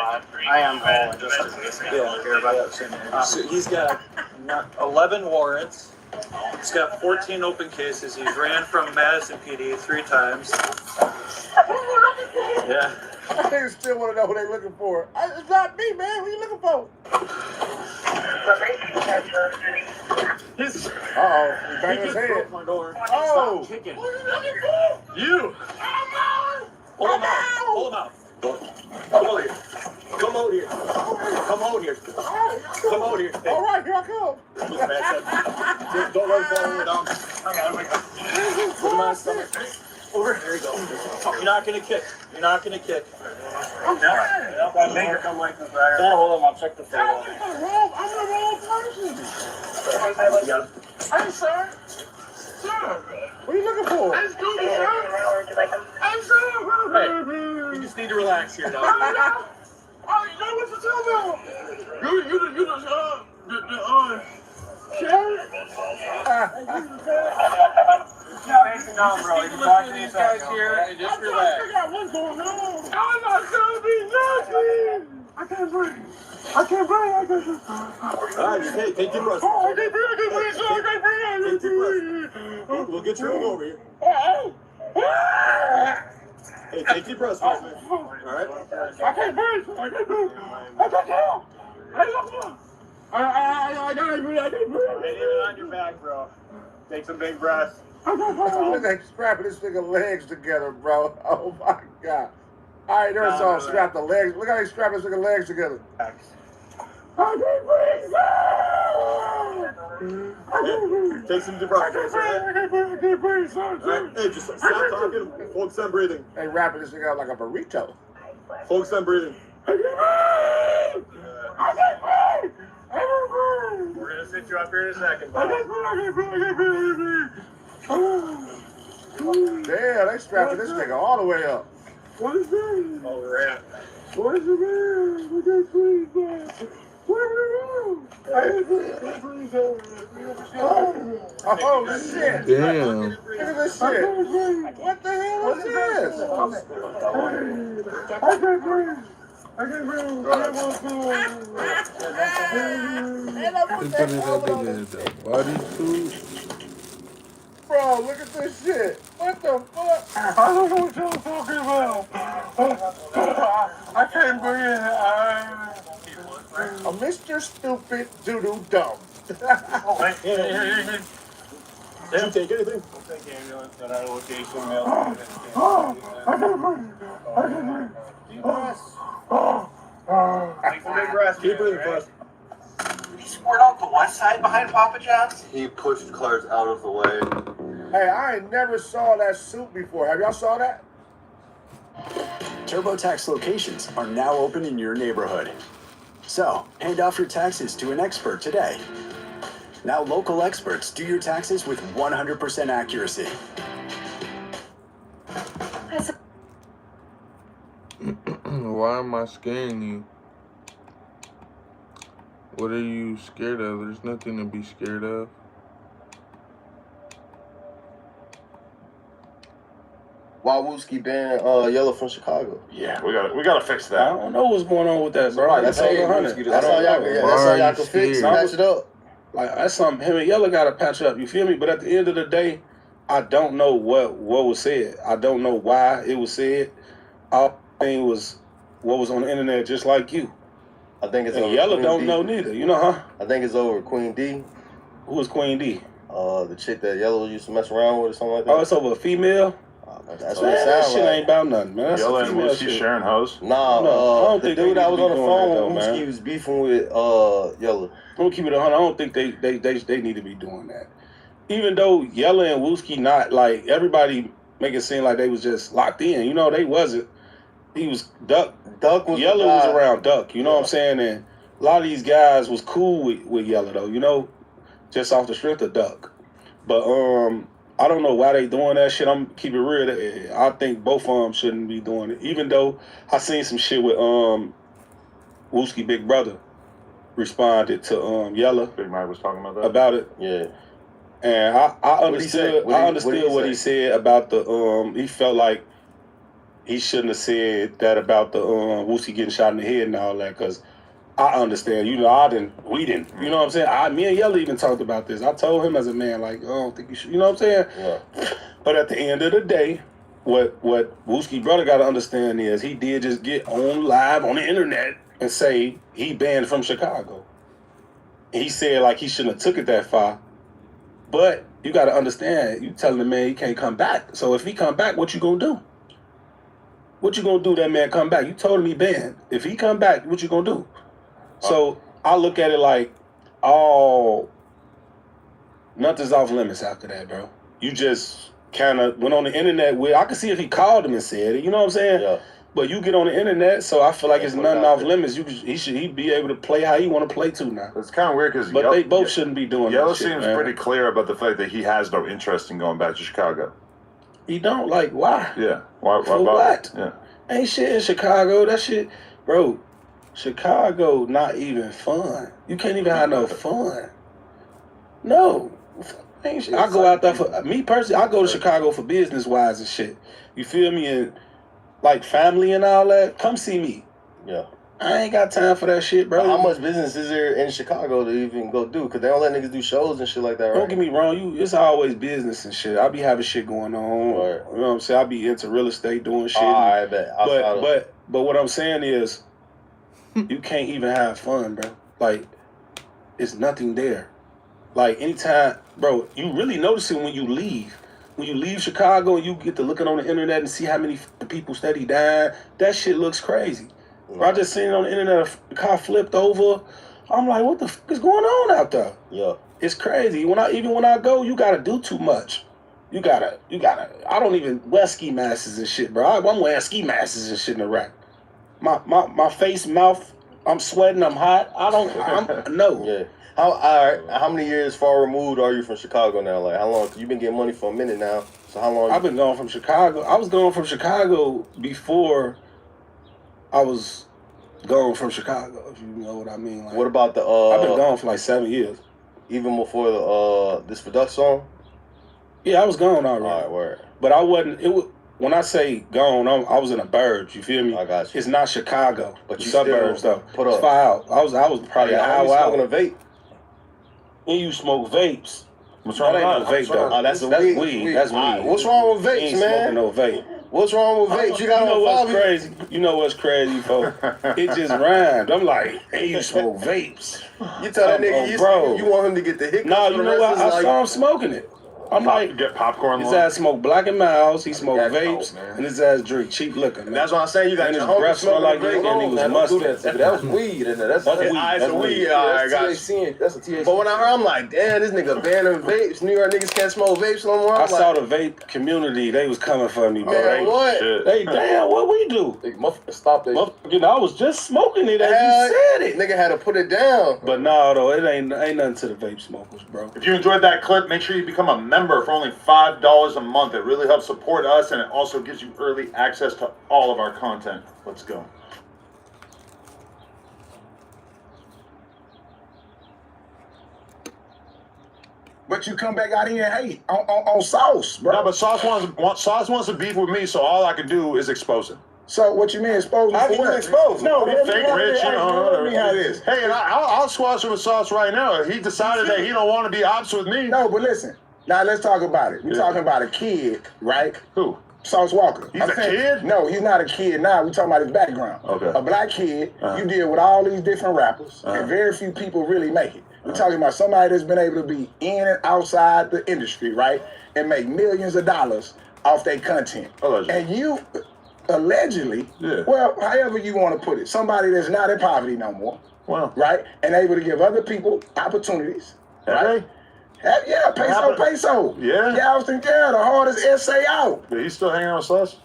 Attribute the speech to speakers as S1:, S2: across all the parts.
S1: I am home. Just care about that. So he's got 11 warrants. He's got 14 open cases. He's ran from Madison PD 3 times. Yeah.
S2: I still want to know who they're looking for. It's not me, man. Who are you looking for? Uh-oh. He's banging his head.
S1: My door.
S2: Oh.
S1: Stop kicking.
S2: What are you looking for?
S1: You. Pull him out. Pull him out. Come over here. Come over here. Come over here. Come over here.
S2: All right, here I come.
S1: Just don't let him fall over down. Put him on his stomach. Over. There you go. You're not gonna kick. You're not gonna kick.
S3: That maker come like this right here.
S1: Hold on, I'll check the photo.
S2: I'm the wrong person.
S3: Hey, sir. Sir.
S2: What are you looking for?
S3: Hey, sir.
S1: Hey, you just need to relax here now.
S3: Oh, you know what to tell me? You the sheriff?
S1: No, bro. You talk to these guys here and just relax.
S3: I got what's going on. I'm not gonna be nothing. I can't breathe. I can't breathe.
S1: All right, hey, take your breath.
S3: Oh, I can't breathe. I can't breathe.
S1: We'll get you over here. Hey, take your breath, man. All right?
S3: I can't breathe. I can't breathe. I can't breathe. I can't breathe. I can't breathe.
S1: Get it on your back, bro. Take some big breaths.
S2: Look at strapping this nigga legs together, bro. Oh my god. All right, there's all strap the legs. Look how they strap this nigga legs together.
S3: I can't breathe.
S1: Hey, take some deep breaths.
S3: I can't breathe.
S1: Right. Hey, just stop talking. Focus on breathing.
S2: They wrapping this nigga out like a burrito.
S1: Focus on breathing.
S3: I can't breathe.
S1: We're gonna sit you up here in a second,
S3: I
S1: bud.
S3: can't breathe.
S2: Damn, they strapping this nigga all the way up.
S3: What is that?
S1: Oh, we're at.
S3: What is it, man? I can't breathe, man. What are we doing?
S2: Oh shit.
S4: Damn.
S2: Look at this shit. What the hell is this?
S3: I can't breathe. I can't breathe.
S4: They put it in the bodysuit.
S2: Bro, look at this shit. What the fuck?
S3: I don't know what y'all talking about. I can't breathe.
S2: A Mr. Stupid Doodoo Dumb.
S1: Did you take anything?
S3: We'll take ambulance at our location. I can't breathe. I can't breathe.
S1: Take some big breaths. Keep breathing first.
S5: He squared out the west side behind Papa John's?
S6: He pushed cars out of the way.
S2: Hey, I ain't never saw that suit before. Have y'all saw that?
S7: TurboTax locations are now open in your neighborhood. So, hand off your taxes to an expert today. Now local experts do your taxes with 100% accuracy.
S4: Why am I scaring you? What are you scared of? There's nothing to be scared of.
S6: Why Wooski banned Yellow from Chicago?
S3: Yeah, we gotta fix that. I don't know what's going on with that, bro.
S6: Right, that's all y'all can fix. Patch it up.
S3: Like that's something him and Yellow gotta patch up. You feel me? But at the end of the day, I don't know what was said. I don't know why it was said. All thing was what was on the internet, just like you.
S6: I think it's
S3: and
S6: over.
S3: Yellow
S6: Queen
S3: don't
S6: D.
S3: know neither. You know, huh?
S6: I think it's over Queen D.
S3: Who was Queen D?
S6: The chick that Yellow used to mess around with or something like that.
S3: Oh, it's over a female.
S6: That's what it
S3: That
S6: sounds
S3: shit
S6: like.
S3: ain't about nothing, man. That's
S8: Yellow
S3: a
S8: and
S3: female
S8: Lucy
S3: shit.
S8: sharing hoes?
S6: Nah,
S3: No, I don't
S6: the
S3: think they
S6: dude
S3: need
S6: that
S3: to
S6: was
S3: be
S6: on the
S3: doing
S6: phone
S3: that, though,
S6: with
S3: man.
S6: Wooski was beefing with Yellow.
S3: I'm gonna keep it 100. I don't think they need to be doing that. Even though Yella and Wooski not like everybody make it seem like they was just locked in. You know, they wasn't. He was Duck.
S6: Duck was
S3: Yella was around Duck. You know what I'm saying? And a lot of these guys was cool with Yella though. You know, just off the strength of Duck. But I don't know why they doing that shit. I'm keep it real. I think both of them shouldn't be doing it. Even though I seen some shit with Wooski Big Brother responded to Yella.
S8: Big Mike was talking about that.
S3: About it.
S6: Yeah.
S3: And I understood.
S6: What did he
S3: what he said about the. He felt like he shouldn't have said that about the Woosie getting shot in the head and all that, because I understand. You know, we didn't. You know what I'm saying? Me and Yella even talked about this. I told him as a man, like, I don't think you should. You know what I'm saying?
S6: Yeah.
S3: But at the end of the day, what Wooski brother got to understand is he did just get on live on the internet and say he banned from Chicago. He said like he shouldn't have took it that far. But you got to understand, you telling the man he can't come back. So if he come back, what you gonna do? What you gonna do? That man come back? You told him he banned. If he come back, what you gonna do? So I look at it like, nothing's off limits after that, bro. You just kind of went on the internet with. I could see if he called him and said it. You know what I'm saying?
S6: Yeah.
S3: But you get on the internet, so I feel like it's nothing off limits. He be able to play how he want to play too now.
S8: It's kind of weird because
S3: they both shouldn't be doing
S8: Yellow
S3: that shit,
S8: seems
S3: man.
S8: pretty clear about the fact that he has no interest in going back to Chicago.
S3: He don't like why?
S8: Yeah. Why
S3: For
S8: bother?
S3: what?
S8: Yeah.
S3: Ain't shit in Chicago. That shit, bro. Chicago not even fun. You can't even have no fun. No. Ain't shit. I go out there for me personally. I go to Chicago for business wise and shit. You feel me? And like family and all that. Come see me.
S6: Yeah.
S3: I ain't got time for that shit, bro.
S6: How much business is there in Chicago to even go do? Because they don't let niggas do shows and shit like that, right?
S3: Don't get me wrong. It's always business and shit. I be having shit going on.
S6: Right.
S3: You know what I'm saying? I be into real estate doing shit.
S6: I bet.
S3: But what I'm saying is, you can't even have fun, bro. Like, it's nothing there. Like, anytime, bro, you really notice it when you leave. When you leave Chicago and you get to looking on the internet and see how many people steady dying, that shit looks crazy. Bro, I just seen it on the internet, a car flipped over. I'm like, what the fuck is going on out there?
S6: Yeah.
S3: It's crazy. Even when I go, you gotta do too much. You gotta. I don't even wear ski masks and shit, bro. I'm wearing ski masks and shit in the rack. My face, mouth, I'm sweating, I'm hot. No.
S6: Yeah. How many years far removed are you from Chicago now? Like, how long? Cause you've been getting money for a minute now. So how long?
S3: I've been going from Chicago. I was going from Chicago before I was going from Chicago, if you know what I mean. Like,
S6: what about the?
S3: I've been gone for like 7 years.
S6: Even before the this for Duck song.
S3: Yeah, I was gone already.
S6: All right, word.
S3: But I wasn't. When I say gone, I was in the burbs. You feel me?
S6: I got you.
S3: It's not Chicago.
S6: But
S3: the
S6: you
S3: suburbs
S6: still
S3: though.
S6: put up.
S3: It's far out. I was probably an hour out.
S6: Smoking a vape.
S3: When you smoke vapes.
S8: What's wrong with
S3: That ain't no vape though.
S6: Oh, that's
S3: weed. That's weed.
S6: What's wrong with vapes,
S3: ain't
S6: man?
S3: Smoking no vape.
S6: What's wrong with vapes? You got
S3: know
S6: on
S3: what's
S6: Favi.
S3: crazy? You know what's crazy, folks? It just rhymed. I'm like, hey, you smoke vapes.
S6: You tell that nigga
S3: bro.
S6: you want him to get the hiccups.
S3: No,
S6: for
S3: you
S6: the
S3: know
S6: rest
S3: what?
S6: of his
S3: I
S6: life.
S3: saw him smoking it. I'm like,
S8: get popcorn.
S3: his ass smoked Black and Miles, he smoked
S2: That's
S3: vapes,
S2: dope, man.
S3: and his ass drink cheap liquor. Man.
S6: That's what I'm saying. You got
S3: And
S6: your
S3: his
S6: homie
S3: breath smell like
S6: smoking a
S3: nigga, and he
S6: vape.
S3: was
S2: Man, don't do
S3: mustard.
S2: that, nigga. That was weed in there. That's
S3: That's
S2: weed.
S3: weed.
S6: Alright,
S3: That's
S6: so
S3: weed.
S6: we alright, got you.
S2: THC. That's a THC.
S6: But when I heard, I'm like, damn, this nigga banning vapes. New York niggas can't smoke vapes no more.
S3: I
S6: I'm
S3: saw
S6: like,
S3: the vape community, they was coming for me, bro.
S6: man, what?
S8: Shit.
S3: They, damn, what we do?
S2: They motherfucker stop that.
S3: Motherfucking, I was just smoking it as
S6: Hell,
S3: you said it.
S6: Nigga had to put it down.
S3: But no, though, it ain't nothing to the vape smokers, bro.
S8: If you enjoyed that clip, make sure you become a member for only $5 a month. It really helps support us, and it also gives you early access to all of our content. Let's go.
S9: But you come back out here and hate on Sauce, bro.
S8: No, but Sauce wants to beef with me, so all I can do is expose him.
S9: So what you mean expose me
S6: How
S9: for
S6: can you
S9: what?
S6: expose him?
S9: No,
S8: He
S9: let me
S8: fake
S9: have
S8: rich,
S9: it.
S8: you know.
S9: Let me have this.
S8: Hey, and I'll squash him with Sauce right now. He decided that he don't want to be ops with me.
S9: No, but listen. Now let's talk about it. We're
S8: Yeah.
S9: talking about a kid, right?
S8: Who?
S9: Sauce Walker.
S8: He's a kid?
S9: No, he's not a kid now. We're talking about his background.
S8: Okay.
S9: A black kid,
S8: Uh-huh.
S9: you deal with all these different rappers,
S8: Uh-huh.
S9: and very few people really make it. We're talking about somebody that's been able to be in and outside the industry, right? And make millions of dollars off their content.
S8: Allegedly.
S9: And you, allegedly,
S8: Yeah.
S9: well, however you want to put it, somebody that's not in poverty no more,
S8: Well,
S9: right? And able to give other people opportunities, right? Yeah, peso.
S8: Yeah?
S9: Galveston, yeah, the hardest essay out.
S8: Yeah, he's still hanging out with Slush?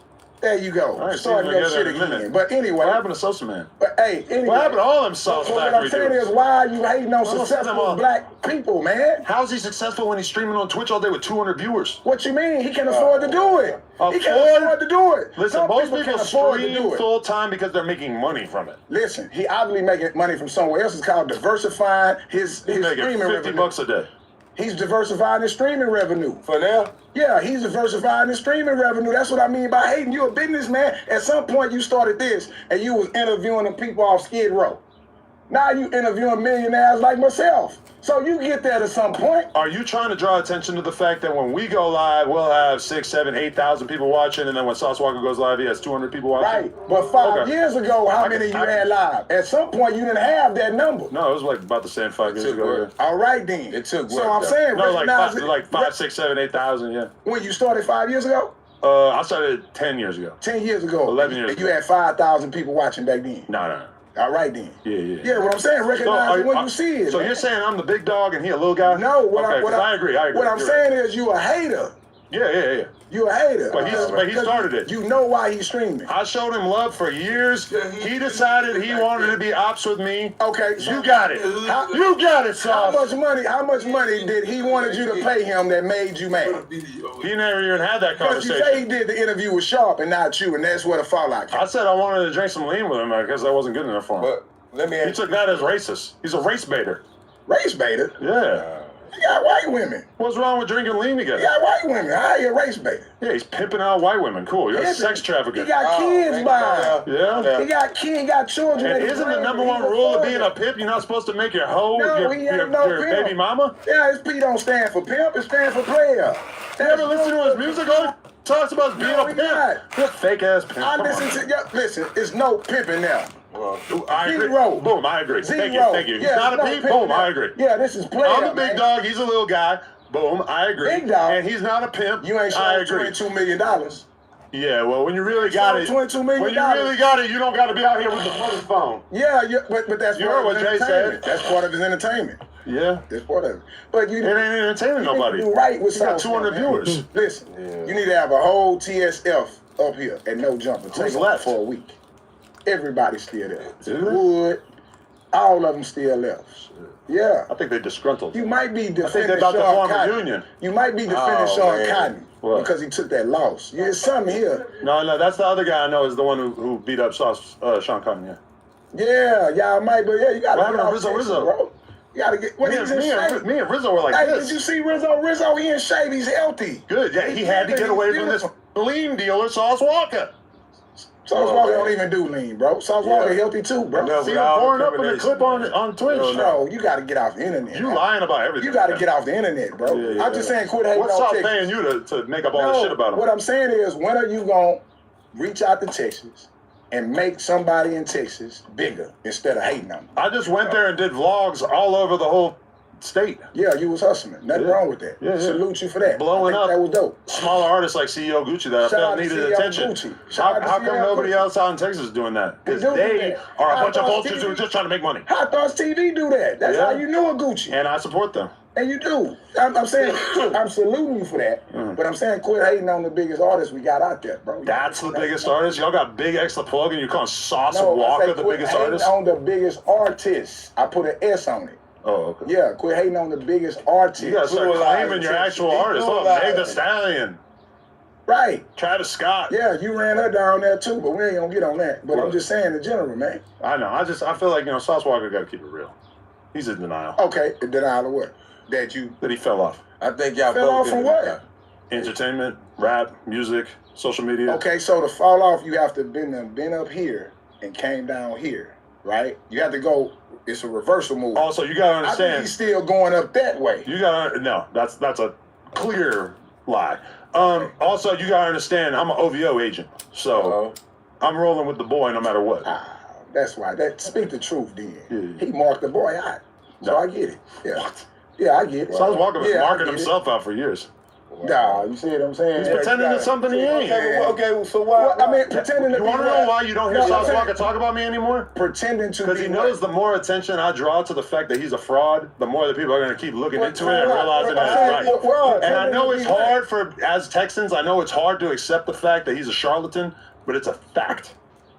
S9: There you go.
S8: All right,
S9: Starting
S8: see, we'll
S9: that
S8: get
S9: shit
S8: that in a
S9: again.
S8: minute.
S9: But anyway,
S8: What happened to Sosa Man?
S9: but hey, anyway.
S8: What happened to all them Sauce
S9: But what
S8: Factory
S9: I'm saying
S8: dudes?
S9: is, why are you hating on
S8: Almost said them
S9: successful
S8: all.
S9: black people, man?
S8: How's he successful when he's streaming on Twitch all day with 200 viewers?
S9: What you mean? He can afford to do it. He can
S8: Afford?
S9: afford to do it.
S8: Listen,
S9: Some
S8: most
S9: can
S8: people
S9: afford to
S8: stream
S9: do it.
S8: full time because they're making money from it.
S9: Listen, he obviously making money from somewhere else. It's called diversifying his
S8: He's making
S9: streaming
S8: 50
S9: revenue.
S8: bucks a day.
S9: He's diversifying his streaming revenue.
S6: For now?
S9: Yeah, he's diversifying his streaming revenue. That's what I mean by hating. You a businessman. At some point, you started this, and you was interviewing the people off Skid Row. Now you interviewing millionaires like myself. So you get that at some point.
S8: Are you trying to draw attention to the fact that when we go live, we'll have 6, 7, 8,000 people watching, and then when Sauce Walker goes live, he has 200 people watching?
S9: Right. But 5
S8: Okay.
S9: years ago, how many you had live? At some point, you didn't have that number.
S8: No, it was like about the same 5 years
S6: took
S8: ago.
S6: work.
S8: Yeah.
S9: All right, then.
S6: It took
S9: So
S6: work,
S9: I'm
S6: though.
S9: saying,
S8: No, like
S9: recognize
S8: five,
S9: it.
S8: 5, 6, 7, 8,000. Yeah.
S9: When you started 5 years ago?
S8: I started 10 years ago.
S9: 10 years ago.
S8: 11 years
S9: and you
S8: ago.
S9: had 5,000 people watching back then.
S8: No.
S9: All right, then.
S8: Yeah.
S9: Yeah, what I'm saying, recognize it when you see it.
S8: So
S9: man.
S8: you're saying I'm the big dog and he a little guy?
S9: No,
S8: Okay, 'cause I agree.
S9: What I'm
S8: You're
S9: saying is you a hater.
S8: right. Yeah.
S9: You a hater.
S8: But he started it.
S9: You know why he's streaming.
S8: I showed him love for years. He decided he wanted to be ops with me.
S9: Okay, so
S8: You got it. You got it,
S9: how
S8: Sauce.
S9: much money did he wanted you to pay him that made you mad?
S8: He never even had that
S9: Because you say
S8: conversation.
S9: he did the interview with Sharp and not you, and that's where the fallout came.
S8: I said I wanted to drink some lean with him because that wasn't good enough for him.
S6: But let me
S8: He
S6: ask
S8: took that as racist. He's a race baiter.
S9: Race baiter?
S8: Yeah.
S9: He got white women.
S8: What's wrong with drinking lean
S9: He
S8: together?
S9: got white women. How you a race baiter?
S8: Yeah, he's pimping out white women. Cool. You're a
S9: Pimping.
S8: sex trafficker.
S9: He got kids by him.
S8: Yeah.
S9: He got kids, he got children.
S8: And
S9: that
S8: isn't the
S9: he
S8: number
S9: raised.
S8: one rule of being a pimp you're not supposed to make your hoe
S9: No,
S8: your,
S9: he ain't
S8: your,
S9: no
S8: your
S9: pimp.
S8: baby mama?
S9: Yeah, his P don't stand for pimp, it stands for player.
S8: You ever listen to his music? All he talks about is being
S9: No,
S8: a
S9: he
S8: pimp.
S9: not.
S8: You're a fake ass pimp.
S9: I
S8: Come
S9: listen
S8: on.
S9: to, yeah, listen, it's no pimping now.
S8: I agree.
S9: Zero.
S8: Boom, I agree.
S9: Zero.
S8: Thank you. He's
S9: Yeah,
S8: not a
S9: no
S8: pimp.
S9: pimping
S8: Boom,
S9: now.
S8: I agree.
S9: Yeah, this is player,
S8: I'm the big
S9: man.
S8: dog. He's a little guy. Boom, I agree.
S9: Big dog.
S8: And he's not a pimp.
S9: You ain't
S8: I
S9: showing
S8: agree.
S9: $22 million.
S8: Yeah, well, when you really got it,
S9: $22 million.
S8: when you really got it, you don't got to be out here with the mother phone.
S9: Yeah, but that's
S8: You
S9: part
S8: heard
S9: of his
S8: what Jay said.
S9: entertainment. That's part of his entertainment.
S8: Yeah.
S9: That's part of it. But you
S8: It ain't entertaining nobody.
S9: do right with
S8: He got
S9: Sauce,
S8: 200
S9: man.
S8: viewers.
S9: Listen, you need to have a whole TSF up here and no jumper. Take
S8: Who's
S9: it
S8: left?
S9: for a week. Everybody's still there.
S8: Is it?
S9: Wood, all of them still left. Yeah.
S8: I think they disgruntled.
S9: You might be
S8: I think
S9: defending
S8: they're about to
S9: Sean
S8: form a
S9: Cotton.
S8: union.
S9: You might be defending
S6: Oh,
S9: Sean
S6: man.
S9: Cotton
S8: What?
S9: because he took that loss. There's something here.
S8: No, that's the other guy I know is the one who beat up Sean Cotton, yeah.
S9: Yeah, y'all might, but yeah, you gotta
S8: What
S9: get
S8: happened to
S9: off
S8: Rizzo,
S9: Texas,
S8: Rizzo?
S9: bro. You gotta get. What,
S8: Me
S9: he's in shape.
S8: and Rizzo were like
S9: Hey,
S8: this.
S9: did you see Rizzo? Rizzo, he in shape. He's healthy.
S8: Good, yeah, he had to get away from this lean dealer, Sauce Walker.
S9: Sauce Walker don't even do lean, bro. Sauce Walker healthy too, bro.
S6: No,
S8: See him
S6: without
S8: pouring up in the
S6: incrimination,
S8: clip on
S6: man.
S8: Twitch.
S9: No, you gotta get off the internet.
S8: You
S9: man.
S8: lying about everything.
S9: You gotta
S8: man.
S9: get off the internet, bro.
S8: Yeah,
S9: I'm just saying, quit hating
S8: What's
S9: on
S8: Sauce
S9: Texas.
S8: paying you to make up all this shit about him?
S9: What I'm saying is, when are you gonna reach out to Texas and make somebody in Texas bigger instead of hating on them?
S8: I just went there and did vlogs all over the whole state.
S9: Yeah, you was hustling. Nothing
S8: Yeah.
S9: wrong with that.
S8: Yeah.
S9: Salute you for that.
S8: Blowing
S9: I think
S8: up.
S9: That was dope.
S8: Smaller artists like CEO Gucci that I
S9: Shout
S8: felt
S9: out to
S8: needed
S9: CEO
S8: attention.
S9: Gucci. Shout out to
S8: How come
S9: CEO
S8: nobody
S9: Gucci.
S8: else out in Texas is doing that? Because
S9: They do
S8: they
S9: that.
S8: are a
S9: Hot
S8: bunch of
S9: Dogs
S8: vultures who are
S9: TV.
S8: just trying to make money.
S9: Hot Dogs TV do that. That's
S8: Yeah.
S9: how you knew a Gucci.
S8: And I support them.
S9: And you do. I'm saying, I'm saluting you for that. But I'm saying, quit hating on the biggest artists we got out there, bro.
S8: That's the biggest artist. Y'all got Big X the Plug and you're calling Sauce
S9: No, I
S8: Walker
S9: say
S8: the
S9: quit
S8: biggest
S9: hating
S8: artist?
S9: on the biggest artist. I put an S on it.
S8: Oh, okay.
S9: Yeah, quit hating on the biggest artist.
S8: You gotta start claiming your actual artist. Oh, Meg the Stallion,
S9: Right.
S8: Travis Scott.
S9: Yeah, you ran her down there too, but we ain't gonna get on that. But I'm
S8: What?
S9: just saying in general, man.
S8: I know. I feel like, Sauce Walker got to keep it real. He's in denial
S9: Okay, denial of what? That you
S8: that he fell off.
S6: I think y'all
S9: fell off
S6: both
S9: from
S6: did
S9: what?
S6: it.
S8: Entertainment, rap, music, social media.
S9: Okay, so to fall off, you have to been up here and came down here, right? You have to go. It's a reversal move.
S8: Also, you gotta
S9: I think
S8: understand.
S9: he's still going up that way.
S8: You gotta no. That's a clear lie. Also, you gotta understand. I'm an OVO agent, so I'm rolling with the boy no matter what.
S9: Ah, that's why. Speak the truth, then.
S8: Yeah.
S9: He marked the boy out, so
S8: No.
S9: I get it. Yeah, yeah, I get it.
S8: Sauce Walker was
S9: Yeah, I
S8: marking
S9: get it.
S8: himself out for years.
S9: Nah, you see what I'm saying?
S8: He's pretending it's something he ain't.
S6: Okay, so why?
S9: Well, I mean, pretending to
S8: You
S9: be
S8: want to know
S9: what?
S8: why you don't hear
S9: No,
S8: Sauce
S9: I'm saying-
S8: Walker talk about me anymore?
S9: Pretending to
S8: Because
S9: be
S8: he knows the more attention I draw to the fact that he's a fraud, the more that people are going to keep looking
S9: What?
S8: into it and realizing that it's right.
S9: What?
S8: And I know
S9: Pretending
S8: it's
S9: to be what?
S8: hard for, as Texans, I know it's hard to accept the fact that he's a charlatan, but it's a fact.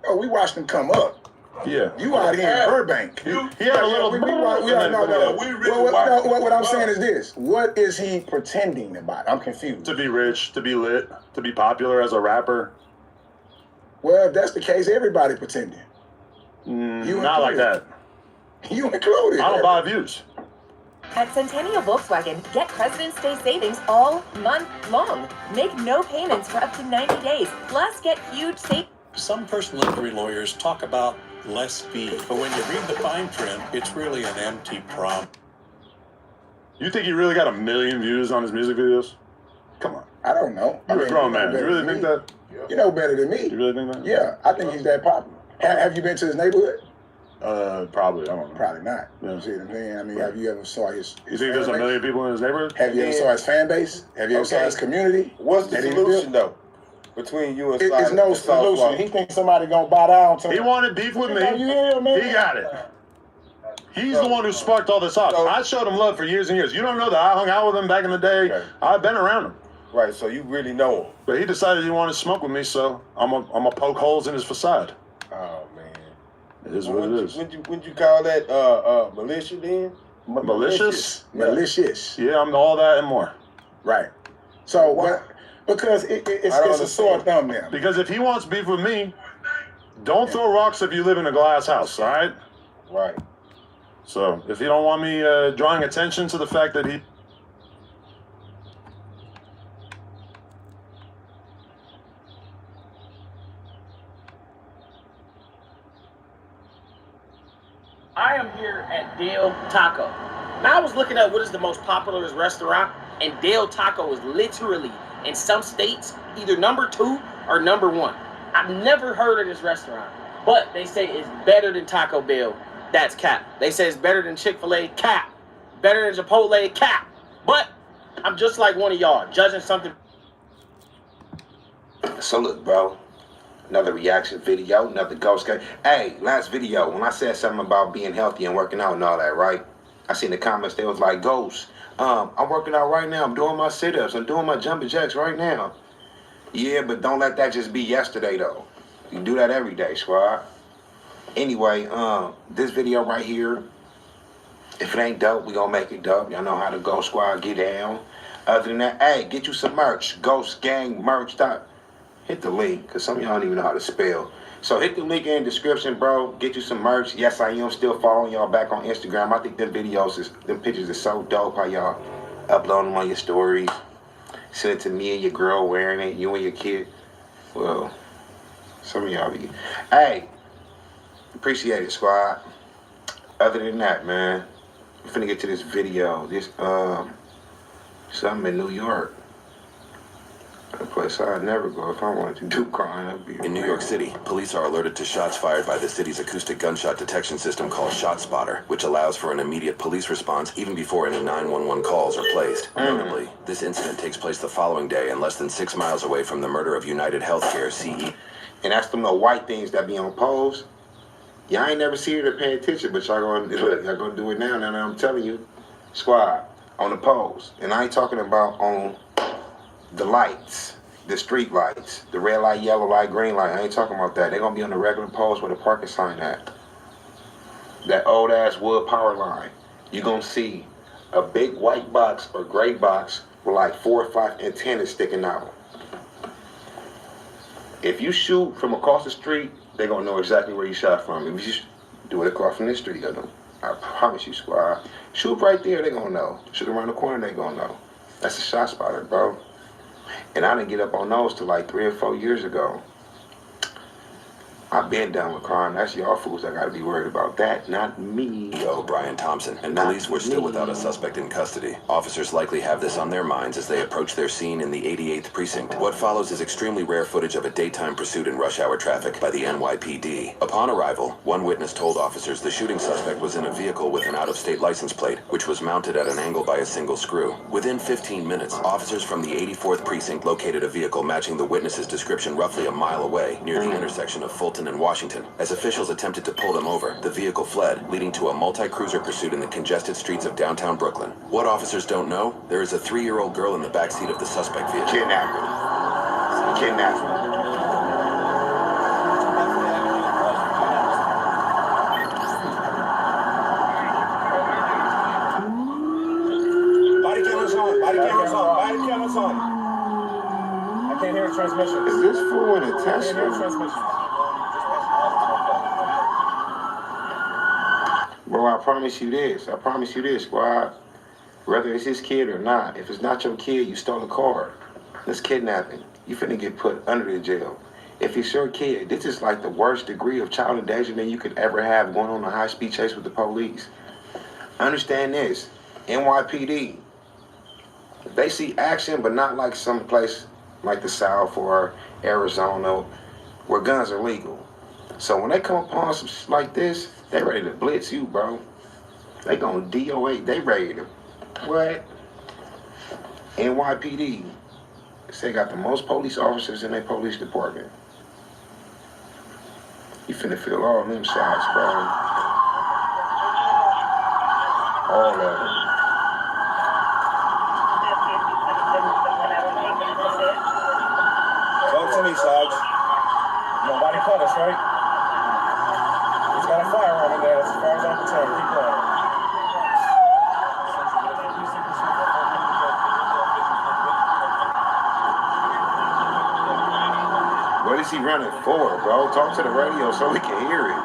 S9: Oh, we watched him come up.
S8: Yeah.
S9: You out here in Burbank.
S8: He had a little.
S9: We what I'm saying is this. What is he pretending about? I'm confused.
S8: To be rich, to be lit, to be popular as a rapper.
S9: Well, if that's the case, everybody pretending. You
S8: Not like
S9: included.
S8: that.
S9: You included.
S8: I don't buy views.
S10: At Centennial Volkswagen, get President's Day savings all month long. Make no payments for up to 90 days. Plus, get huge savings.
S11: Some personal injury lawyers talk about less fee, but when you read the fine print, it's really an empty promise.
S8: You think he really got 1 million views on his music videos? Come on.
S9: I don't know.
S8: You're a grown man.
S9: You
S8: You really think that?
S9: You know better than me.
S8: You really think that?
S9: Yeah, I think he's that popular. Have you been to his neighborhood?
S8: Probably. I don't know.
S9: Probably not.
S8: Yeah.
S9: You see what I'm saying? I mean, have you ever saw his
S8: You think there's
S9: fan
S8: 1 million people in his neighborhood?
S9: base? Have you ever saw his fan base? Have you ever saw his community?
S6: What's the
S9: that he
S6: solution
S9: built?
S6: though between you and
S9: It's
S6: Slide
S9: no
S6: and South
S9: solution.
S6: Florida?
S9: He thinks somebody gonna bow down to him.
S8: He wanted beef with me.
S9: You hear, man?
S8: He got it. He's the one who sparked all this off.
S6: So-
S8: I showed him love for years and years. You don't know that I hung out with him back in the day.
S6: Right.
S8: I've been around him.
S6: Right, so you really know him.
S8: But he decided he wanted to smoke with me, so I'm a poke holes in his facade.
S6: Oh man.
S8: It is what it is.
S6: Would you call that militia then?
S8: Malicious?
S9: Malicious.
S8: Yeah, I'm all that and more.
S9: Right. So what? Because it's
S6: I don't
S9: a sore
S6: understand.
S9: thumb now.
S8: Because if he wants beef with me, don't throw rocks if you live in a glass house, all right?
S6: Right.
S8: So if you don't want me drawing attention to the fact that he...
S5: I am here at Del Taco. Now I was looking at what is the most popular restaurant, and Del Taco is literally, in some states, either number 2 or number 1. I've never heard of this restaurant, but they say it's better than Taco Bell. That's cap. They say it's better than Chick-fil-A. Cap. Better than Chipotle. Cap. But I'm just like one of y'all, judging something.
S12: So look, bro, another reaction video, another ghost game. Hey, last video, when I said something about being healthy and working out and all that, right? I seen the comments, they was like, Ghost, I'm working out right now. I'm doing my sit-ups. I'm doing my jumping jacks right now. Yeah, but don't let that just be yesterday, though. You do that every day, squad. Anyway, this video right here, if it ain't dope, we gonna make it dope. Y'all know how the Ghost Squad get down. Other than that, hey, get you some merch. Ghost Gang merch. Hit the link, because some of y'all don't even know how to spell. So hit the link in the description, bro. Get you some merch. Yes, I am still following y'all back on Instagram. I think them pictures are so dope how y'all upload them on your stories. Send it to me and your girl wearing it, you and your kid. Well, some of y'all be... Hey, appreciate it, squad. Other than that, man, I'm finna get to this video. This, something in New York. A place I'd never go if I wanted to do crime.
S13: In New York City, police are alerted to shots fired by the city's acoustic gunshot detection system called ShotSpotter, which allows for an immediate police response even before any 911 calls are placed. Notably, this incident takes place the following day and less than 6 miles away from the murder of United Healthcare CE.
S12: And that's them little white things that be on poles. Y'all ain't never seen it or pay attention, but y'all gonna do it now. Now I'm telling you, squad, on the poles. And I ain't talking about on the lights, the street lights, the red light, yellow light, green light. I ain't talking about that. They're gonna be on the regular poles where the parking sign at. That old ass wood power line. You're gonna see a big white box or gray box with like 4 or 5 antennas sticking out. If you shoot from across the street, they're gonna know exactly where you shot from. If you do it across from this street, they're gonna know. I promise you, squad. Shoot right there, they're gonna know. Shoot around the corner, they're gonna know. That's a shot spotter, bro. And I didn't get up on those till like 3 or 4 years ago. I've been down with crime. That's y'all fools that gotta be worried about that, not me.
S13: Joe Brian Thompson, and police were still without a suspect in custody. Officers likely have this on their minds as they approach their scene in the 88th precinct. What follows is extremely rare footage of a daytime pursuit in rush hour traffic by the NYPD. Upon arrival, one witness told officers the shooting suspect was in a vehicle with an out-of-state license plate, which was mounted at an angle by a single screw. Within 15 minutes, officers from the 84th precinct located a vehicle matching the witness's description roughly a mile away, near the intersection of Fulton and Washington. As officials attempted to pull them over, the vehicle fled, leading to a multi-cruiser pursuit in the congested streets of downtown Brooklyn. What officers don't know, there is a 3-year-old girl in the backseat of the suspect vehicle.
S12: Kidnapper. Kidnapper.
S9: Body cameras on. Body cameras on. Body cameras on. I can't hear a transmission.
S12: Is this fool in a
S9: I can't hear a
S12: Tesla?
S9: transmission.
S12: Bro, I promise you this, squad. Whether it's his kid or not, if it's not your kid, you stole a car. That's kidnapping. You finna get put under the jail. If it's your kid, this is like the worst degree of child endangerment you could ever have going on a high-speed chase with the police. Understand this, NYPD, they see action, but not like some place like the South or Arizona where guns are legal. So when they come upon some shit like this, they ready to blitz you, bro. They gonna DOA, they ready to, what? NYPD, they got the most police officers in their police department. You finna feel all them shots, bro. All of them.
S2: Talk to me, Sarge. Nobody caught us, right? He's got a firearm in there, as far as I'm concerned. Keep going.
S12: What is he running for, bro? Talk to the radio so we can hear it.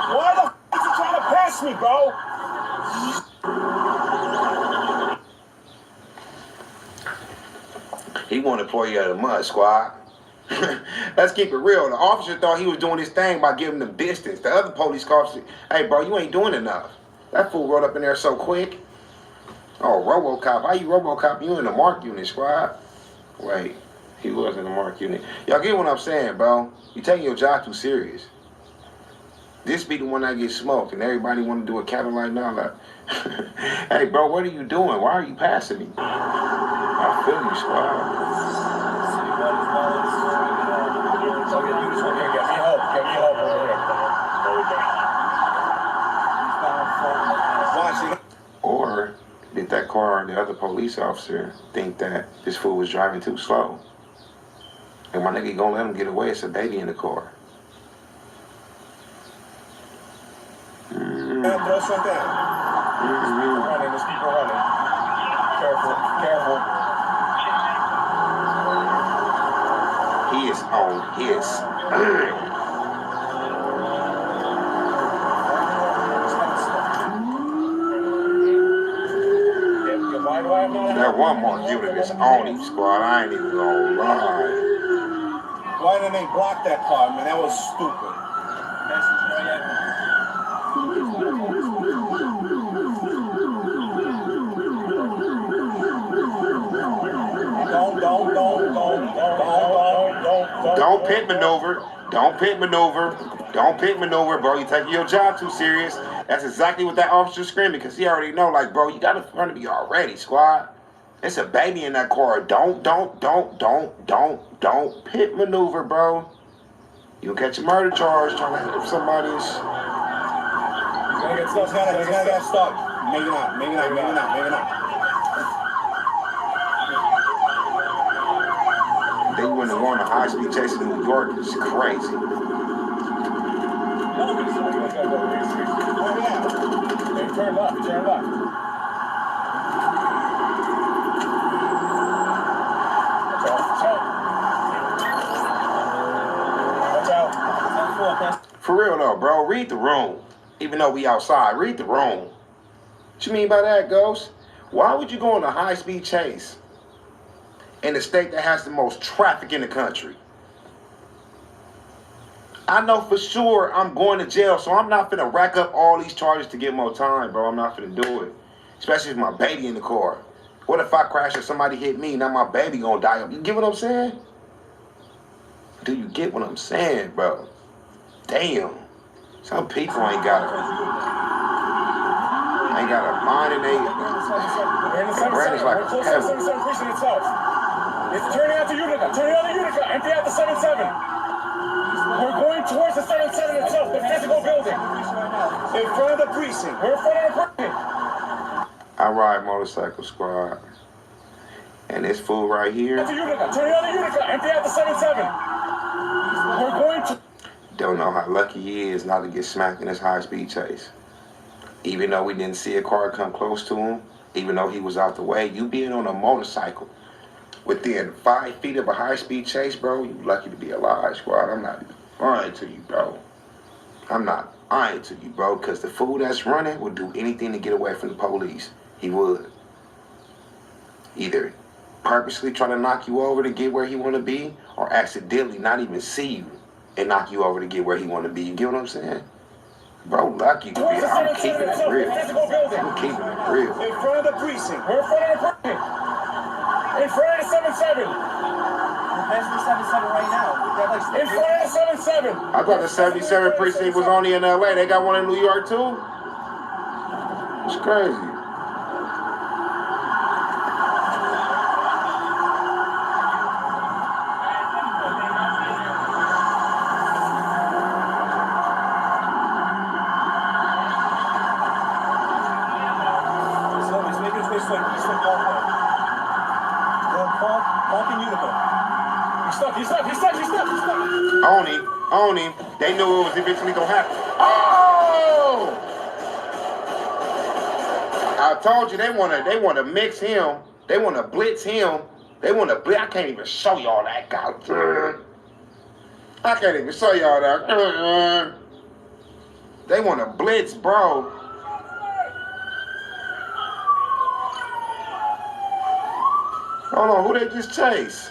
S2: Why the f*** is he trying to pass me, bro?
S12: He want to pull you out of the mud, squad. Let's keep it real. The officer thought he was doing his thing by giving them distance. The other police officer, hey, bro, you ain't doing enough. That fool rolled up in there so quick. Oh, RoboCop. How you RoboCop? You in the mark unit, squad. Wait, he was in the mark unit. Y'all get what I'm saying, bro? You taking your job too serious. This be the one that gets smoked, and everybody want to do a Cadillac now. Like, hey, bro, what are you doing? Why are you passing me? I feel you, squad.
S2: Get me help over here.
S12: Or did that car, the other police officer, think that this fool was driving too slow? And my nigga gonna let him get away? It's a baby in the car.
S2: Throw some down. Running, there's people running. Careful, careful.
S12: He is on his. That one more unit is on him, squad. I ain't even gonna lie.
S2: Why didn't they block that car, man? That was stupid.
S12: Don't pit maneuver. Don't pit maneuver. Don't pit maneuver, bro. You taking your job too serious. That's exactly what that officer's screaming, because he already know, like, bro, you got in front of me already, squad. It's a baby in that car. Don't pit maneuver, bro. You'll catch a murder charge trying to hit somebody's.
S2: He's gonna get stuck. Maybe not.
S12: Then you went to go on a high-speed chase in New York. It's crazy.
S2: Turn left. Watch out.
S12: For real though, bro, read the room. Even though we outside, read the room. What you mean by that, Ghost? Why would you go on a high-speed chase in the state that has the most traffic in the country? I know for sure I'm going to jail, so I'm not finna rack up all these charges to get more time, bro. I'm not finna do it. Especially with my baby in the car. What if I crash and somebody hit me, now my baby gonna die? You get what I'm saying? Do you get what I'm saying, bro? Damn. Some people ain't got a mind and they brain is like
S2: close to the 77 precinct itself. It's turning out to Utica. Empty out the 77. We're going towards the 77 itself, the physical building. In front of the precinct. We're in front of the precinct.
S12: I ride motorcycle squad. And this fool right here.
S2: Turning out to Utica. Empty out the 77. We're going to.
S12: Don't know how lucky he is not to get smacked in this high-speed chase. Even though we didn't see a car come close to him, even though he was out the way, you being on a motorcycle within 5 feet of a high-speed chase, bro, you lucky to be alive, squad. I'm not lying to you, bro. I'm not lying to you, bro, because the fool that's running will do anything to get away from the police. He would. Either purposely trying to knock you over to get where he want to be, or accidentally not even see you and knock you over to get where he want to be. You get what I'm saying? Bro, lucky to be. I'm keeping it real. I'm keeping it real.
S2: In front of the precinct. We're in front of the precinct. In front of the 7-7.
S14: That's the 7-7 right now.
S2: In front of the 7-7.
S12: I thought the 77 precinct was only in LA. They got one in New York too? It's crazy. On him. They knew it was eventually gonna happen. Oh! I told you they wanna mix him. They wanna blitz him. They wanna blitz. I can't even show y'all that guy. I can't even show y'all that. They wanna blitz, bro. Hold on, who they just chased?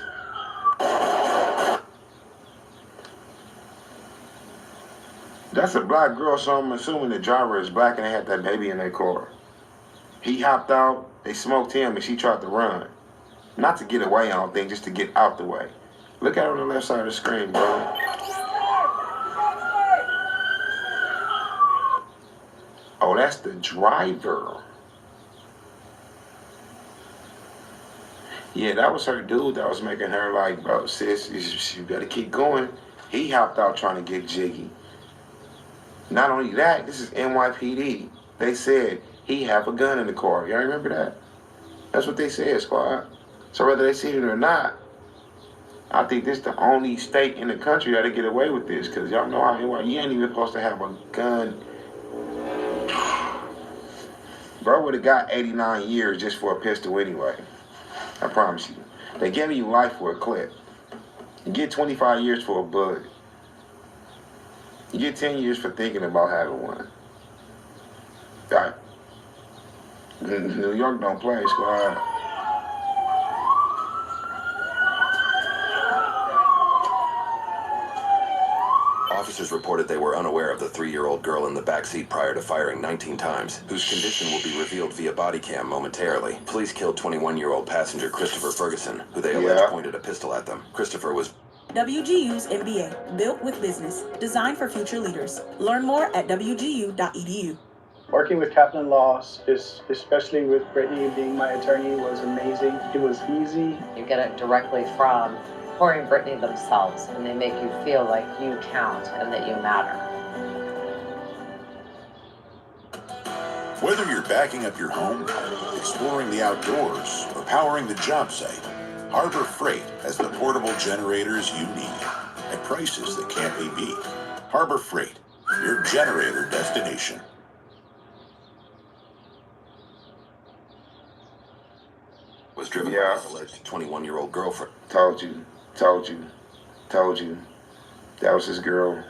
S12: That's a black girl, so I'm assuming the driver is black and they had that baby in their car. He hopped out, they smoked him, and she tried to run. Not to get away, I don't think, just to get out the way. Look at her on the left side of the screen, bro. Oh, that's the driver. Yeah, that was her dude that was making her like, bro, sis, you better keep going. He hopped out trying to get jiggy. Not only that, this is NYPD. They said he have a gun in the car. Y'all remember that? That's what they said, squad. So whether they see it or not, I think this is the only state in the country that'll get away with this. Because y'all know how you ain't even supposed to have a gun. Bro would have got 89 years just for a pistol anyway. I promise you. They giving you life for a clip. You get 25 years for a bullet. You get 10 years for thinking about having one. Right. New York don't play, squad.
S13: Officers reported they were unaware of the 3-year-old girl in the backseat prior to firing 19 times, whose condition will be revealed via body cam momentarily. Police killed 21-year-old passenger Christopher Ferguson, who they alleged pointed a pistol at them. Christopher was...
S15: WGU's MBA, built with business, designed for future leaders. Learn more at wgu.edu.
S16: Working with Kaplan Laws, especially with Brittany being my attorney, was amazing. It was easy.
S17: You get it directly from Corey and Brittany themselves, and they make you feel like you count and that you matter.
S18: Whether you're backing up your home, exploring the outdoors, or powering the job site, Harbor Freight has the portable generators you need at prices that can't be beat. Harbor Freight, your generator destination.
S13: Was driven by his alleged 21-year-old girlfriend.
S12: Told you. That was his girl.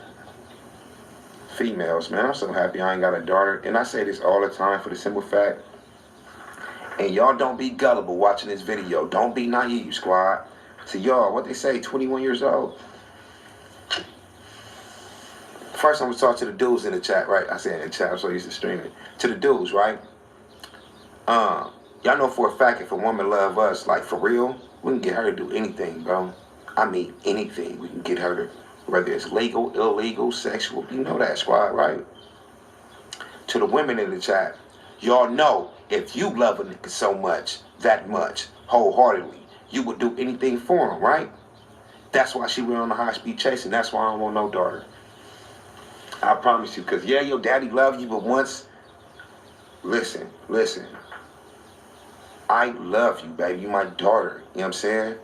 S12: Females, man, I'm so happy I ain't got a daughter. And I say this all the time for the simple fact, and y'all don't be gullible watching this video. Don't be naive, squad. To y'all, what they say, 21 years old. First, I'm gonna talk to the dudes in the chat, right? I said in the chat, I'm so used to streaming. To the dudes, right? Y'all know for a fact if a woman love us, like for real, we can get her to do anything, bro. I mean anything. We can get her to, whether it's legal, illegal, sexual, you know that, squad, right? To the women in the chat, y'all know if you love a nigga so much, that much, wholeheartedly, you would do anything for him, right? That's why she went on the high-speed chase, and that's why I don't want no daughter. I promise you, because yeah, your daddy love you, but once, listen. I love you, baby. You my daughter, you know what I'm saying?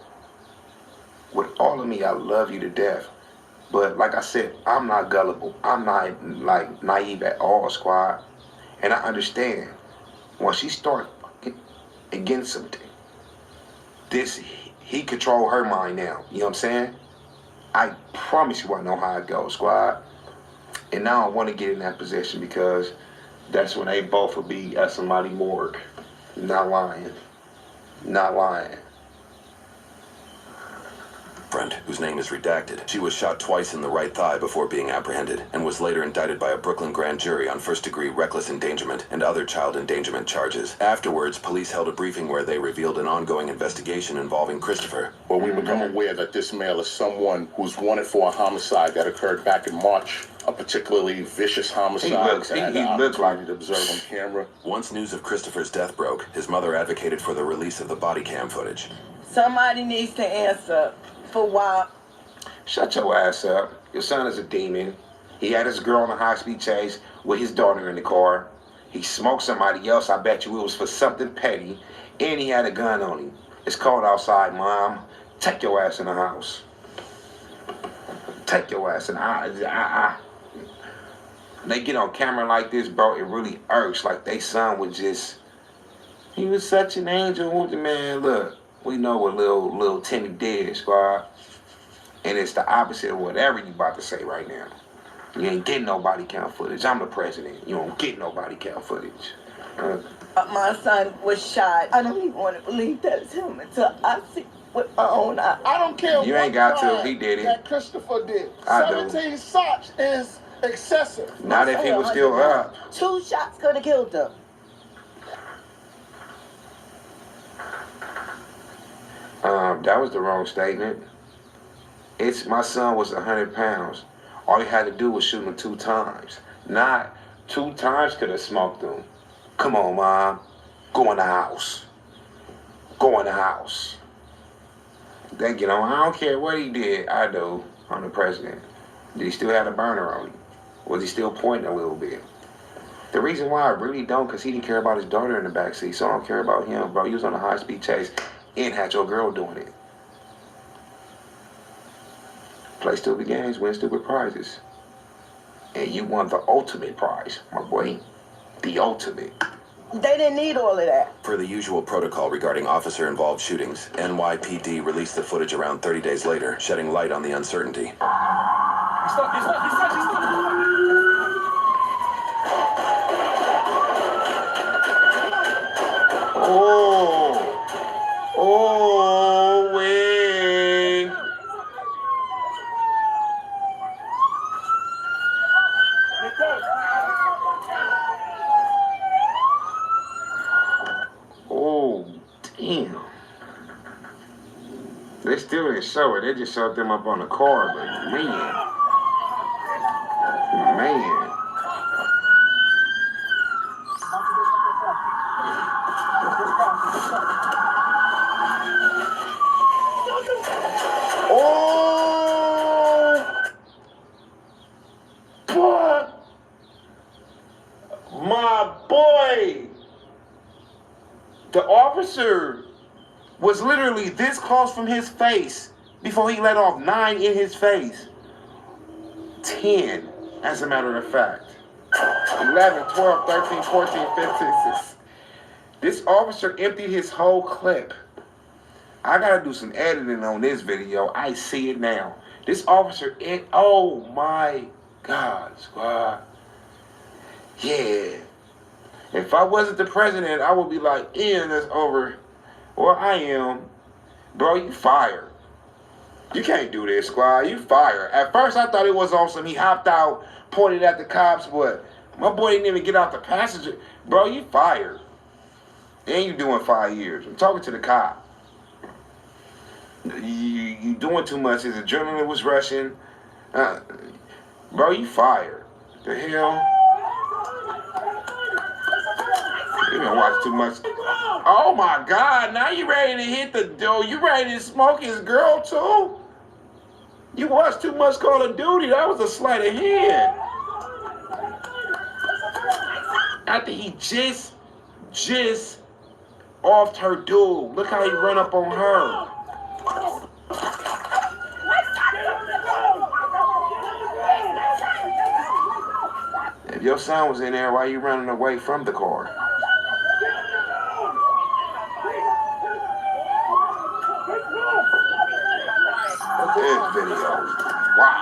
S12: With all of me, I love you to death. But like I said, I'm not gullible. I'm not like naive at all, squad. And I understand. Once she starts getting something, he control her mind now. You know what I'm saying? I promise you I know how it goes, squad. And now I want to get in that position because that's when they both will be at somebody's morgue. Not lying. Not lying.
S13: Friend, whose name is redacted. She was shot twice in the right thigh before being apprehended and was later indicted by a Brooklyn grand jury on first-degree reckless endangerment and other child endangerment charges. Afterwards, police held a briefing where they revealed an ongoing investigation involving Christopher.
S18: Well, we become aware that this male is someone who's wanted for a homicide that occurred back in March. A particularly vicious homicide.
S12: He looks like
S18: to observe on camera.
S13: Once news of Christopher's death broke, his mother advocated for the release of the body cam footage.
S19: Somebody needs to answer for why.
S12: Shut your ass up. Your son is a demon. He had his girl on a high-speed chase with his daughter in the car. He smoked somebody else. I bet you it was for something petty. And he had a gun on him. It's cold outside, Mom. Take your ass in the house. Take your ass in the house. They get on camera like this, bro, it really irks. Like they son was just, he was such an angel. Man, look, we know what little Timmy did, squad. And it's the opposite of whatever you about to say right now. You ain't getting no body count footage. I'm the president. You don't get no body count footage.
S19: My son was shot. I don't even want to believe that it's him until I see with my own eyes.
S9: I don't care
S12: You
S9: what
S12: ain't got
S9: crime
S12: to. He did it.
S9: that Christopher did.
S12: I do.
S9: 17 shots is excessive.
S12: Not if he was still up.
S19: 2 shots could have killed him.
S12: That was the wrong statement. It's my son was 100 pounds. All he had to do was shoot him 2 times. Not 2 times could have smoked him. Come on, Mom. Go in the house. Go in the house. They get on. I don't care what he did. I do. I'm the president. Did he still have a burner on him? Was he still pointing a little bit? The reason why I really don't, because he didn't care about his daughter in the backseat, so I don't care about him, bro. He was on a high-speed chase and had your girl doing it. Play stupid games, win stupid prizes. And you won the ultimate prize, my boy. The ultimate.
S19: They didn't need all of that.
S13: Per the usual protocol regarding officer-involved shootings, NYPD released the footage around 30 days later, shedding light on the uncertainty.
S12: Oh, way. Oh, damn. They still didn't show it. They just showed them up on the car, but man. Oh, but my boy, the officer was literally this close from his face before he let off 9 in his face. 10, as a matter of fact. 11, 12, 13, 14, 15, 16. This officer emptied his whole clip. I gotta do some editing on this video. I see it now. This officer, oh my God, squad. Yeah. If I wasn't the president, I would be like, Ian, that's over. Well, I am. Bro, you fired. You can't do this, squad. You fired. At first, I thought it was awesome. He hopped out, pointed at the cops, but my boy didn't even get out the passenger. Bro, you fired. And you doing 5 years. I'm talking to the cop. You doing too much. His adrenaline was rushing. Bro, you fired. The hell? You didn't watch too much. Oh my God, now you ready to hit the door. You ready to smoke his girl too? You watched too much Call of Duty. That was a sleight of hand. After he just offed her dude. Look how he run up on her. If your son was in there, why you running away from the car? This video. Wow.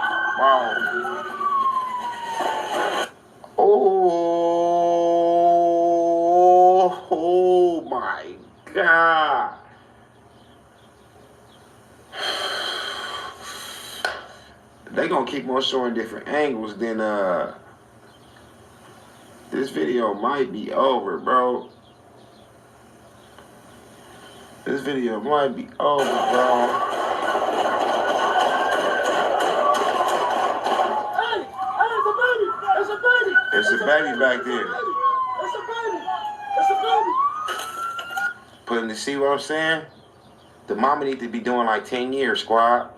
S12: Oh my my God. They gonna keep on showing different angles, then this video might be over, bro. This video might be over, bro.
S2: Hey, it's a baby! It's a baby!
S12: It's a baby back there.
S2: It's a baby! It's a baby!
S12: Putting to see what I'm saying? The mama need to be doing like 10 years, squad.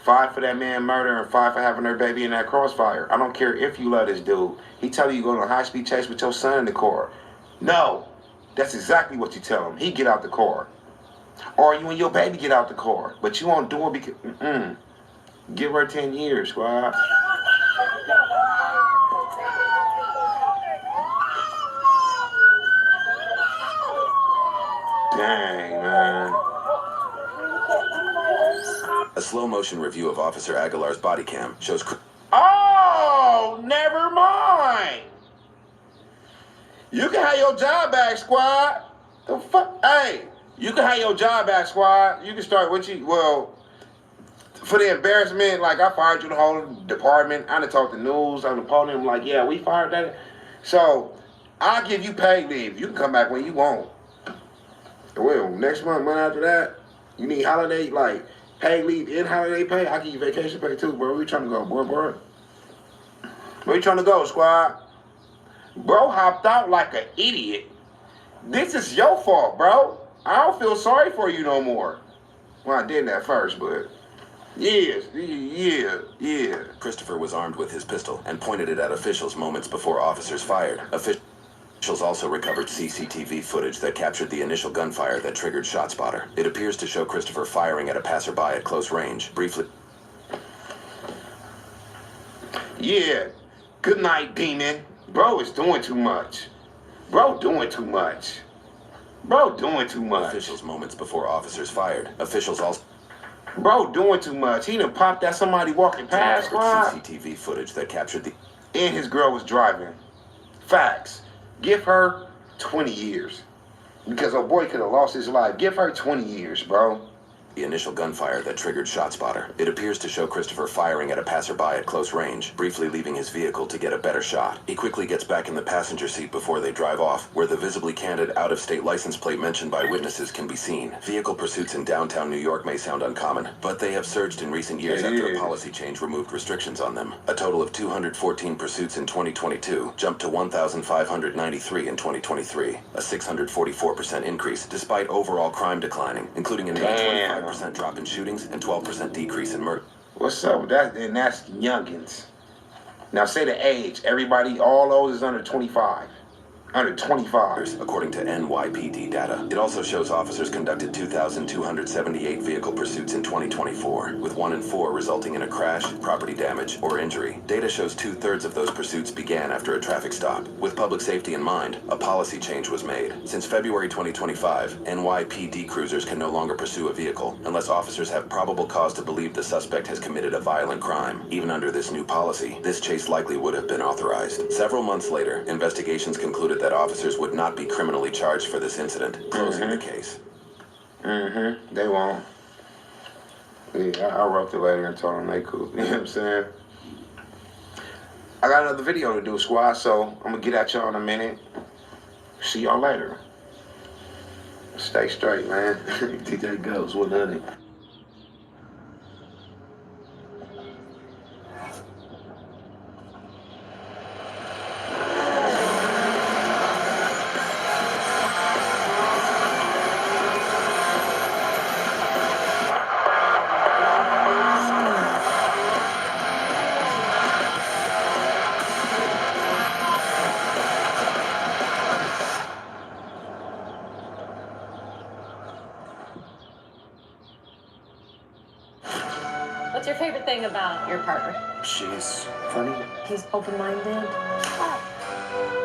S12: 5 for that man murder and 5 for having her baby in that crossfire. I don't care if you love this dude. He tell you go on a high-speed chase with your son in the car. No, that's exactly what you tell him. He get out the car. Or you and your baby get out the car. But you won't do it because, Give her 10 years, squad. Dang, man.
S13: A slow-motion review of Officer Aguilar's body cam shows...
S12: Oh, never mind. You can have your job back, squad. The fuck? Hey, you can have your job back, squad. You can start with you. Well, for the embarrassment, like I fired you the whole department. I done talked to news. I done told them like, yeah, we fired that. So I'll give you paid leave. You can come back when you want. Well, next month after that, you need holiday, like paid leave and holiday pay. I'll give you vacation pay too, bro. Where you trying to go, boy? Where you trying to go, squad? Bro hopped out like an idiot. This is your fault, bro. I don't feel sorry for you no more. Well, I did that first, but yeah.
S13: Christopher was armed with his pistol and pointed it at officials moments before officers fired. Officials also recovered CCTV footage that captured the initial gunfire that triggered ShotSpotter. It appears to show Christopher firing at a passerby at close range, briefly.
S12: Yeah. Good night, demon. Bro is doing too much. Bro doing too much.
S13: Officials moments before officers fired. Officials also...
S12: Bro doing too much. He done popped at somebody walking past, squad.
S13: CCTV footage that captured the...
S12: And his girl was driving. Facts. Give her 20 years. Because her boy could have lost his life. Give her 20 years, bro.
S13: The initial gunfire that triggered ShotSpotter. It appears to show Christopher firing at a passerby at close range, briefly leaving his vehicle to get a better shot. He quickly gets back in the passenger seat before they drive off, where the visibly candid out-of-state license plate mentioned by witnesses can be seen. Vehicle pursuits in downtown New York may sound uncommon, but they have surged in recent years after a policy change removed restrictions on them. A total of 214 pursuits in 2022 jumped to 1,593 in 2023, a 644% increase despite overall crime declining, including an 25% drop in shootings and 12% decrease in murder.
S12: What's up with that? And that's youngins. Now say the age. Everybody, all those is under 25. Under 25.
S13: According to NYPD data. It also shows officers conducted 2,278 vehicle pursuits in 2024, with 1 in 4 resulting in a crash, property damage, or injury. Data shows 2/3 of those pursuits began after a traffic stop. With public safety in mind, a policy change was made. Since February 2025, NYPD cruisers can no longer pursue a vehicle unless officers have probable cause to believe the suspect has committed a violent crime. Even under this new policy, this chase likely would have been authorized. Several months later, investigations concluded that officers would not be criminally charged for this incident, closing the case.
S12: They won't. Yeah, I wrote the letter and told them they cool. You know what I'm saying? I got another video to do, squad, so I'm gonna get at y'all in a minute. See y'all later. Stay straight, man. TJ Ghost, 100.
S17: What's your favorite thing about your partner?
S7: She's funny.
S17: He's open-minded.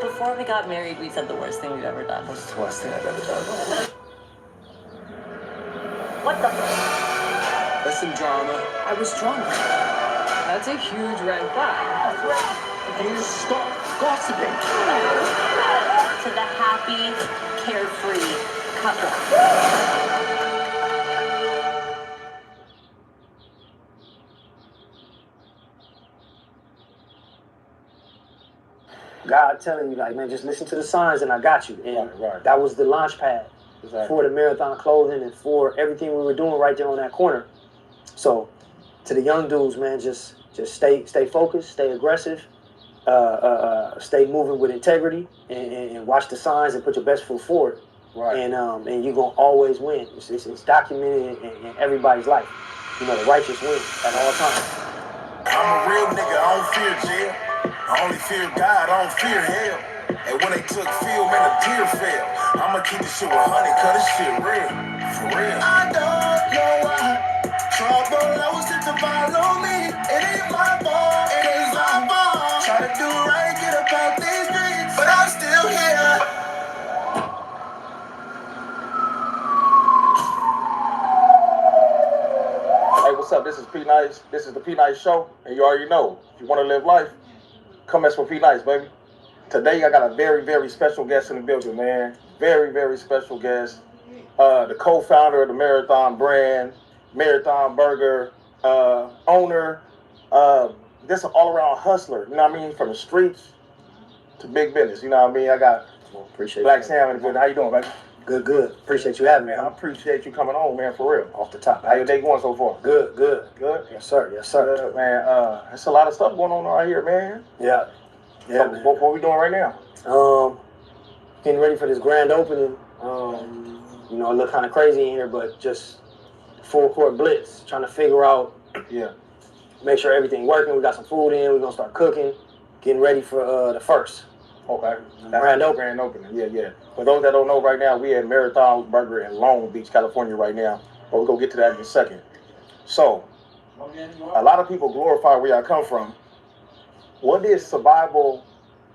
S17: Before we got married, we said the worst thing we've ever done.
S7: What's the worst thing I've ever done?
S17: What the?
S7: There's some drama.
S17: I was drunk. That's a huge red flag.
S7: You stop gossiping.
S17: To the half happy, carefree couple.
S14: God telling you, like, man, just listen to the signs and I got you. And that was the launch pad for the Marathon Clothing and for everything we were doing right there on that corner. So to the young dudes, man, just stay focused, stay aggressive, stay moving with integrity, and watch the signs and put your best foot forward. Right. And you're gonna always win. It's documented in everybody's life. You know, the righteous win at all times.
S2: I'm a real nigga, I don't fear jail. I only fear God, I don't fear hell. And when they took field, man, a tear fell. I'ma keep this shit 100, cause this shit real. For real. I don't know why. Trouble knows to follow me. It ain't my fault, it ain't my fault. Try to do right, get up out these streets, but I'm still here.
S8: Hey, what's up? This is P Nice. This is the P Nice Show, and you already know, if you want to live life, come mess with P Nice, baby. Today, I got a very, very special guest in the building, man. Very, very special guest. The co-founder of the Marathon brand, Marathon Burger, owner, just an all-around hustler, you know what I mean? From the streets to big business, you know what I mean? I got Black Sam in the building. How you doing, baby?
S14: Good. Appreciate you having me.
S8: I appreciate you coming on, man, for real.
S14: Off the top.
S8: How your day going so far?
S14: Good.
S8: Good?
S14: Yes, sir.
S8: Good, man. There's a lot of stuff going on out here, man.
S14: Yeah.
S8: So, what we doing right now?
S14: Getting ready for this grand opening. You know, it look kind of crazy in here, but just full court blitz. Trying to figure out, make sure everything working. We got some food in. We're gonna start cooking. Getting ready for the first.
S8: Okay. That's grand opening. Yeah. For those that don't know, right now we at Marathon Burger in Long Beach, California, right now. But we're gonna get to that in a second. So, a lot of people glorify where y'all come from. What did survival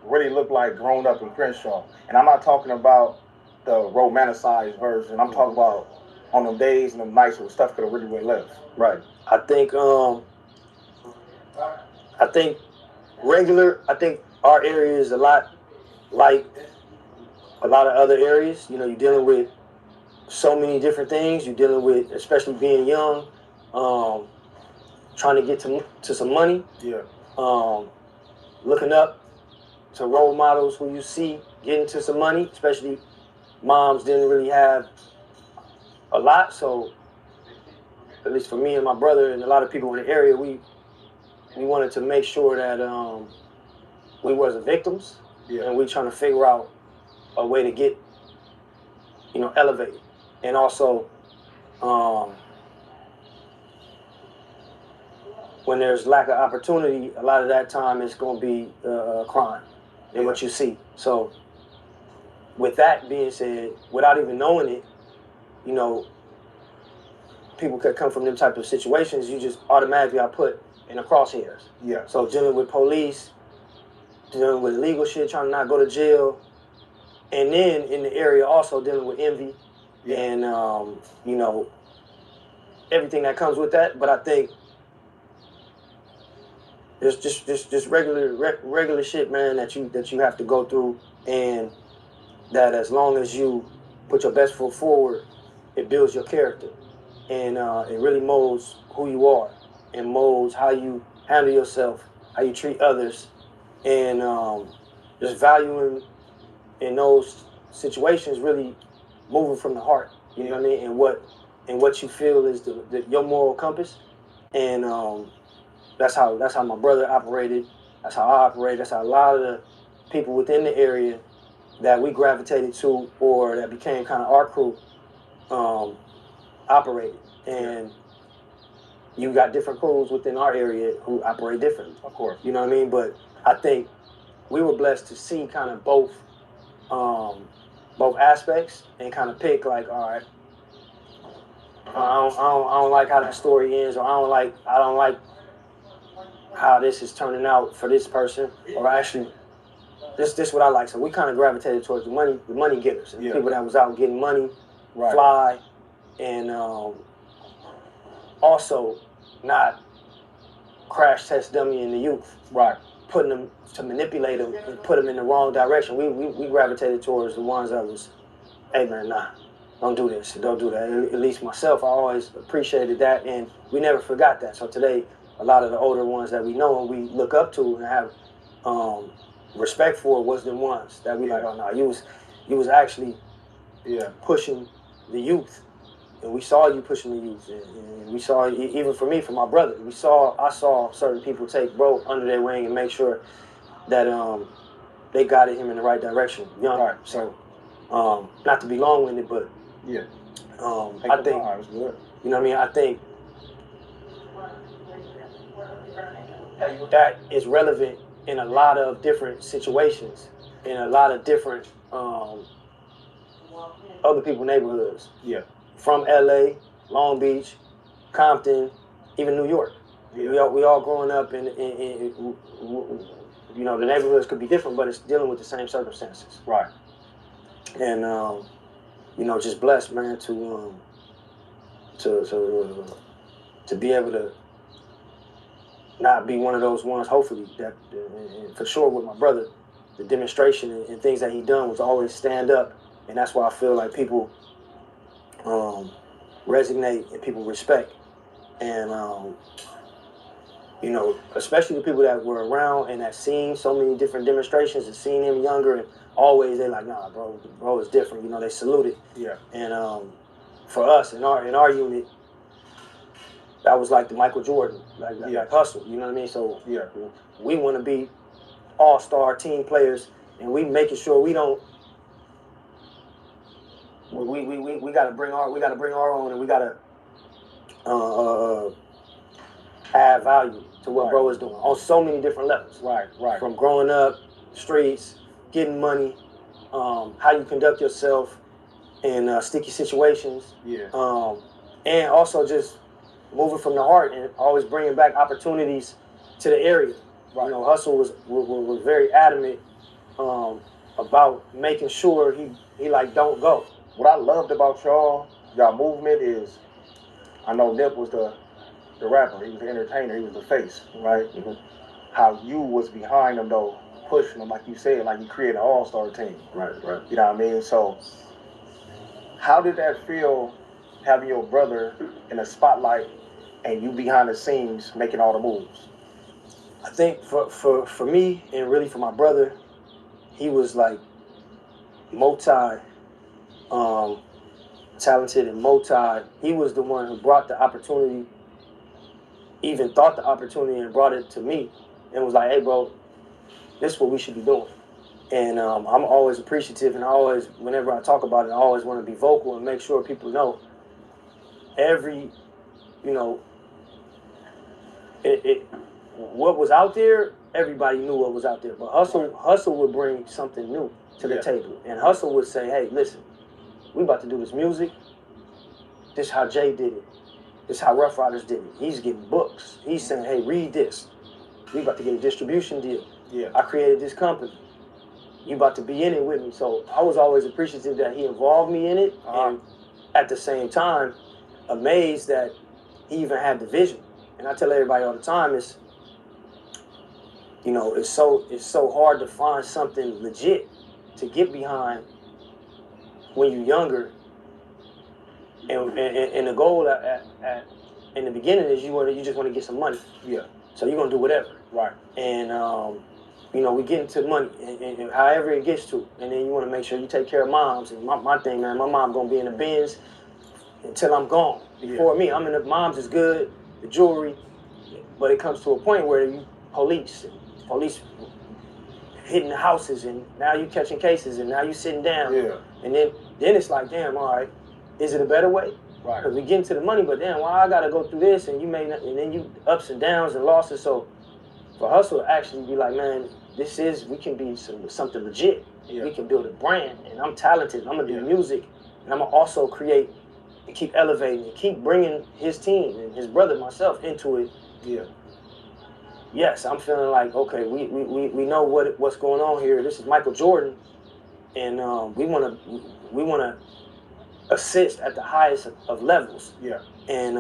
S8: really look like growing up in Crenshaw? And I'm not talking about the romanticized version. I'm talking about on them days and them nights where stuff could have really went left.
S14: Right. I think our area is a lot like a lot of other areas. You know, you're dealing with so many different things. You're dealing with, especially being young, trying to get to some money.
S8: Yeah.
S14: Looking up to role models who you see getting to some money, especially moms didn't really have a lot. So at least for me and my brother and a lot of people in the area, we wanted to make sure that we wasn't victims, and we trying to figure out a way to get, elevated. And also, when there's lack of opportunity, a lot of that time it's going to be crime in what you see. So with that being said, without even knowing it, people could come from them type of situations. You just automatically are put in the crosshairs.
S8: Yeah.
S14: So dealing with police, dealing with legal shit, trying to not go to jail, and then in the area also dealing with envy and everything that comes with that. But I think it's just regular shit, man, that you have to go through, and that as long as you put your best foot forward, it builds your character, and it really molds who you are, and molds how you handle yourself, how you treat others, and just valuing in those situations, really moving from the heart. You know what I mean? And what you feel is your moral compass, and that's how my brother operated. That's how I operate. That's how a lot of the people within the area that we gravitated to, or that became kind of our crew, operated. And you got different crews within our area who operate differently.
S8: Of course.
S14: You know what I mean? But I think we were blessed to see kind of both aspects, and kind of pick, like, all right, I don't like how that story ends, or I don't like how this is turning out for this person, or actually this what I like. So we kind of gravitated towards the money getters, and people that was out getting money, fly, and also not crash test dummy in the youth.
S8: Right.
S14: putting them, to manipulate them and put them in the wrong direction. We gravitated towards the ones that was, hey man, nah, don't do this, don't do that. At least myself, I always appreciated that, and we never forgot that. So today, a lot of the older ones that we know and we look up to and have respect for was the ones that we like, oh no, you was actually pushing the youth. And we saw you pushing the youth, and we saw, even for me, for my brother, I saw certain people take bro under their wing and make sure that they guided him in the right direction. Young, right. So not to be long-winded, but I think, you know what I mean. I think that is relevant in a lot of different situations, in a lot of different other people's neighborhoods. Yeah. From LA, Long Beach, Compton, even New York. Yeah. We all growing up in you know, the neighborhoods could be different, but it's dealing with the same circumstances. Right. And you know, just blessed, man, to be able to not be one of those ones, hopefully, that for sure with my brother, the demonstration and things that he done was always stand up, and that's why I feel like people resonate and people respect. And you know, especially the people that were around and that seen so many different demonstrations and seen him younger, and always they're like, nah, bro is different. You know, they saluted. Yeah. And for us in our unit, that was like the Michael Jordan, like hustle. You know what I mean? So we want to be all-star team players, and we making sure we don't. We gotta bring our own, and we gotta add value to what bro is doing on so many different levels. Right. From growing up, streets, getting money, how you conduct yourself in sticky situations. Yeah. And also just moving from the heart and always bringing back opportunities to the area. Right. You know, Hustle was very adamant about making sure he like don't go.
S8: What I loved about y'all movement is, I know Nip was the rapper, he was the entertainer, he was the face, right? Mm-hmm. How you was behind him though, pushing him, like you said, like you created an all-star team. Right. You know what I mean? So, how did that feel, having your brother in the spotlight and you behind the scenes making all the moves?
S14: I think for me, and really for my brother, he was like talented and he was the one who brought the opportunity, even thought the opportunity and brought it to me, and was like, hey bro, this is what we should be doing. And I'm always appreciative, and whenever I talk about it, I always want to be vocal and make sure people know what was out there, everybody knew what was out there, but Hustle would bring something new to the table, and Hustle would say, hey, listen, we about to do this music. This is how Jay did it. This is how Rough Riders did it. He's getting books. He's saying, hey, read this. We about to get a distribution deal. Yeah. I created this company. You about to be in it with me. So I was always appreciative that he involved me in it, and at the same time, amazed that he even had the vision. And I tell everybody all the time, it's so hard to find something legit to get behind when you're younger, and the goal in the beginning is you just want to get some money. Yeah. So you're gonna do whatever. Right. And we get into money and however it gets to, and then you want to make sure you take care of moms. And my thing, man, my mom gonna be in the Benz until I'm gone. Before me, I'm in the moms is good, the jewelry, but it comes to a point where you police hitting the houses, and now you catching cases, and now you sitting down. Yeah. And then it's like, damn, all right, is it a better way? Right. Because we get into the money, but damn, why I gotta go through this, and you may not, and then you ups and downs and losses. So for Hustle to actually be like, man, we can be something legit. Yeah. We can build a brand, and I'm talented. I'm gonna do music, and I'm gonna also create and keep elevating and keep bringing his team and his brother, myself, into it. Yeah. Yes, I'm feeling like, okay, we know what's going on here. This is Michael Jordan, and we wanna assist at the highest of levels. Yeah. And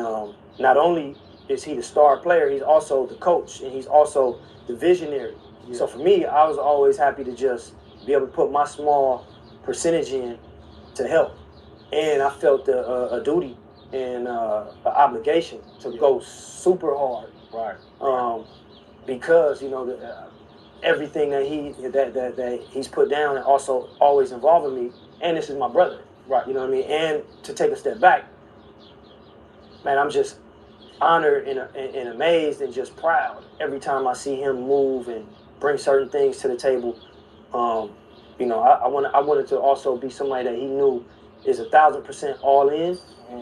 S14: not only is he the star player, he's also the coach, and he's also the visionary. So for me, I was always happy to just be able to put my small percentage in to help. And I felt a duty and an obligation to go super hard.
S8: Right.
S14: Because, you know, everything that he's put down and also always involving me, and this is my brother.
S8: Right.
S14: You know what I mean? And to take a step back, man, I'm just honored and amazed and just proud every time I see him move and bring certain things to the table. You know, I wanted to also be somebody that he knew is 1,000% all in,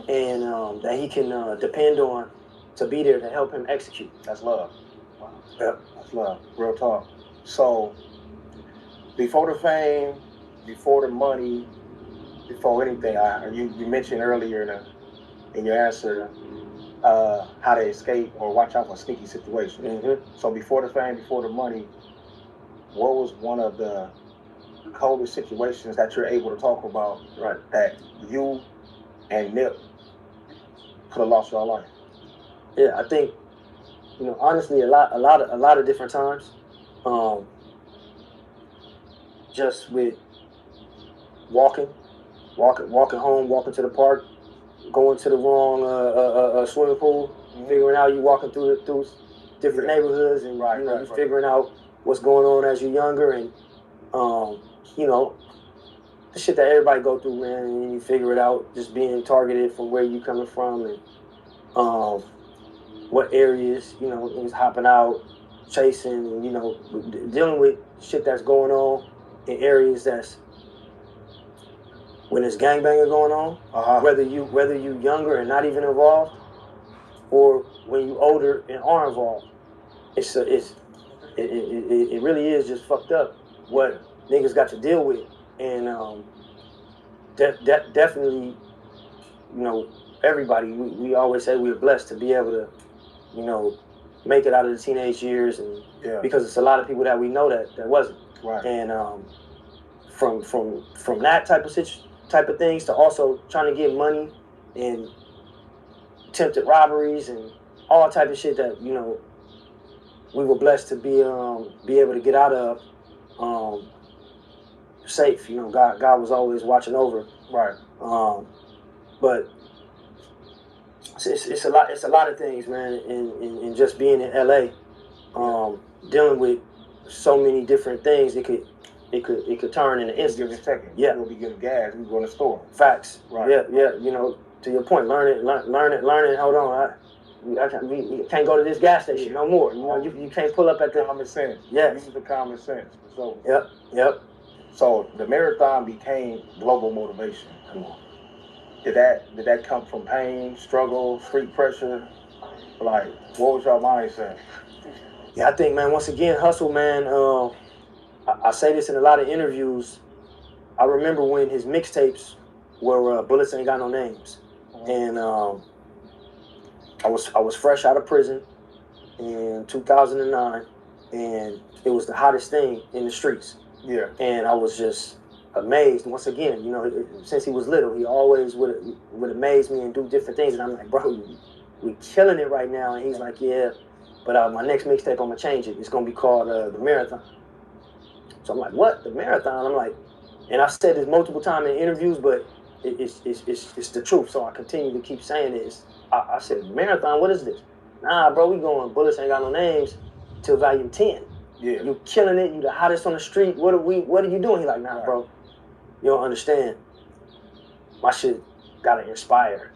S14: and that he can depend on to be there to help him execute.
S8: That's love.
S14: Wow. Yep.
S8: That's love. Real talk. So, before the fame, before the money, before anything, you mentioned earlier in your answer how to escape or watch out for sneaky situations. So before the fame, before the money, what was one of the coldest situations that you're able to talk about, right, that you and Nip could have lost your life?
S14: Yeah, I think, you know, honestly, a lot of different times. Just with walking home, walking to the park, going to the wrong swimming pool, figuring out you walking through different neighborhoods, and you figuring out what's going on as you're younger, and you know, the shit that everybody go through, man, and you figure it out, just being targeted from where you coming from, and what areas, you know, is hopping out, chasing, and, you know, dealing with shit that's going on in areas that's, when there's gangbanging going on, whether you younger and not even involved, or when you older and are involved, it really is just fucked up what niggas got to deal with. And definitely, you know, everybody, we always say we're blessed to be able to, you know, make it out of the teenage years, and because it's a lot of people that we know that wasn't.
S8: Right.
S14: And from that type of things to also trying to get money and attempted robberies and all type of shit that, you know, we were blessed to be able to get out of safe. You know, God was always watching over.
S8: Right.
S14: But it's a lot of things, man, in just being in LA, dealing with so many different things. It could turn in an instant.
S8: Give a second.
S14: Yeah.
S8: We'll be getting gas. We go in the store.
S14: Facts.
S8: Right.
S14: Yeah. You know, to your point, learn it. Hold on, we can't go to this gas station no more. You know, you can't pull up at the
S8: common sense.
S14: Yes.
S8: Use the common sense. So.
S14: Yep.
S8: So the marathon became global motivation. Come on. Did that come from pain, struggle, street pressure? Like, what was your mindset?
S14: Yeah, I think, man, once again, hustle, man. I say this in a lot of interviews. I remember when his mixtapes were Bullets Ain't Got No Names. And I was fresh out of prison in 2009, and it was the hottest thing in the streets.
S8: Yeah.
S14: And I was just amazed. Once again, you know, since he was little, he always would amaze me and do different things. And I'm like, bro, we killing it right now. And he's like, yeah, but my next mixtape, I'm gonna change it. It's gonna be called The Marathon. So I'm like, what? The Marathon? I'm like, and I've said this multiple times in interviews, but it's the truth. So I continue to keep saying this. I said, Marathon, what is this? Nah, bro, we going Bullets Ain't Got No Names till volume 10.
S8: Yeah.
S14: You killing it, you the hottest on the street. What are you doing? He like, nah, bro, you don't understand. My shit gotta inspire.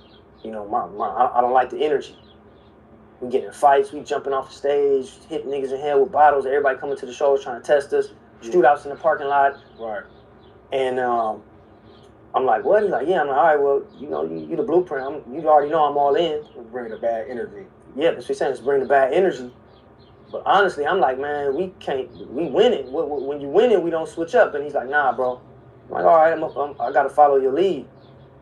S14: You know, I don't like the energy. We get in fights, we jumping off the stage, hitting niggas in the head with bottles, everybody coming to the shows trying to test us, shootouts in the parking lot.
S8: Right.
S14: And I'm like, what? He's like, yeah. I'm like, all right, well, you know, you the blueprint. You already know I'm all in.
S8: Let's bring the bad energy.
S14: Yeah, that's what he's saying. Let's bring the bad energy. But honestly, I'm like, man, we winning. When you winning, we don't switch up. And he's like, nah, bro. I'm like, all right, I got to follow your lead.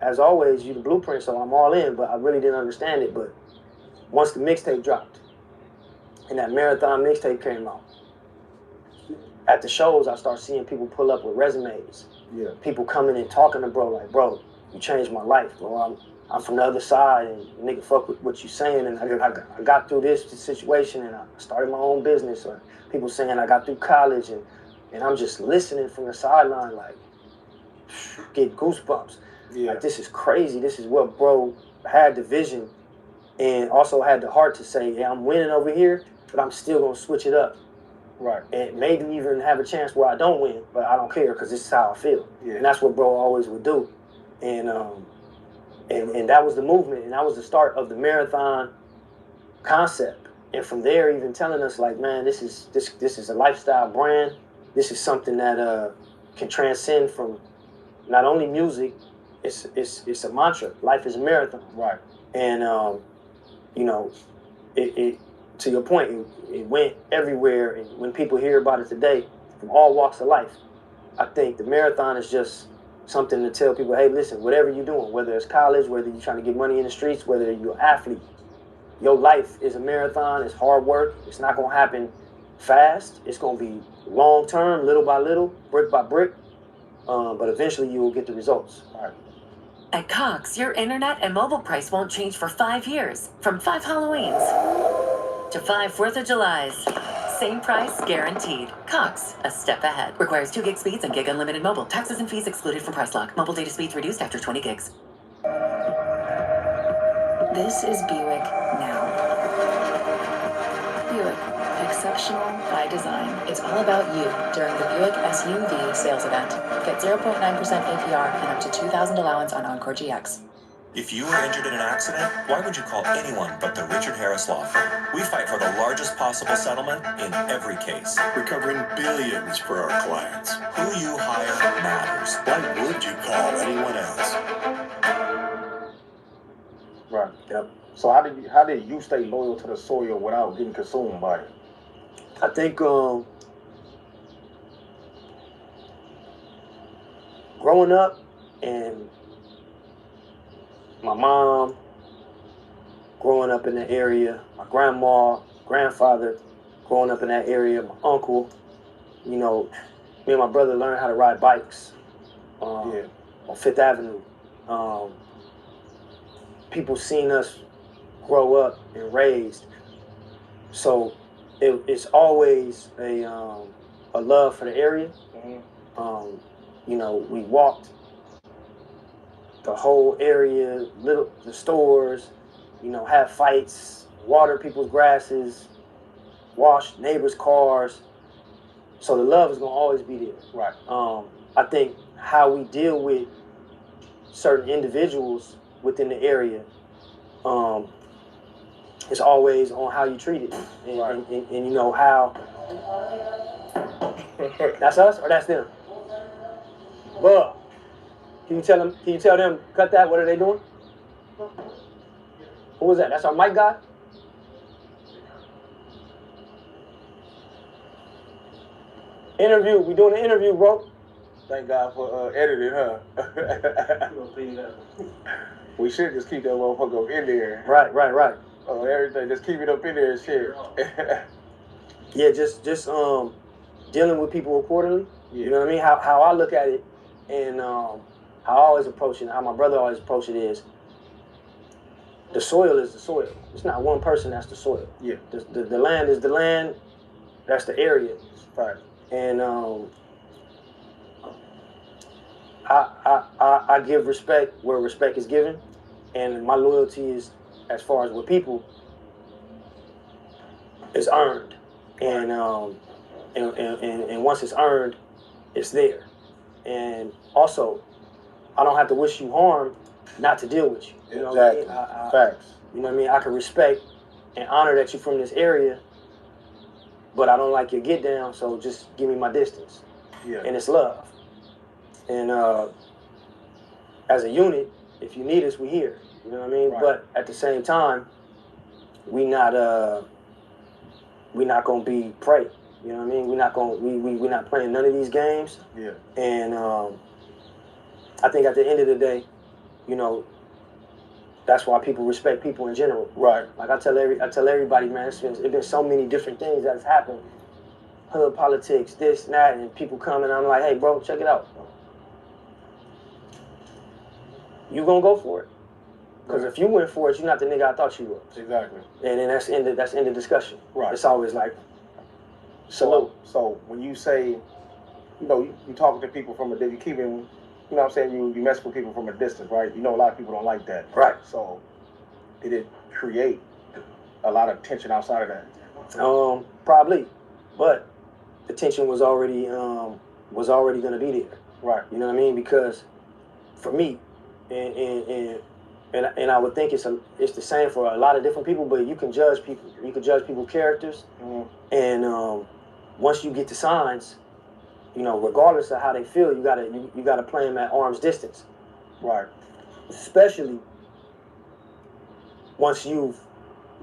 S14: As always, you the blueprint, so I'm all in. But I really didn't understand it. But once the mixtape dropped and that Marathon mixtape came out, at the shows, I start seeing people pull up with resumes.
S8: Yeah.
S14: People coming and talking to bro, like, bro, you changed my life, bro. I'm from the other side, and nigga, fuck with what you saying, and I got through this situation, and I started my own business, or people saying I got through college, and I'm just listening from the sideline, like, get goosebumps.
S6: Yeah.
S14: Like, this is crazy. This is what bro had the vision, and also had the heart to say, yeah, I'm winning over here, but I'm still gonna switch it up.
S6: Right.
S14: And maybe even have a chance where I don't win, but I don't care because this is how I feel.
S6: Yeah.
S14: And that's what bro always would do. And that was the movement, and that was the start of the marathon concept. And from there, even telling us like, man, this is a lifestyle brand. This is something that can transcend from not only music. It's a mantra. Life is a marathon.
S6: Right.
S14: And you know, it to your point, it went everywhere. And when people hear about it today, from all walks of life, I think the marathon is just something to tell people, hey, listen, whatever you're doing, whether it's college, whether you're trying to get money in the streets, whether you're an athlete, your life is a marathon. It's hard work. It's not going to happen fast. It's going to be long term, little by little, brick by brick. But eventually you will get the results. All right.
S20: At Cox, your internet and mobile price won't change for 5 years. From 5 Halloweens to 5 4th of Julys. Same price, guaranteed. Cox, a step ahead. Requires 2 gig speeds and gig unlimited mobile. Taxes and fees excluded from price lock. Mobile data speeds reduced after 20 gigs.
S15: This is Buick now. Buick, exceptional by design. It's all about you during the Buick SUV sales event. Get 0.9% APR and up to $2,000 allowance on Encore GX.
S21: If you were injured in an accident, why would you call anyone but the Richard Harris Law Firm? We fight for the largest possible settlement in every case.
S18: Recovering billions for our clients.
S21: Who you hire matters.
S18: Why would you call anyone else?
S8: Right. Yep. So how did you stay loyal to the soil without getting consumed by it?
S14: I think growing up and my mom growing up in the area, my grandma, grandfather growing up in that area, my uncle, you know, me and my brother learned how to ride bikes on Fifth Avenue. People seen us grow up and raised. So it's always a love for the area.
S8: Mm-hmm.
S14: You know, we walked the whole area, the stores, you know, have fights, water people's grasses, wash neighbors' cars. So the love is gonna always be there.
S8: Right.
S14: I think how we deal with certain individuals within the area is always on how you treat it, and you know how. That's us or that's them? Well. Can you tell them, cut that? What are they doing? Who was that? That's our mic guy? Interview. We doing an interview, bro.
S8: Thank God for editing, huh? We should just keep that motherfucker in there.
S14: Right.
S8: Everything. Just keep it up in there and shit.
S14: Yeah, just dealing with people accordingly. Yeah. You know what I mean? How I look at it, and how I always approach it, how my brother always approach it is, the soil is the soil. It's not one person that's the soil.
S8: Yeah.
S14: The land is the land. That's the area.
S8: Right.
S14: And I give respect where respect is given, and my loyalty is, as far as with people, is earned. And once it's earned, it's there. And also, I don't have to wish you harm not to deal with you. You know
S8: exactly.
S14: what I mean?
S8: Facts.
S14: You know what I mean? I can respect and honor that you're from this area, but I don't like your get down, so just give me my distance.
S8: Yeah.
S14: And it's love. And as a unit, if you need us, we here. You know what I mean?
S8: Right.
S14: But at the same time, we not gonna be prey. You know what I mean? We're not playing none of these games.
S8: Yeah.
S14: And I think at the end of the day, you know, that's why people respect people in general.
S8: Right.
S14: Like I tell everybody, man, it's been so many different things that has happened. Hood politics, this and that, and people come and I'm like, hey, bro, check it out. You gonna go for it? Because if you went for it, you're not the nigga I thought you was.
S8: Exactly.
S14: And then that's end of discussion.
S8: Right.
S14: It's always like, salute.
S8: So when you say, you know, you talking to people from a distance, you keeping, you know what I'm saying, you mess with people from a distance, right? You know a lot of people don't like that.
S14: Right.
S8: So did it create a lot of tension outside of that?
S14: Probably. But the tension was already gonna be there.
S8: Right.
S14: You know what I mean? Because for me, and I would think it's the same for a lot of different people, but you can judge people. You can judge people's characters, and once you get the signs, you know, regardless of how they feel, you gotta play them at arm's distance.
S8: Right.
S14: Especially once you've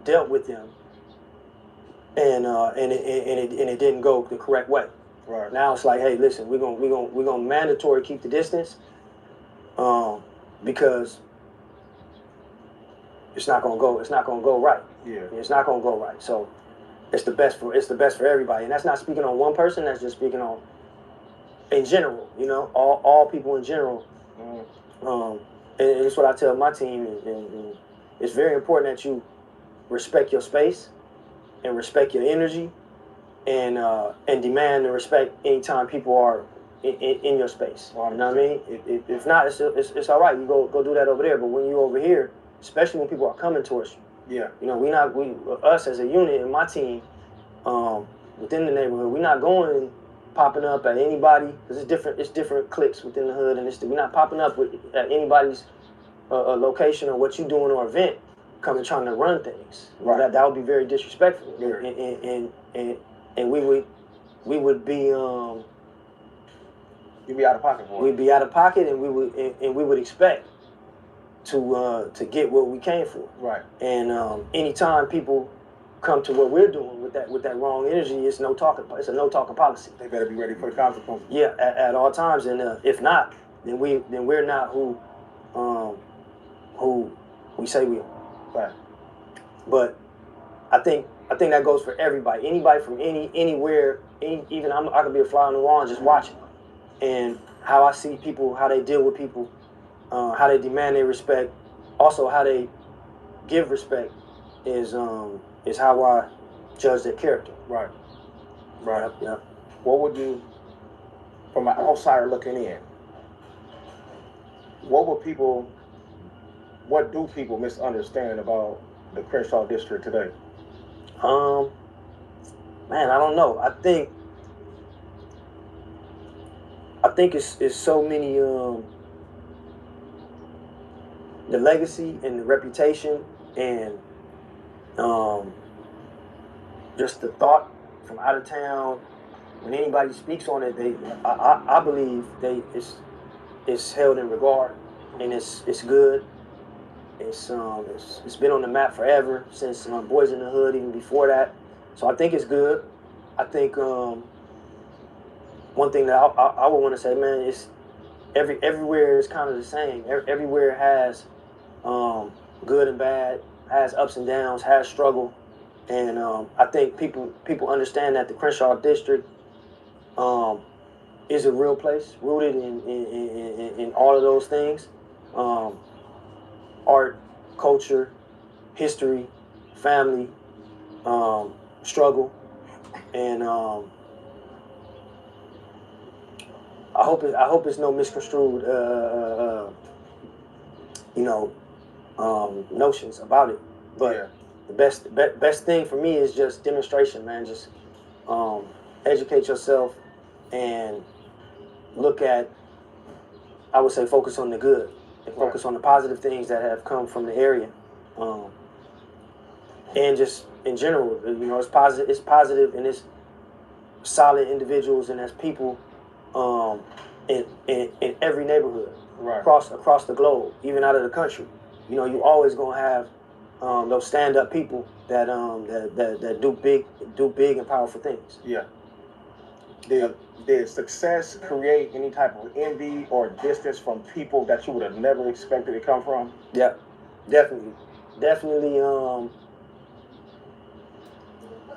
S14: dealt with them, and it didn't go the correct way.
S8: Right.
S14: Now it's like, hey, listen, we're gonna mandatory keep the distance, because it's not gonna go right.
S8: Yeah.
S14: It's not gonna go right. So it's the best for everybody, and that's not speaking on one person. That's just speaking on in general. You know, all people in general. And it's what I tell my team, and it's very important that you respect your space and respect your energy, and demand and respect anytime people are in your space. You know what I mean? If not, it's all right. You go do that over there. But when you over here, especially when people are coming towards you,
S8: yeah,
S14: you know, us as a unit and my team, within the neighborhood, we're not going popping up at anybody, because it's different cliques within the hood, and we're not popping up at anybody's location or what you doing or event, coming trying to run things.
S8: Right.
S14: That would be very disrespectful.
S8: Yeah.
S14: And we would be
S8: you'd be out of pocket for it.
S14: We'd be out of pocket, and we would expect to get what we came for.
S8: Right.
S14: And anytime people come to what we're doing with that wrong energy, it's a no talking policy.
S8: They better be ready for the consequences.
S14: Yeah, at all times. And if not, then we're not who we say we are.
S8: Right.
S14: But I think that goes for everybody. Anybody from anywhere, even I could be a fly on the wall and just watching. And how I see people, how they deal with people, how they demand their respect, also how they give respect is how I judge their character.
S8: Right. Right.
S14: Yeah.
S8: What would you, from an outsider looking in, what do people misunderstand about the Crenshaw district today?
S14: Man, I don't know. I think it's so many the legacy and the reputation and just the thought from out of town. When anybody speaks on it, I believe it's held in regard, and it's good. It's been on the map forever, since Boys in the Hood, even before that. So I think it's good. I think one thing that I would want to say, man, is everywhere is kind of the same. Everywhere has good and bad, has ups and downs, has struggle, and I think people understand that the Crenshaw district is a real place, rooted in all of those things. Art, culture, history, family, struggle, and I hope it's no misconstrued notions about it. But yeah. The best thing for me is just demonstration, man. Just educate yourself and look at, I would say, focus on the good. And focus on the positive things that have come from the area, and just in general, you know, it's positive, and it's solid individuals, and there's people in every neighborhood,
S8: right,
S14: across the globe, even out of the country. You know, you always gonna have those stand-up people that do big and powerful things.
S8: Yeah. Did success create any type of envy or distance from people that you would have never expected to come from?
S14: Yeah, definitely.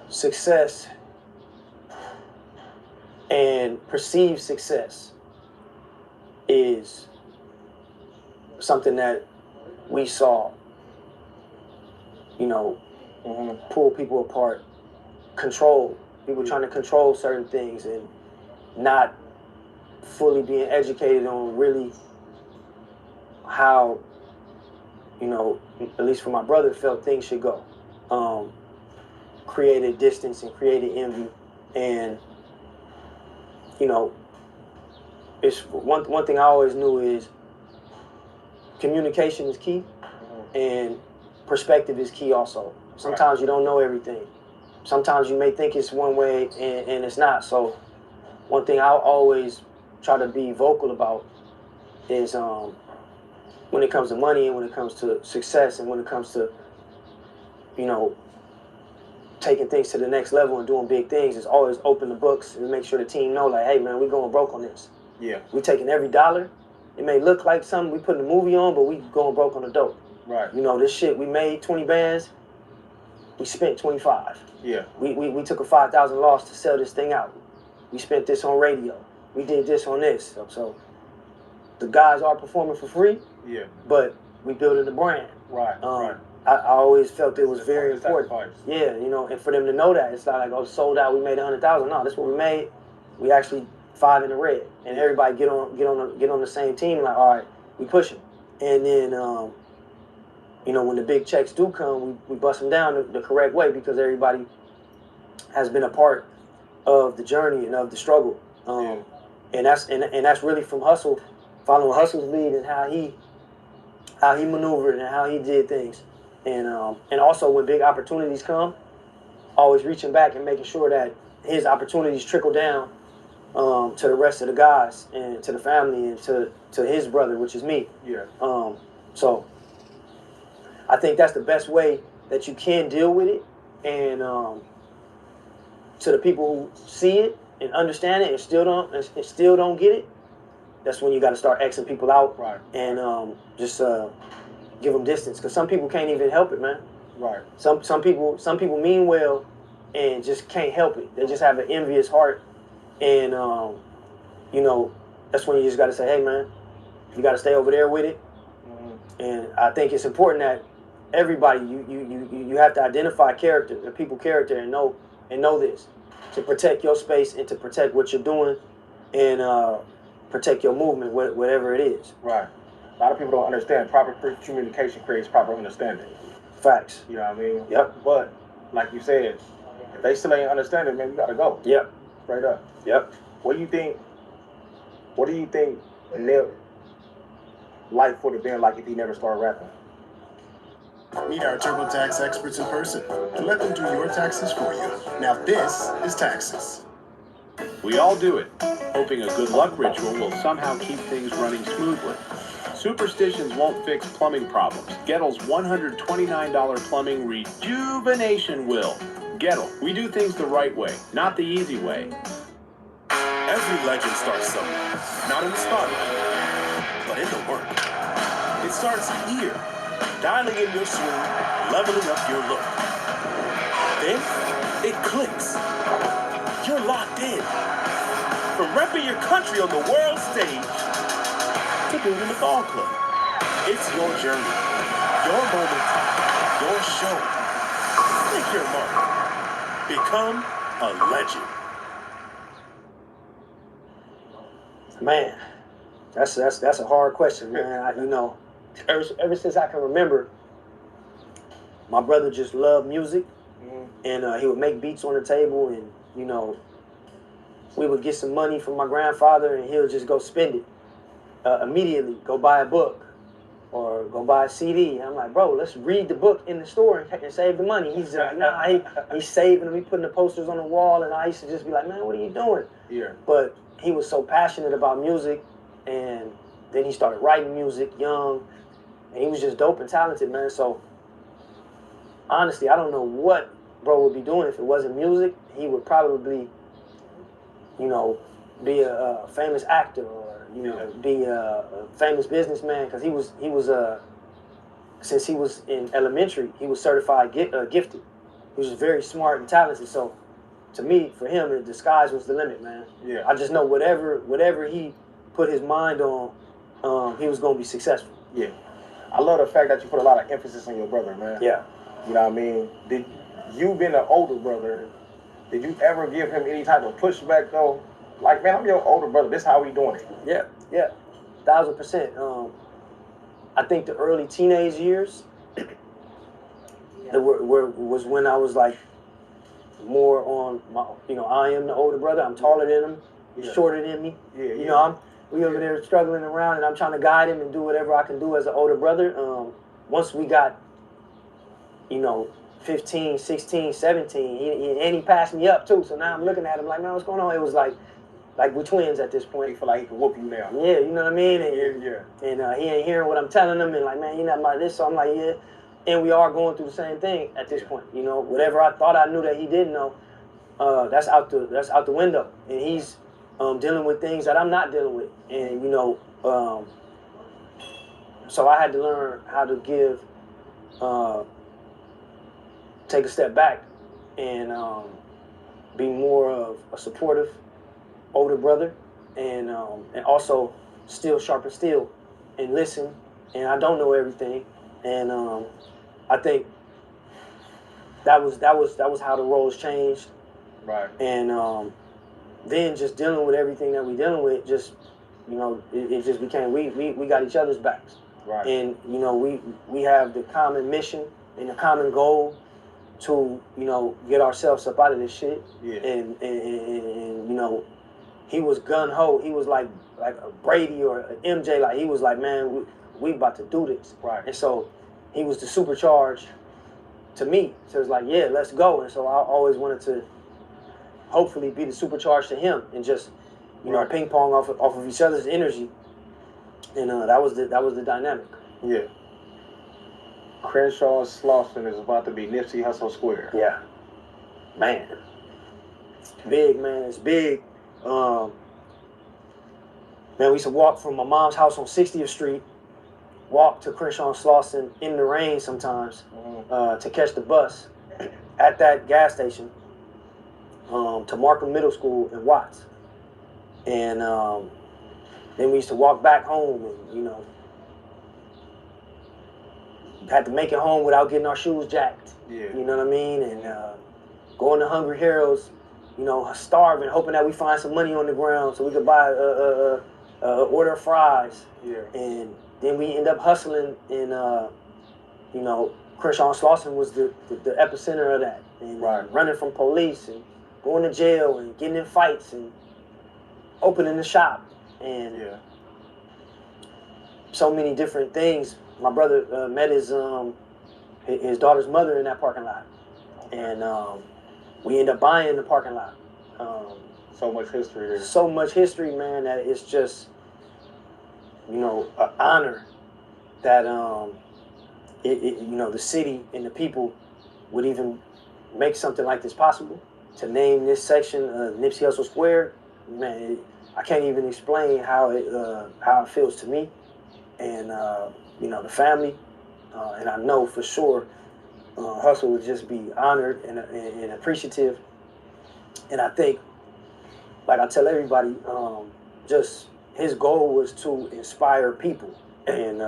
S14: Success and perceived success is something that we saw you know, pull people apart, control. People trying to control certain things and not fully being educated on really how, you know, at least for my brother, felt things should go. Created distance and created envy. And, you know, it's one thing I always knew is communication is key and perspective is key also. Sometimes you don't know everything. Sometimes you may think it's one way and it's not. So one thing I always try to be vocal about is when it comes to money and when it comes to success and when it comes to, you know, taking things to the next level and doing big things, is always open the books and make sure the team know, like, hey man, we going broke on this.
S8: Yeah.
S14: We taking every dollar. It may look like something we putting a movie on, but we going broke on the dope.
S8: Right.
S14: You know, this shit, we made 20 bands, we spent 25.
S8: Yeah.
S14: We took a 5,000 loss to sell this thing out. We spent this on radio. We did this on this. So the guys are performing for free.
S8: Yeah.
S14: But we building the brand.
S8: Right. Right.
S14: I always felt it was very important.
S8: Sacrifice.
S14: Yeah, you know, and for them to know that, it's not like, oh, sold out, we made 100,000. No, that's what we made. We actually 5 in the red, and everybody get on the same team. Like, all right, we pushing. And then, you know, when the big checks do come, we bust them down the correct way because everybody has been a part of the journey and of the struggle. And that's really from Hustle, following Hustle's lead and how he maneuvered and how he did things. And also when big opportunities come, always reaching back and making sure that his opportunities trickle down to the rest of the guys and to the family and to his brother, which is me.
S8: Yeah.
S14: So I think that's the best way that you can deal with it. And to the people who see it and understand it and still don't get it, that's when you got to start Xing people out.
S8: Right.
S14: And just give them distance, because some people can't even help it, man.
S8: Right.
S14: Some people mean well and just can't help it. They just have an envious heart, and you know, that's when you just got to say, hey man, you got to stay over there with it. And I think it's important that everybody you have to identify character, the people character, and know this, to protect your space and to protect what you're doing and protect your movement, whatever it is.
S8: Right. A lot of people don't understand proper communication creates proper understanding.
S14: Facts.
S8: You know what I mean?
S14: Yep.
S8: But like you said, if they still ain't understanding, man, you gotta go.
S14: Yep.
S8: Straight up.
S14: Yep.
S8: What do you think Nip life would have been like if he never started rapping?
S7: Meet our TurboTax experts in person and let them do your taxes for you. Now this is Taxes.
S1: We all do it, hoping a good luck ritual will somehow keep things running smoothly. Superstitions won't fix plumbing problems. Gettel's $129 plumbing rejuvenation will. Gettel, we do things the right way, not the easy way.
S22: Every legend starts somewhere, not in the spotlight, but in the work. It starts here, dialing in your swing, leveling up your look. Then, it clicks. You're locked in. From repping your country on the world stage to building the ball club. It's your journey, your moment, your show. Make your mark. Become a legend.
S14: Man, that's a hard question, man. You know, ever since I can remember, my brother just loved music, and he would make beats on the table, and you know, we would get some money from my grandfather, and he'll just go spend it immediately. Go buy a book or go buy a CD. And I'm like, bro, let's read the book in the store and save the money. He's like, nah, he's saving them. He putting the posters on the wall, and I used to just be like, man, what are you doing?
S8: Yeah.
S14: But he was so passionate about music, and then he started writing music young, and he was just dope and talented, man. So honestly, I don't know what bro would be doing if it wasn't music. He would probably, you know, be a famous actor, or you know, be a famous businessman, because he was since he was in elementary, he was certified gifted. He was very smart and talented. So to me, for him, the sky was the limit, man.
S8: Yeah.
S14: I just know whatever he put his mind on, he was gonna be successful.
S8: Yeah. I love the fact that you put a lot of emphasis on your brother, man.
S14: Yeah.
S8: You know what I mean? Did you being an older brother, did you ever give him any type of pushback though? Like, man, I'm your older brother. This how we doing it.
S14: Yeah, 1000%. I think the early teenage years was when I was like more on my, I am the older brother. I'm taller than him. He's shorter than me. We over there struggling around, and I'm trying to guide him and do whatever I can do as an older brother. Once we got, 15, 16, 17, and he passed me up too. So now I'm looking at him like, man, what's going on? It was like we're twins at this point.
S8: He feel like he can whoop you now.
S14: Yeah, you know what I mean? And he ain't hearing what I'm telling him, and like, man, you're not my this. So I'm like, yeah. And we are going through the same thing at this point. Whatever I thought I knew that he didn't know, that's out the window. And he's dealing with things that I'm not dealing with. And so I had to learn how to take a step back and be more of a supportive older brother, and also still sharpen steel and listen. And I don't know everything, and I think that was how the roles changed.
S8: Right.
S14: And then just dealing with everything that we're dealing with, just it just became we got each other's backs.
S8: Right.
S14: And we have the common mission and the common goal to get ourselves up out of this shit.
S8: Yeah.
S14: And he was gun ho. He was like a Brady or an MJ. Like, he was like, man, we about to do this.
S8: Right.
S14: And so he was the supercharge to me. So it's like, yeah, let's go. And so I always wanted to hopefully be the supercharge to him, and just ping pong off of each other's energy. And that was the dynamic.
S8: Yeah. Crenshaw Slauson is about to be Nipsey Hussle Square.
S14: Yeah. Man. Big, man. It's big. Man, we used to walk from my mom's house on 60th Street, walk to Crenshaw Slauson in the rain sometimes, to catch the bus at that gas station to Markham Middle School in Watts. And then we used to walk back home, and had to make it home without getting our shoes jacked.
S8: Yeah.
S14: You know what I mean? And going to Hungry Heroes, starving, hoping that we find some money on the ground so we could buy a order of fries.
S8: Yeah.
S14: And then we end up hustling, and Crenshaw Slauson was the epicenter of that. And running from police and going to jail and getting in fights and opening the shop and so many different things. My brother met his daughter's mother in that parking lot, and we ended up buying the parking lot.
S8: So much history there.
S14: So much history, man, that it's just an honor that the city and the people would even make something like this possible. To name this section Nipsey Hussle Square, man, I can't even explain how it feels to me, and the family, and I know for sure Hussle would just be honored and appreciative. And I think, like I tell everybody, just his goal was to inspire people, and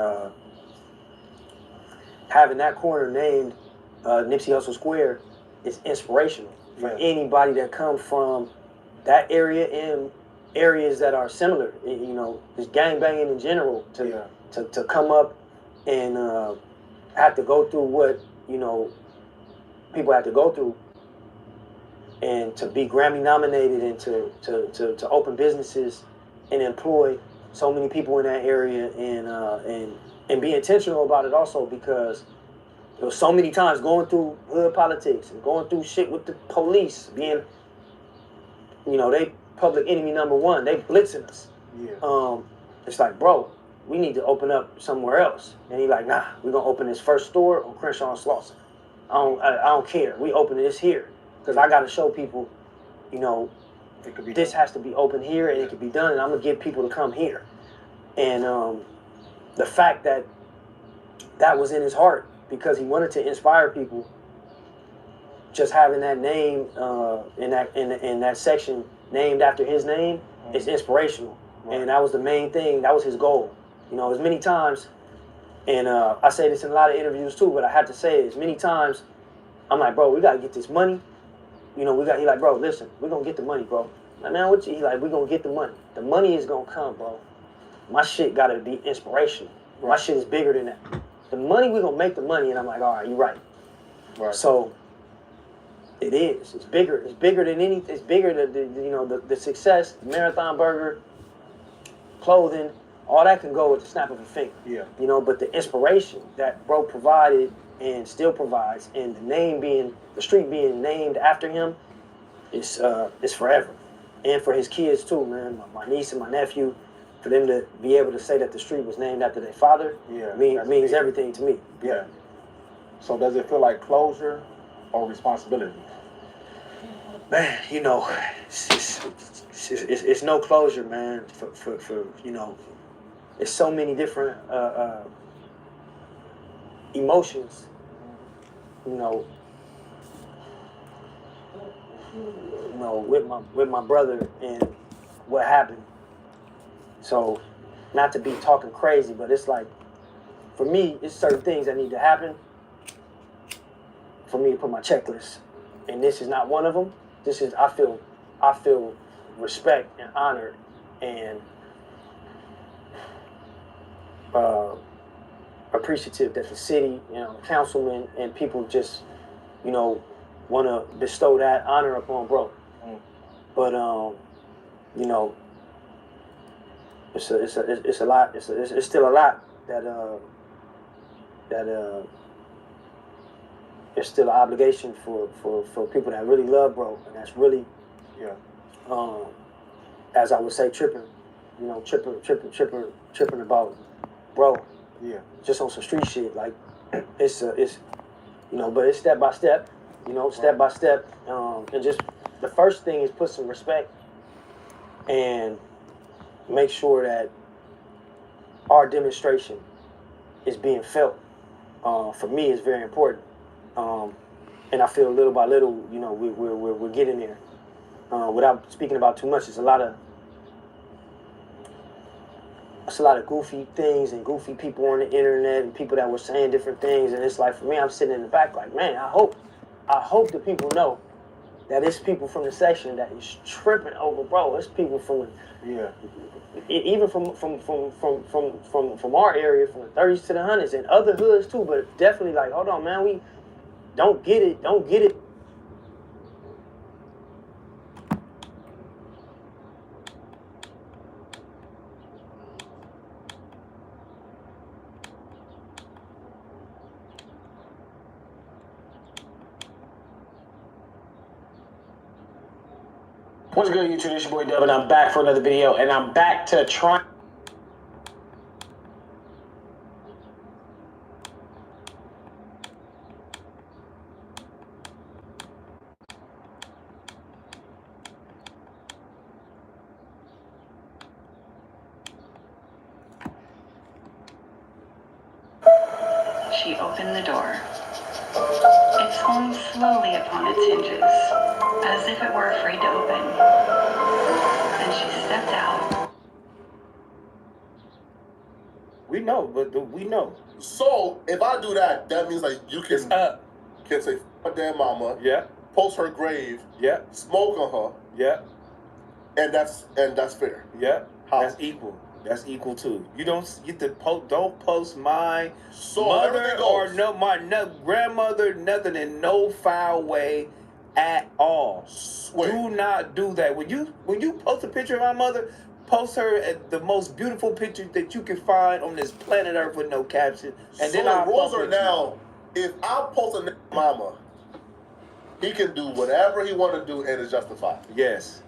S14: having that corner named Nipsey Hussle Square is inspirational for anybody that comes from that area and areas that are similar. Just gangbanging in general, to come up and have to go through what people have to go through, and to be Grammy nominated, and to open businesses and employ so many people in that area, and be intentional about it also, because so many times going through hood politics and going through shit with the police, being they public enemy number one, they blitzing us. It's like, bro, we need to open up somewhere else. And he like, nah, we're gonna open this first store on Crenshaw and Slauson. I don't care. We open this here because I got to show people, this has to be open here, and it can be done, and I'm gonna get people to come here. And the fact that was in his heart, because he wanted to inspire people, just having that name in that section named after his name is inspirational. And that was the main thing. That was his goal. As many times And I say this in a lot of interviews too, but I have to say it as many times. I'm like, bro, we gotta get this money. You know, he like, bro, listen, we're gonna get the money, bro. Like, man, what you, he like, we're gonna get the money. The money is gonna come, bro. My shit gotta be inspirational. My shit is bigger than that. The money, we're gonna make the money, and I'm like, all right, you're right.
S8: Right.
S14: So it is. It's bigger. It's bigger than anything. It's bigger than the success, the Marathon Burger, clothing, all that can go with the snap of a finger.
S8: Yeah.
S14: You know, but the inspiration that bro provided and still provides, and the street being named after him, is forever. And for his kids too, man. My niece and my nephew, for them to be able to say that the street was named after their father, means everything to me.
S8: Yeah. So does it feel like closure or responsibility?
S14: Man, you know, it's no closure, man. For you know, it's so many different emotions. You know, with my brother and what happened. So, not to be talking crazy, but it's like, for me, it's certain things that need to happen for me to put my checklist, and this is not one of them. This is I feel respect and honored and appreciative that the city, you know, councilmen and people just, you know, want to bestow that honor upon bro. But you know, it's a lot. It's still a lot that it's still an obligation for people that really love bro, and that's really, as I would say, tripping about bro.
S8: Yeah.
S14: Just on some street shit, like it's you know, but it's step by step, you know, step by step, and just the first thing is put some respect and make sure that our demonstration is being felt. For me, it's very important, and I feel little by little, you know, we're getting there. Without speaking about too much, it's a lot of goofy things and goofy people on the internet and people that were saying different things, and it's like, for me, I'm sitting in the back like, man, I hope the people know that it's people from the section that is tripping over bro. It's people from even from our area, from the 30s to the 100s and other hoods too, but definitely like, hold on, man, we don't get it.
S5: What's good, YouTube? It's your boy Dub, and I'm back for another video, and I'm back to try.
S3: She opened the door. It swung slowly upon its hinges, as if it were afraid to open. Then she stepped out.
S8: We know, but we know.
S4: So if I do that, that means like you can say "F my damn mama."
S8: Yeah.
S4: Post her grave.
S8: Yeah.
S4: Smoke on her.
S8: Yeah.
S4: And that's fair.
S8: Yeah.
S4: How?
S8: That's equal. That's equal too. You don't get to don't post my
S4: So
S8: mother or my grandmother, nothing in no foul way at all. Do not do that. When you post a picture of my mother, post her at the most beautiful picture that you can find on this planet Earth with no caption. And
S4: so
S8: then I'll
S4: the rules
S8: fuck
S4: are
S8: with
S4: now, if I post a mama, he can do whatever he want to do and it's justified.
S8: Yes.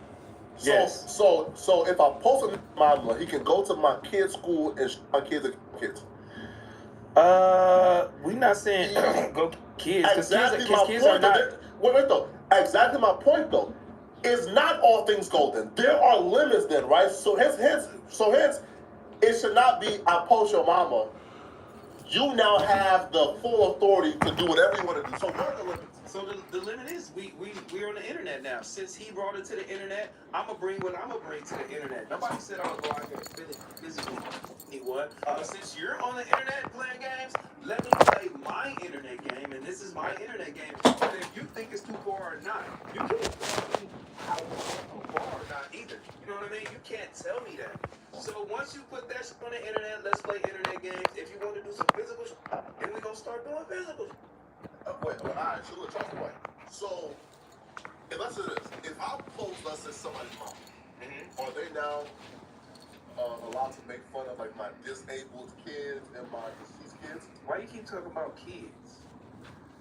S4: So,
S8: Yes.
S4: So if I post a mama, he can go to my kid's school and my kids are kids.
S8: We not saying go kids.
S4: Exactly
S8: Kids
S4: my
S8: kids
S4: point.
S8: are not.
S4: Wait though. Exactly my point though. It's not all things golden. There are limits then, right? So hence, it should not be I post your mama. You now have the full authority to do whatever you want to do. So what are the limits?
S8: So the limit is we're on the internet now. Since he brought it to the internet, I'm gonna bring what I'm gonna bring to the internet. Nobody said I would go out there physically anyone.
S10: But since you're on the internet playing games, let me play my internet game, and this is my internet game. And if you think it's too far or not, you can't tell me how too far or not either. You know what I mean? You can't tell me that. So once you put that shit on the internet, let's play internet games. If you want to do some physical shit, then we gonna start doing physical shit.
S4: Wait, all right, so look, trust me. So, let's say this. If I post, let's say, somebody's mom, are they now allowed to make fun of, like, my disabled kids and my deceased kids?
S10: Why you keep talking about kids?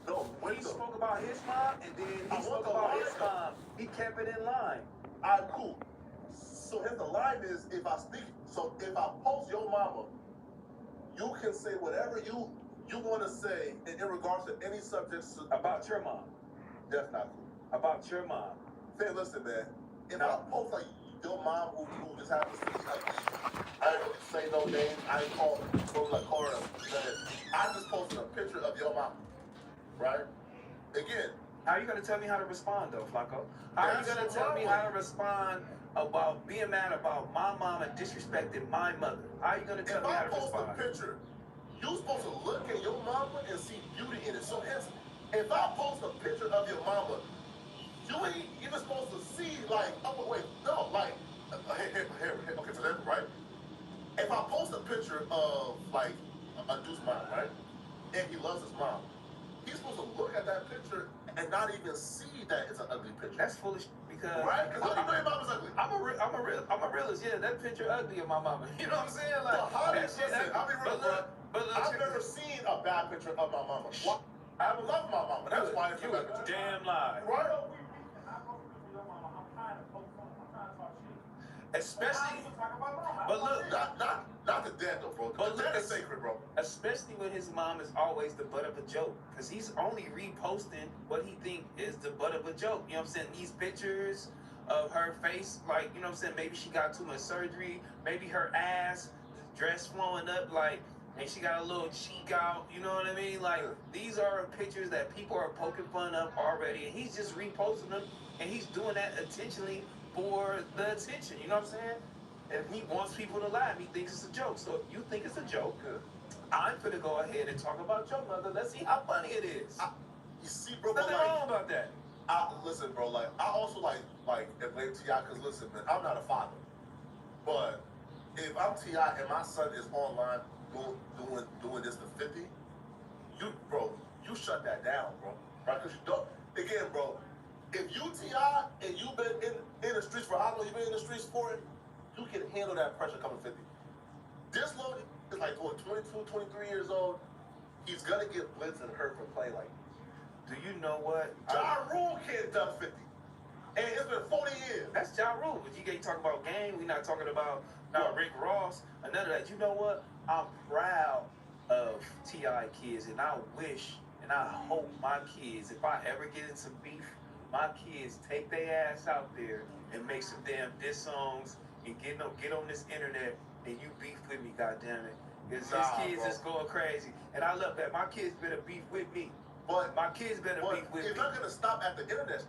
S4: No,
S10: He spoke about his mom, and then he spoke about his mom. He kept it in line.
S4: All right, cool. So here's the line is, if I post your mama, you can say whatever you want to say in regards to any subjects.
S10: About your mom.
S4: That's not cool.
S10: About your mom.
S4: Say, listen, man. If I post, like, your mom who just happens to be ugly, I ain't gonna say no names. I ain't call her. I just posted a picture of your mom, right? Again.
S10: How are you gonna tell me how to respond though, Flacco? How are you gonna tell me how to respond about being mad about my mom and disrespecting my mother? How are you gonna tell me how to respond?
S4: If I post a picture, you're supposed to look at your mama and see beauty in it. So if I post a picture of your mama, you ain't even supposed to see, like, oh wait, no, like, here, okay, so that's right. If I post a picture of, like, a dude's mom, right, and he loves his mom, he's supposed to look at that picture and not even see that it's an ugly picture.
S10: That's foolish because
S4: right, because I know your mama's ugly.
S10: I'm a realist. Yeah, that picture ugly of my mama. You know what I'm saying? Like,
S4: but how do you listen? I'll be real, bro.
S10: But
S4: I've never seen a bad picture of my mama. I love my mama. That's why it's a bad picture.
S10: Damn lie.
S4: Right?
S10: Especially, but look,
S4: not the dead though, bro. The dead is sacred, bro.
S10: Especially when his mom is always the butt of a joke, because he's only reposting what he think is the butt of a joke. You know what I'm saying? These pictures of her face, like, you know what I'm saying? Maybe she got too much surgery. Maybe her ass, the dress flowing up, like, and she got a little cheek out. You know what I mean? Like, these are pictures that people are poking fun of already, and he's just reposting them, and he's doing that intentionally for the attention, you know what I'm saying? And he wants people to laugh. He thinks it's a joke. So if you think it's a joke, I'm gonna go ahead and talk about your mother. Let's see how funny it is.
S4: You see, bro,
S10: nothing wrong about that.
S4: Listen, bro, like, I also like blame T.I. because, listen, man, I'm not a father. But if I'm T.I. and my son is online doing this to 50, you shut that down, bro. Right? Because you don't, again, bro, if you T.I. and you've been in the streets for how long you been in the streets for it, you can handle that pressure coming 50. This loaded is like, 22, 23 years old. He's gonna get blitzed and hurt from play like.
S10: Do you know what?
S4: Ja Rule can't dunk 50. And it's been 40 years.
S10: That's Ja Rule. But you ain't talking about game. We're not talking about Rick Ross or none of that. You know what? I'm proud of T.I. kids, and I wish and I hope my kids, if I ever get into beef, my kids take their ass out there and make some damn diss songs and get on this internet and you beef with me, goddammit. Because his kids is going crazy. And I love that. My kids better beef with me.
S4: But
S10: my kids better beef with me.
S4: It's not gonna stop at the internet.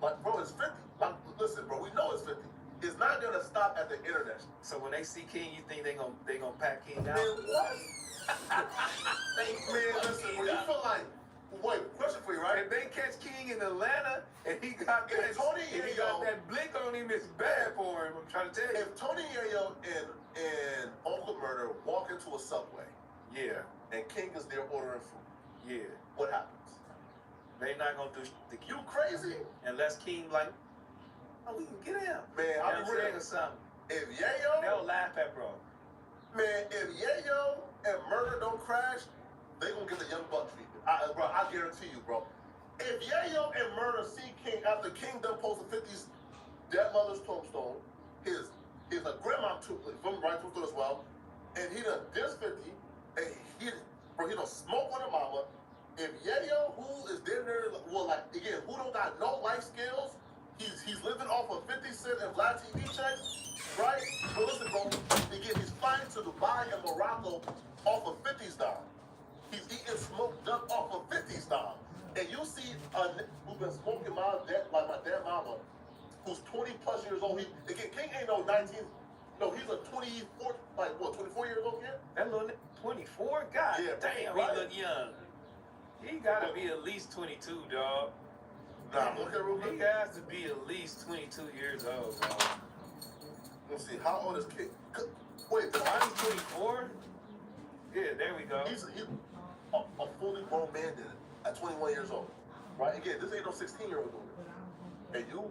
S4: Like, bro, it's 50. Like, listen, bro, we know it's 50. It's not gonna stop at the internet.
S10: So when they see King, you think they gonna pack King down?
S4: Man, what? Man, listen, when you feel like, wait, question for you, right?
S10: If they catch King in Atlanta and he got that blick on him, it's bad for him. I'm trying to tell you.
S4: If Tony Yayo and Uncle Murder walk into a Subway, and King is there ordering food, what happens?
S10: They not gonna do the
S4: You crazy?
S10: Unless King like, oh, we can get him.
S4: Man, I'm
S10: saying or something.
S4: If Yayo,
S10: they'll laugh at bro.
S4: Man, if Yayo and Murder don't crash, they gonna get the Young Buck treatment. Bro, I guarantee you, bro. If Yayo and Murder see King after King done posted 50's dead mother's tombstone, his grandma from right tombstone as well, and he done diss 50, and he done smoke on her mama. If Yayo, who is there, well, like, again, who don't got no life skills, he's living off of 50 Cent and Vlad TV checks, right? But listen, bro, again, he's flying to Dubai and Morocco off of 50's dime. He's eating smoked duck off of 50's dime. And you see who's been smoking my dead mama, who's 20 plus years old. King ain't no 19. No, he's a 24, 24 years old kid.
S10: little 24? God
S4: Yeah,
S10: damn,
S4: right.
S10: he look young. He gotta be at least 22, dog.
S4: Nah, look at real
S10: He
S4: quick.
S10: has to be at least 22 years old, bro.
S4: Let's see, how old is Kid? Wait,
S10: He's 24? Yeah, there we go.
S4: he's a fully grown man did it at 21 years old. Right? Again, this ain't no 16-year-old doing it. And you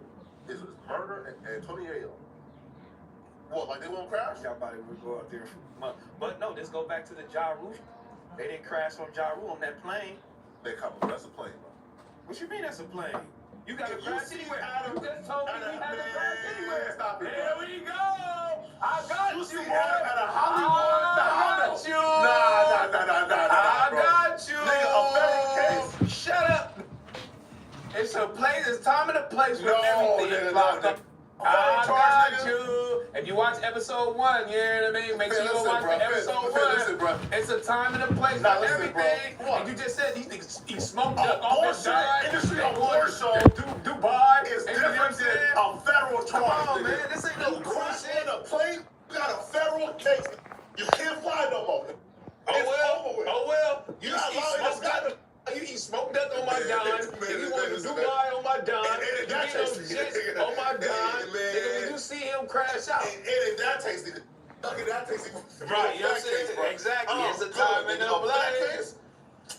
S4: is murder and 28-year-old. What, like they won't crash?
S10: Y'all body would go out there. But no, let's go back to the Ja Rule. They didn't crash on Ja Rule on that plane.
S4: They come on, that's a plane, bro.
S10: What you mean that's a plane? You got to
S4: If you
S10: crash
S4: see
S10: anywhere.
S4: Adam-
S10: You just told me
S4: Adam,
S10: we had to
S4: man,
S10: crash anywhere.
S4: stop it,
S10: There
S4: bro.
S10: we go. I got you,
S4: see
S10: boy.
S4: Adam at a Hollywood?
S10: I got you.
S4: Nah,
S10: I
S4: bro.
S10: got you.
S4: Nigga, a federal case.
S10: Shut up. It's a place. It's time and a place for
S4: No,
S10: everything.
S4: nigga,
S10: Locked
S4: no,
S10: up.
S4: nigga.
S10: I
S4: Charge,
S10: got
S4: nigga.
S10: you. If you watch episode 1, you know what I mean? Make sure you go
S4: Listen,
S10: watch
S4: bro.
S10: the episode
S4: Listen,
S10: 1.
S4: bro.
S10: It's a time and a place
S4: Nah,
S10: for
S4: listen,
S10: everything.
S4: bro. What?
S10: And you just said these niggas eat smoked duck off
S4: Abortion,
S10: the side.
S4: industry
S10: They
S4: abortion
S10: want Dubai.
S4: is
S10: And you know what I'm
S4: different than
S10: saying?
S4: a federal charge,
S10: Come on,
S4: nigga.
S10: man. This ain't no
S4: You crash
S10: bullshit.
S4: on a plane, you got a federal case. You can't fly no more. It's over with.
S10: Oh well. You
S4: You're not
S10: eat
S4: allowed
S10: smoked
S4: to
S10: duck. You eat smoked duck on my
S4: Man,
S10: dime.
S4: man,
S10: If you
S4: man,
S10: want to
S4: listen,
S10: Dubai on my dime.
S4: It
S10: You
S4: ain't that
S10: get those
S4: tasty.
S10: jets on my dime.
S4: Man.
S10: Nigga, when you see him crash out.
S4: It ain't that tasty. Look at that tasty.
S10: Right, you know what I'm saying? Exactly. It's a time and a place.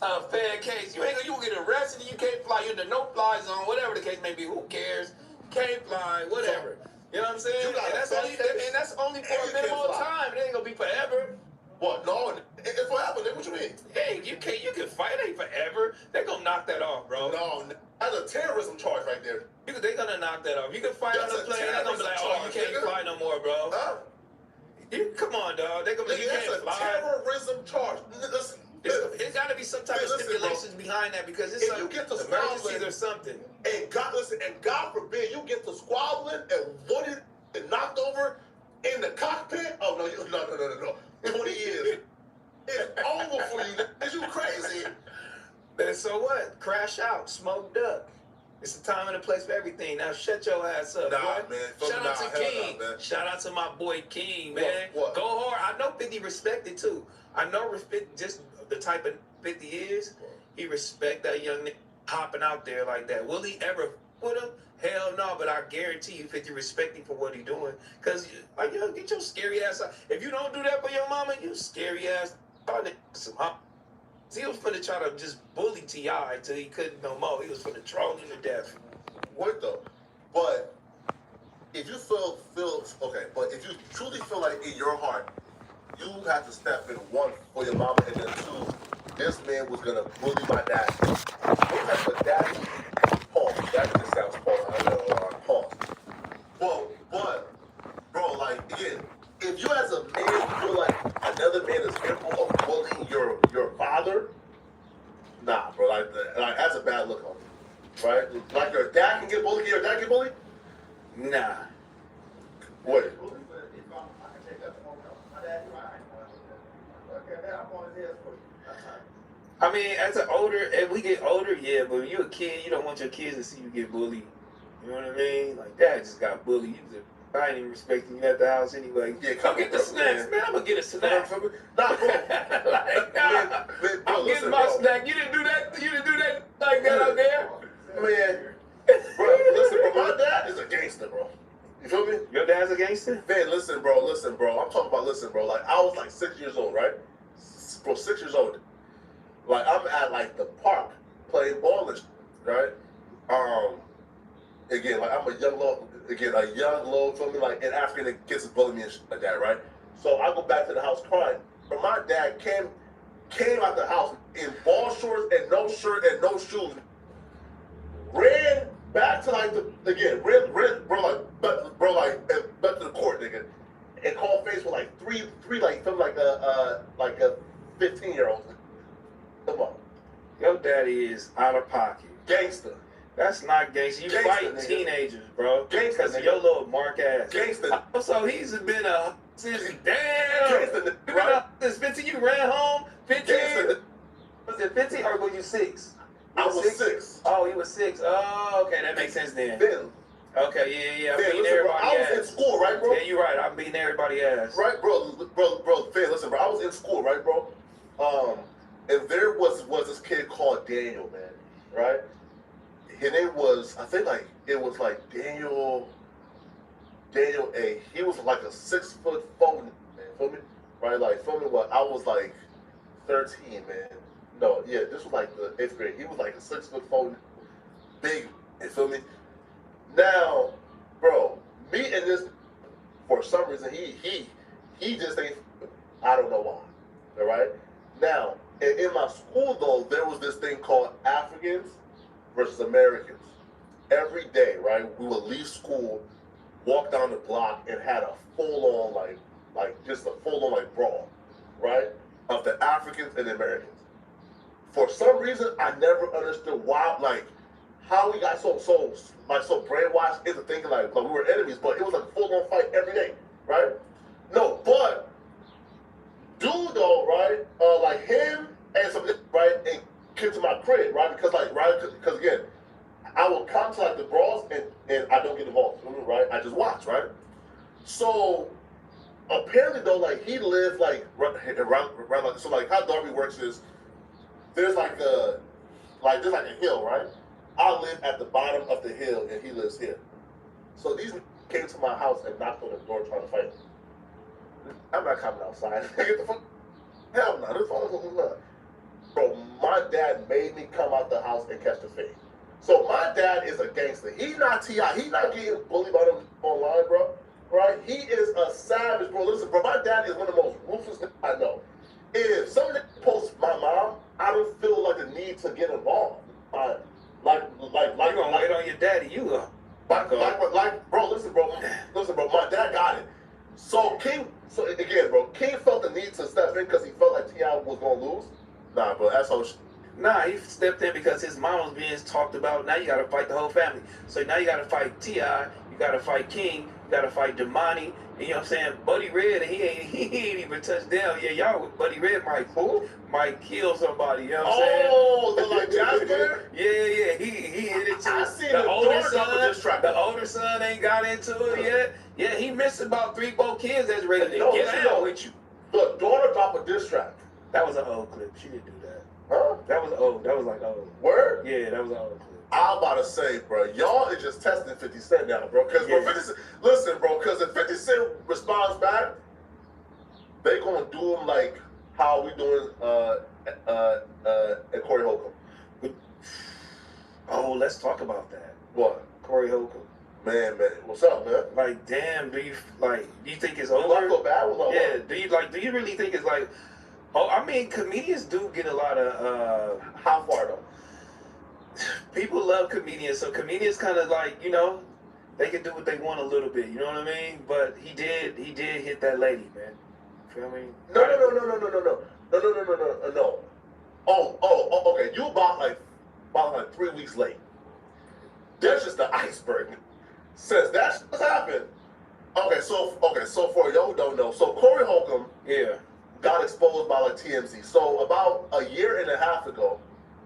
S10: A fair case. You gonna get arrested and you can't fly. You're in the no-fly zone, whatever the case may be. Who cares? Can't fly, whatever. You know what I'm saying?
S4: You got
S10: And that's
S4: a
S10: only
S4: fair case,
S10: and that's only for
S4: and
S10: a
S4: you can't
S10: minimal
S4: fly.
S10: time. It ain't gonna be forever.
S4: What? No, it's forever, nigga. What you mean?
S10: Hey, you can fight. It ain't forever. They gonna knock that off, bro.
S4: No, that's a terrorism charge right there.
S10: They gonna knock that off. You can fight
S4: That's
S10: on the
S4: a
S10: plane. They gonna be like,
S4: terrorism
S10: oh, you
S4: charge,
S10: can't
S4: nigga.
S10: fly no more, bro.
S4: Huh?
S10: Come on, dog. They gonna be, you
S4: Nigga, that's
S10: can't
S4: a
S10: fly.
S4: terrorism charge. Listen,
S10: It's got to be some type of
S4: Listen, bro.
S10: stipulations behind that because it's
S4: If
S10: some
S4: you get to
S10: emergencies
S4: squabbling,
S10: or something.
S4: and God forbid you get to squabbling and wounded and knocked over in the cockpit. Oh no. 20 years. It's over for you. Is you crazy?
S10: And so what? Crash out, smoked up. It's a time and a place for everything. Now shut your ass up,
S4: Nah,
S10: boy.
S4: man.
S10: Shout out to
S4: hell
S10: King.
S4: nah, man.
S10: Shout out to my boy King,
S4: What?
S10: man.
S4: What?
S10: Go hard. I know 50 respected too. I know respect just the type of 50 is. He respect that young nigga hopping out there like that. Will he ever put him? Hell no, but I guarantee you 50 respect him for what he doing. Cause get your scary ass out. If you don't do that for your mama, you scary ass. Some hop. He was finna try to just bully T.I. till he couldn't no more. He was finna troll him to death.
S4: What though? But if you feel okay, but if you truly feel like in your heart, you have to step in one for your mama, and then two, this man was gonna bully my dad. What type of daddy? Pause. That just sounds pause. Well, but bro, like again, if you as a man feel like another man is capable of bullying your father, nah, bro, like that's a bad look on you, right? Like your dad can get bullied, your dad get bullied?
S10: Nah.
S4: What?
S10: I mean, as we get older, yeah, but when you're a kid, you don't want your kids to see you get bullied. You know what I mean? Like, dad just got bullied. I ain't even respecting you at the house anyway.
S4: Yeah,
S10: come get the snacks, man. I'm gonna get a snack.
S4: Nah, bro.
S10: I'm getting my snack. You didn't do that like that out there.
S4: Man, bro, listen, bro. My dad is a gangster, bro. You feel me?
S10: Your dad's a gangster?
S4: Man, listen, bro. I'm talking about listen, bro. Like, I was like 6 years old, right? Bro, 6 years old. Like, I'm at like the park playing ball and shit, right? Again, like I'm a young little, feel me, like an African kids is bullying me and shit like that, right? So I go back to the house crying. But my dad came out the house in ball shorts and no shirt and no shoes. Ran back to like back to the court, nigga, and called face with like three like something like a 15-year-old. Come on.
S10: Your daddy is out of pocket.
S4: Gangster.
S10: That's not gangster. You
S4: Gangster,
S10: fight
S4: nigga.
S10: Teenagers, bro.
S4: Gangster,
S10: Because of
S4: nigga.
S10: your little mark ass.
S4: Gangster.
S10: So he's been since
S4: Gangster,
S10: damn.
S4: right?
S10: Since 15, you ran home. 15.
S4: Gangster.
S10: Was it 15 or were you 6?
S4: I was 6.
S10: Oh, you was 6. Oh, okay, that makes sense then.
S4: Then
S10: Okay, yeah. I'm
S4: Fed,
S10: beating
S4: listen, bro.
S10: everybody
S4: I was
S10: ass.
S4: in school, right, bro?
S10: Yeah, you're right. I'm beating everybody ass.
S4: Right, bro, Fed, listen, bro. I was in school, right, bro? And there was this kid called Daniel, man, right? His name was, I think, like, it was like Daniel A. He was like a 6'4" man, feel me? Right, like, feel me? What? I was like 13, man. No, yeah, this was like the 8th grade. He was like a 6'4", big, you feel me? Now, bro, me and this, for some reason, he just ain't, I don't know why, all right? Now, in my school, though, there was this thing called Africans versus Americans. Every day, right, we would leave school, walk down the block, and had a full-on, like just a full-on, like, brawl, right, of the Africans and the Americans. For some reason, I never understood why, like, how we got so brainwashed into thinking like we were enemies, but it was like a full-on fight every day, right? No, but dude though, right? Like him and some right and came to my crib, right? Because again, I will come to like the brawls and I don't get involved, right? I just watch, right? So apparently though, like he lived like around like so like how Darby works is there's like a hill, right? I live at the bottom of the hill and he lives here. So these came to my house and knocked on the door trying to fight me. I'm not coming outside. Get the fuck. Hell no, this fucking not. Bro, my dad made me come out the house and catch the fade. So my dad is a gangster. He's not T.I. He's not getting bullied by them online, bro. Right? He is a savage, bro. Listen, bro, my dad is one of the most ruthless things I know. If somebody posts my mom, I don't feel like the need to get involved. You
S10: gonna wait on your daddy, you are.
S4: Bro, listen, bro, my dad got it. So King felt the need to step in because he felt like T.I. was gonna lose. Nah, bro, that's all shit.
S10: Nah, he stepped in because his mom was being talked about. Now you gotta fight the whole family. So now you gotta fight T.I., you gotta fight King, you gotta fight Damani. You know what I'm saying? Buddy Red, he ain't even touched down. Yeah, y'all with Buddy Red might kill somebody. You know what I'm saying?
S4: Oh, the like jazz player?
S10: Yeah, he hit it too.
S4: I seen the
S10: older son ain't got into it yet. Yeah, he missed about 3-4 kids that's ready to get out with you.
S4: The daughter dropped a diss track.
S10: That was an old clip. She didn't do that.
S4: Huh?
S10: That was old. That was like old.
S4: Word?
S10: Yeah, that was an old clip.
S4: I'm about to say, bro, y'all is just testing 50 Cent now, bro. Because listen, bro, because if 50 Cent responds back, they gonna do him like how we doing at Corey Holcomb.
S10: Oh, let's talk about that.
S4: What?
S10: Corey Holcomb.
S4: Man, what's up, man?
S10: Like, damn, do you think it's over?
S4: Do I feel bad?
S10: Yeah, do you really think it's like? Oh, I mean, comedians do get a lot of.
S4: How far though?
S10: People love comedians, so comedians kind of like, you know, they can do what they want a little bit, you know what I mean? But he did hit that lady, man. Feel me?
S4: No. Oh, okay. You about like 3 weeks late. That's just the iceberg. Since that's what's happened. Okay, so for y'all who don't know, so Corey Holcomb, got exposed by like TMZ. So about a year and a half ago,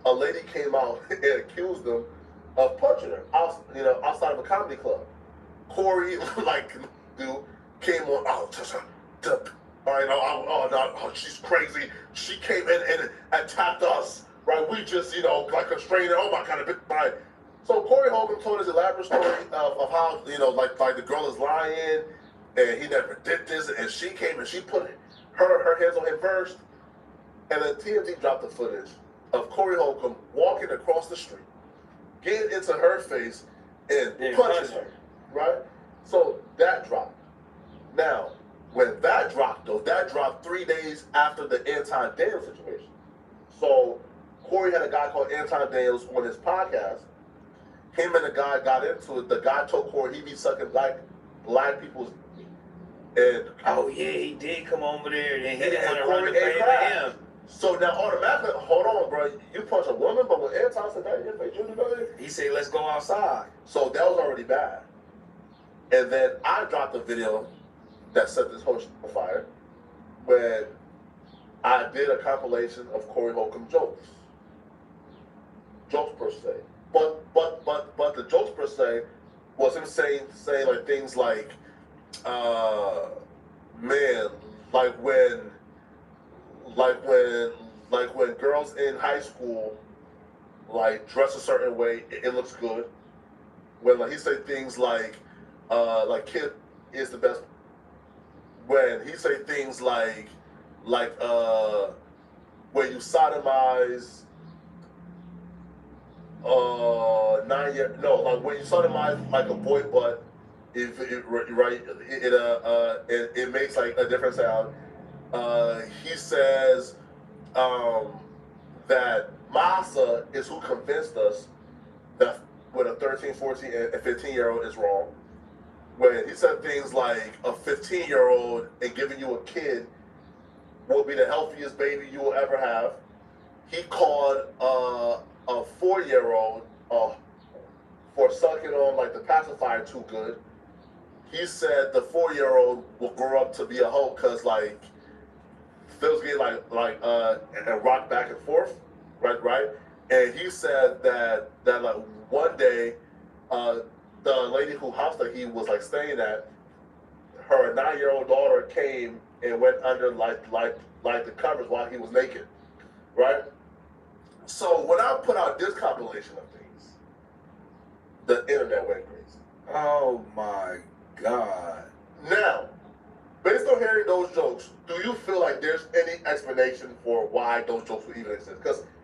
S4: a lady came out and accused him of punching her outside of a comedy club. Corey, like, dude, came on, she's crazy. She came in and attacked us, right? We just, like a stranger, oh my God, right? So Corey Holcomb told his elaborate story of how, like the girl is lying and he never did this, and she came and she put her hands on him first, and then TMZ dropped the footage of Corey Holcomb walking across the street, getting into her face and punching her, right? So that dropped. Now, when that dropped, though, that dropped 3 days after the Anton Daniels situation. So Corey had a guy called Anton Daniels on his podcast. Him and the guy got into it. The guy told Corey he be sucking black people's. And
S10: he did come over there and he didn't want to run the fame to him.
S4: So now automatically, hold on, bro. You punch a woman, but when Anton said that,
S10: he said, "Let's go outside."
S4: So that was already bad. And then I dropped a video that set this whole shit on fire, when I did a compilation of Corey Holcomb jokes per se. But the jokes per se was him saying like things like, man, like when girls in high school like dress a certain way, it looks good. When like he said things like kid is the best. When he say things like when you sodomize when you sodomize like a boy butt, it makes like a different sound. He says that Massa is who convinced us that with a 13, 14, and 15-year-old is wrong. When he said things like a 15-year-old and giving you a kid will be the healthiest baby you will ever have. He called a 4-year-old for sucking on like the pacifier too good. He said the 4-year-old will grow up to be a hoe because like Phil's getting like and rock back and forth, right? And he said that like one day, the lady who house that he was like staying at, her 9-year-old daughter came and went under like the covers while he was naked, right? So when I put out this compilation of things, the internet went crazy.
S10: Oh my God.
S4: Now, based on hearing those jokes, do you feel like there's any explanation for why those jokes would even exist?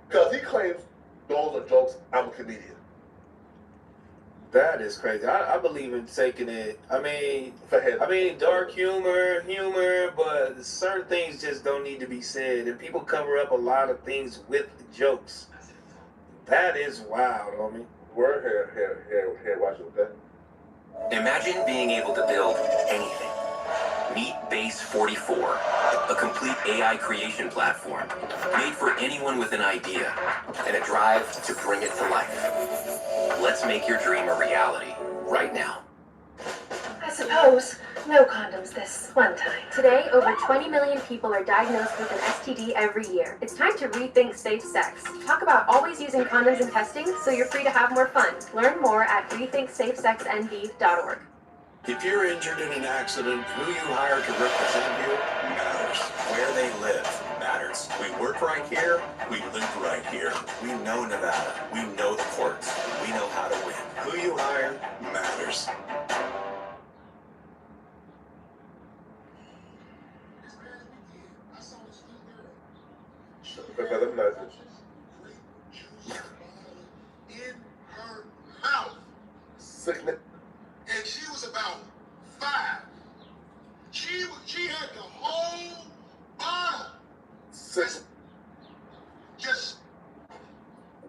S4: Because he claims those are jokes, I'm a comedian.
S10: That is crazy. I believe in taking it. I mean, dark humor, but certain things just don't need to be said, and people cover up a lot of things with jokes. That is wild, homie.
S4: We're here, watch it, okay?
S13: Imagine being able to build anything. Meet Base 44, a complete AI creation platform made for anyone with an idea and a drive to bring it to life. Let's make your dream a reality right now.
S11: I suppose no condoms this one time. Today, over 20 million people are diagnosed with an STD every year. It's time to rethink safe sex. Talk about always using condoms and testing so you're free to have more fun. Learn more at rethinksafesexnv.org.
S16: If you're injured in an accident, who you hire to represent you matters. Where they live matters. We work right here. We live right here. We know Nevada. We know the courts. We know how to win. Who you hire matters.
S4: In her
S18: mouth.
S4: Sickness.
S18: And she was about 5. She had the whole bottle. Just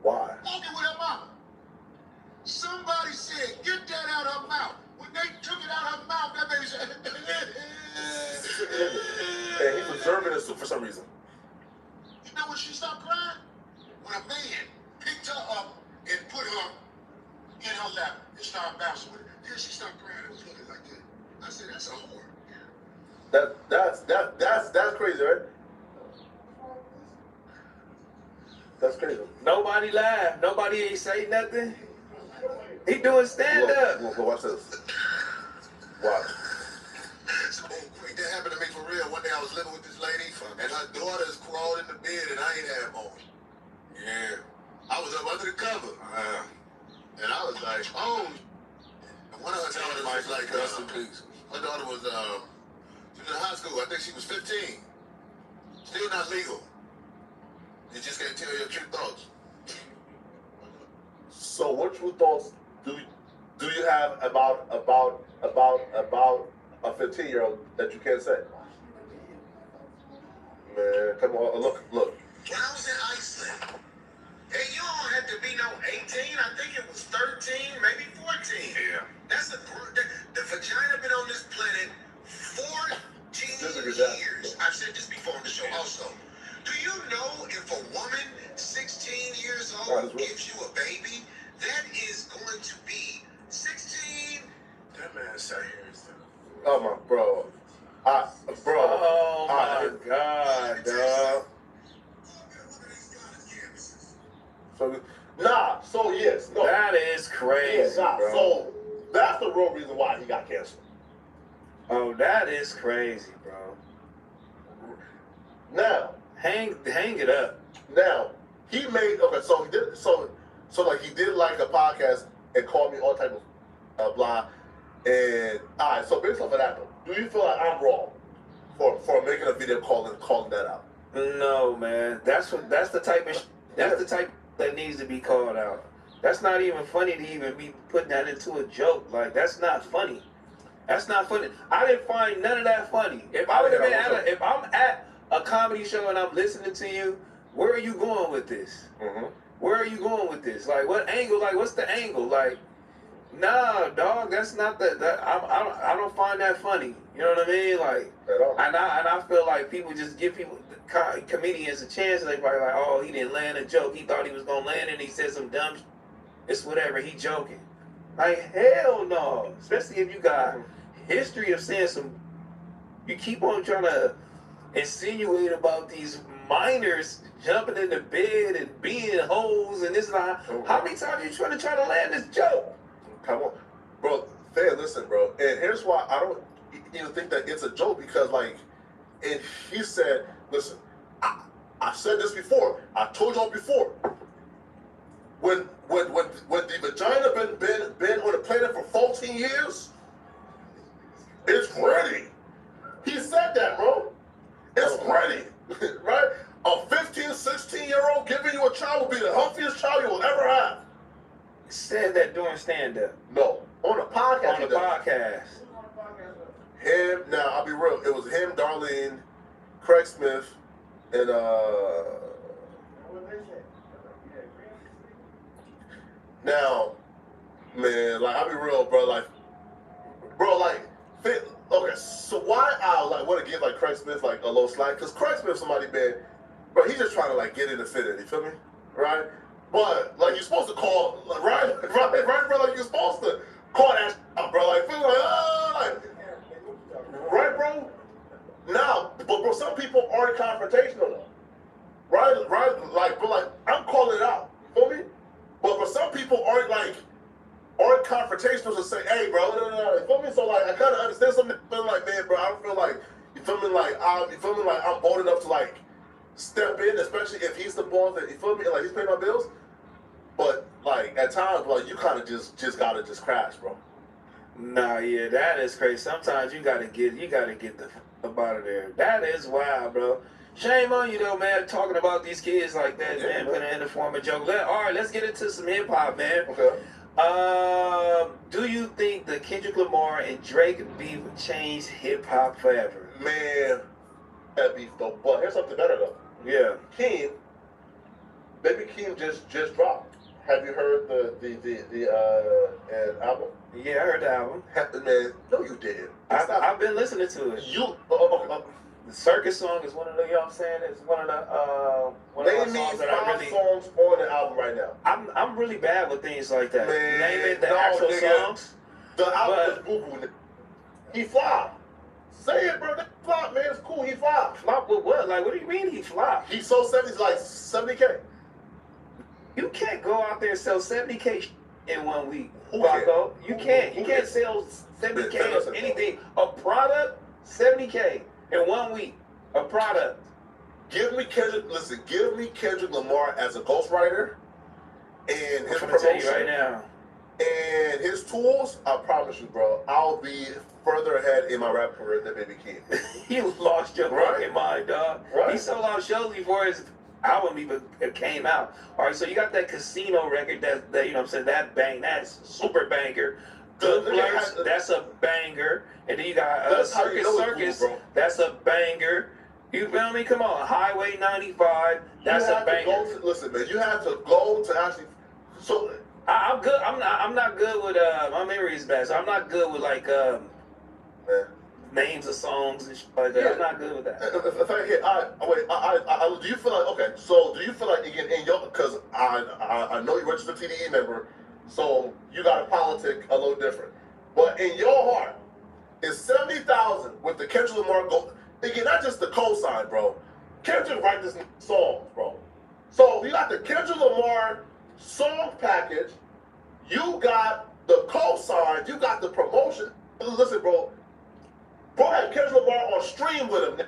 S4: why?
S18: Walking with her mouth. Somebody said, "Get that out of her mouth." When they took it out of her mouth, that baby said,
S4: and he preserving it for some reason.
S18: You know when she stopped crying? When a man picked her up and put her in her lap and started bouncing with her. Then she stopped crying and was looking like that. I said, that's a whore.
S4: That's crazy, right? That's crazy.
S10: Nobody laughed. Nobody ain't say nothing. He doing stand up.
S4: Look, watch this. Watch.
S18: So quick, that happened to me for real. One day I was living with this lady and her daughters crawled in the bed and I ain't had on. Yeah. I was up under the cover. And I was like, oh. And one of her daughters was like, her daughter was she was in high school. I think she was 15. Still not legal. You just can't tell your true thoughts.
S4: So what true thoughts do you have about a 15-year-old that you can't say? Man, come on, look.
S18: When I was in Iceland, hey, you don't have to be no 18. I think it was 13, maybe 14. Yeah. That's the vagina been on this planet 14 years. I've said this before on the show also. Do you know if a woman 16 years old gives you a baby, that is going to be 16? That man sat here and said,
S4: oh my bro. Oh
S10: my God, dog.
S4: So yes, no.
S10: That is crazy, bro.
S4: So That's the real reason why he got canceled.
S10: Oh, that is crazy, bro.
S4: Now,
S10: hang it up.
S4: Now, he made so he did like he did like a podcast and called me all type of blah. And all right, so based off of that, do you feel like I'm wrong for making a video calling that out?
S10: No, man. That's the type of that's the type that needs to be called out. That's not even funny to even be putting that into a joke. Like, that's not funny. That's not funny. I didn't find none of that funny. If I would have been if I'm at a comedy show and I'm listening to you, where are you going with this? Where are you going with this? Like, what angle? Like, what's the angle? Like, nah, dog, that's not I don't find that funny. You know what I mean? Like, and I feel like people just give comedians a chance, and they probably like, oh, he didn't land a joke. He thought he was gonna land it, and he said some dumb. It's whatever. He joking. Like, hell no. Especially if you got history of saying some. You keep on trying to insinuate about these minors jumping in the bed and being hoes and this and that. How many times you trying to land this joke?
S4: Come on, bro. Fair, listen, bro. And here's why I don't even think that it's a joke, because like, and he said, listen, I said this before. I told y'all before. When the vagina been on the planet for 14 years, it's ready. He said that, bro. It's ready, right? A 15, 16-year-old giving you a child will be the healthiest child you will ever have.
S10: Said that during stand-up.
S4: No, on a podcast.
S10: On the podcast.
S4: Him, now I'll be real. It was him, Darlene, Craig Smith, and now, man, like I'll be real, bro. Like, okay. So why I like want to give like Craig Smith like a low slack? Because Craig Smith, somebody, man, bro, he's just trying to like get in the fit in. You feel me? Right? But like you're supposed to call, right, bro. Like you're supposed to call that out, bro. Like feel like, right, bro. Now, but bro, some people aren't confrontational though. Right, like, but like I'm calling it out. You feel me? But some people aren't confrontational to say, hey, bro, no. You feel me? So like I kind of understand something. Feeling like, man, bro, I don't feel like you feel me like I'm bold enough to like step in, especially if he's the boss that you feel me, like he's paying my bills. But like at times, like you kind of just gotta just crash, bro.
S10: Nah, yeah, that is crazy. Sometimes you gotta get the f up out of there. That is wild, bro. Shame on you though, man, talking about these kids like that, yeah, man, putting it in the form of joke. All right, let's get into some hip hop, man.
S4: Okay.
S10: Do you think the Kendrick Lamar and Drake beef would change hip hop forever?
S4: Man, that beef though. But here's something better though.
S10: Yeah.
S4: Baby Keem just dropped. Have you heard the album?
S10: Yeah, I heard the album.
S4: Man, no, you didn't.
S10: I've been listening to it. The Circus song is one of the, you know what I'm saying? It's one of the
S4: Name me 5 songs on the album right now.
S10: I'm really bad with things like that.
S4: Man,
S10: name it the actual songs.
S4: The album is Google. He flopped. Say it, bro. That flop, man. It's cool. He flopped.
S10: Flop with what? Like, what do you mean he flopped?
S4: He sold 70K.
S10: You can't go out there and sell 70K in 1 week.
S4: Who
S10: Flacco. You can't. You can't sell 70K of anything. A product, 70K in 1 week. A product.
S4: Give me Kendrick Lamar as a ghostwriter and his promotion.
S10: Tell you right now.
S4: And his tools, I promise you, bro, I'll be further ahead in my rap career than Baby Keem.
S10: You lost your fucking mind, dog. Right? He sold out shows before his album even came out. All right, so you got that Casino record that you know what I'm saying, that's super banger. Good Flirts, that's a banger. And then you got Circus, that's a banger. You feel me? Come on, Highway 95, that's a banger.
S4: Listen, man, you have to go to actually. So
S10: I'm good. I'm not good with my memory is bad. So I'm not good with like names of songs and shit like that. Yeah. I'm not good with that.
S4: Do you feel like okay? So do you feel like again in your because I know you're registered TDE member, so you got a politic a little different. But in your heart, is 70,000 with the Kendrick Lamar go again? Not just the cosign, bro. Kendrick write this song, bro. So you got the Kendrick Lamar song package. You got the co-sign, you got the promotion. Listen, bro had Kendrick Lamar on stream with him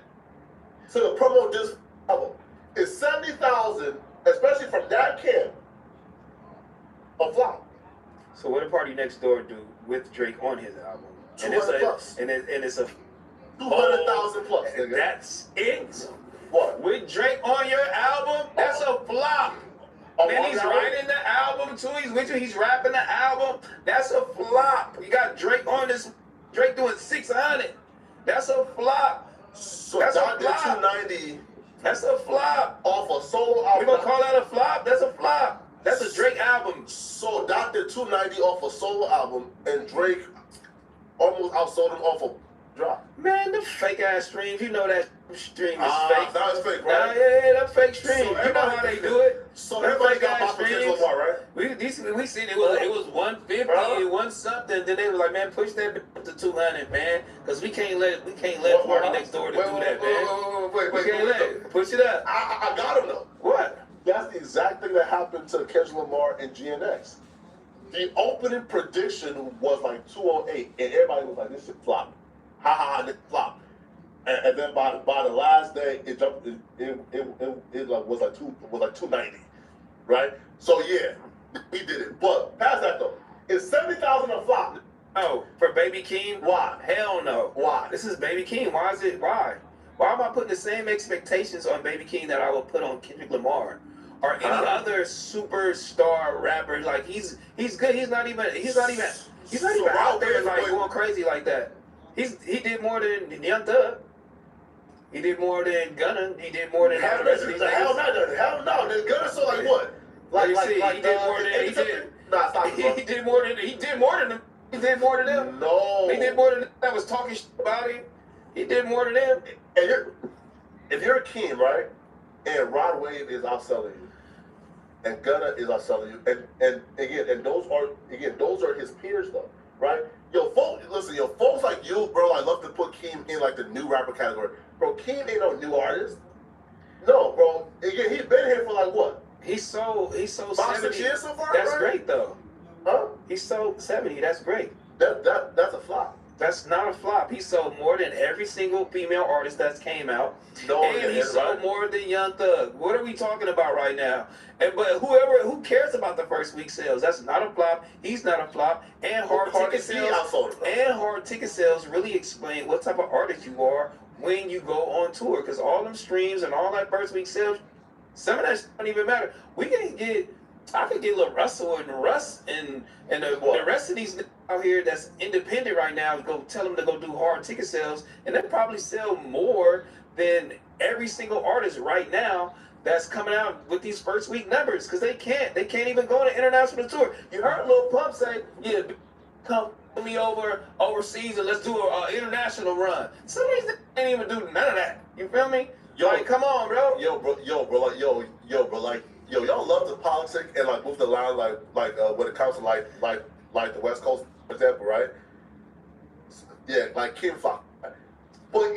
S4: to promote this album. It's 70,000, especially from that camp, a flop.
S5: So what did Party Next Door do with Drake on his album?
S4: 200 plus.
S5: And it's a
S4: 200,000 plus, nigga.
S5: That's it.
S4: What?
S5: With Drake on your album, that's a flop. Man, he's writing the album too. He's with you. He's rapping the album. That's a flop. You got Drake on this. Drake doing 600. That's a flop.
S4: So
S5: that's
S4: Dr.
S5: a flop.
S4: 290.
S5: That's a flop.
S4: Off a solo album.
S5: We gonna call that a flop? That's a flop. That's a Drake album.
S4: So Dr. 290 off a solo album, and Drake almost outsold him off a drop.
S5: Man, the fake ass streams. You know that stream is fake.
S4: That was fake, right?
S5: Yeah, that fake stream.
S4: So
S5: you know how they do it.
S4: So
S5: that
S4: everybody
S5: fake
S4: got
S5: ass
S4: bought for
S5: streams.
S4: Kendrick Lamar, right?
S5: We seen it was 150, it was something. Then they was like, man, push that up to 200, man, because we can't let Party Next Door to do that, man.
S4: Wait,
S5: can't let it. Push it up.
S4: I got him though.
S5: What?
S4: That's the exact thing that happened to Kendrick Lamar and GNX. The opening prediction was like 208, and everybody was like, "This shit flop, ha ha, this flop." And then by the last day, it jumped. It was like 290, right? So yeah, he did it. But past that though, it's 70,000 a flop.
S5: No, for Baby Keem?
S4: Why?
S5: Hell no.
S4: Why?
S5: This is Baby Keem. Why is it? Why? Why am I putting the same expectations on Baby Keem that I would put on Kendrick Lamar or any other superstar rapper? Like he's good. He's not even out there like going crazy like that. He did more than Young Thug. He did more than Gunna. He did more than all the rest of these
S4: Hell
S5: niggas.
S4: no, Gunna. Gunna so like what?
S5: Like he did more than he did.
S4: Nah, stop.
S5: He did more than them. He did more than them.
S4: No.
S5: He did more than them that was talking shit about him. He did more than them.
S4: And if you're a Keem, right, and Rod Wave is outselling you, and Gunna is outselling you, and those are his peers though, right? Folks like you, bro, I love to put Keem in like the new rapper category. Bro, Keem ain't no new artist. No, bro. Again, he's been here for like what?
S5: He's so
S4: 5-6 years so far.
S5: That's
S4: right?
S5: great though.
S4: Huh?
S5: He sold 70. That's great.
S4: That's a flop.
S5: That's not a flop. He sold more than every single female artist that's came out.
S4: No,
S5: and he sold more than Young Thug. What are we talking about right now? But who cares about the first week sales? That's not a flop. He's not a flop. And hard ticket sales really explain what type of artist you are when you go on tour. Because all them streams and all that first week sales, some of that don't even matter. I could get Lil Russell and Russ and the rest of these out here that's independent right now, go tell them to go do hard ticket sales, and they probably sell more than every single artist right now that's coming out with these first week numbers, because they can't even go on an international tour. You heard Lil Pump say, yeah, come me overseas and let's do an international run. Some of these can't even do none of that. You feel me? Like, come on, bro.
S4: Yo, bro, y'all love the politics and like move the line like when it comes to like the West Coast, for example, right? Yeah, like Kim flop. But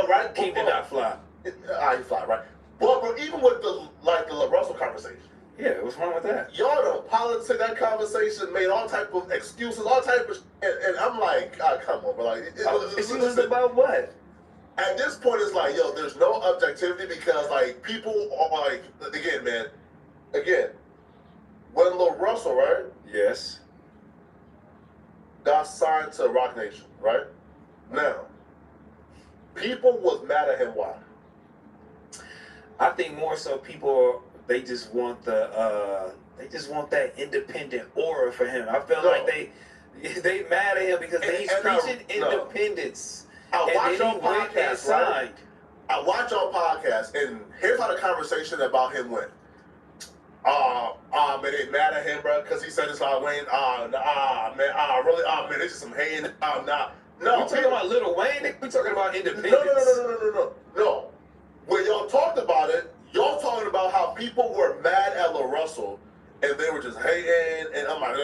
S4: right,
S5: Kim did not flop.
S4: He flop, right? But bro, even with the Lil Russell conversation.
S5: Yeah, what's wrong with that?
S4: Y'all know politics, that conversation made all type of excuses, all type of and I'm like, come on, bro. Like,
S5: Excuses about what?
S4: At this point, it's like, yo, there's no objectivity because, like, people are like, again, when Lil Russell, right?
S5: Yes.
S4: Got signed to Rock Nation, right? Now, people was mad at him. Why?
S5: I think more so people, they just want that independent aura for him. I feel like they mad at him because he's preaching independence.
S4: I watch your podcast, right? I watch your podcast, and here's how the conversation about him went. Man, they mad at him, bro, because he said this about Wayne. Man, this is some hating. No.
S5: We talking about Lil Wayne? We talking about independence.
S4: No. When y'all talked about it, y'all talking about how people were mad at Lil Russell, and they were just hating, and I'm like,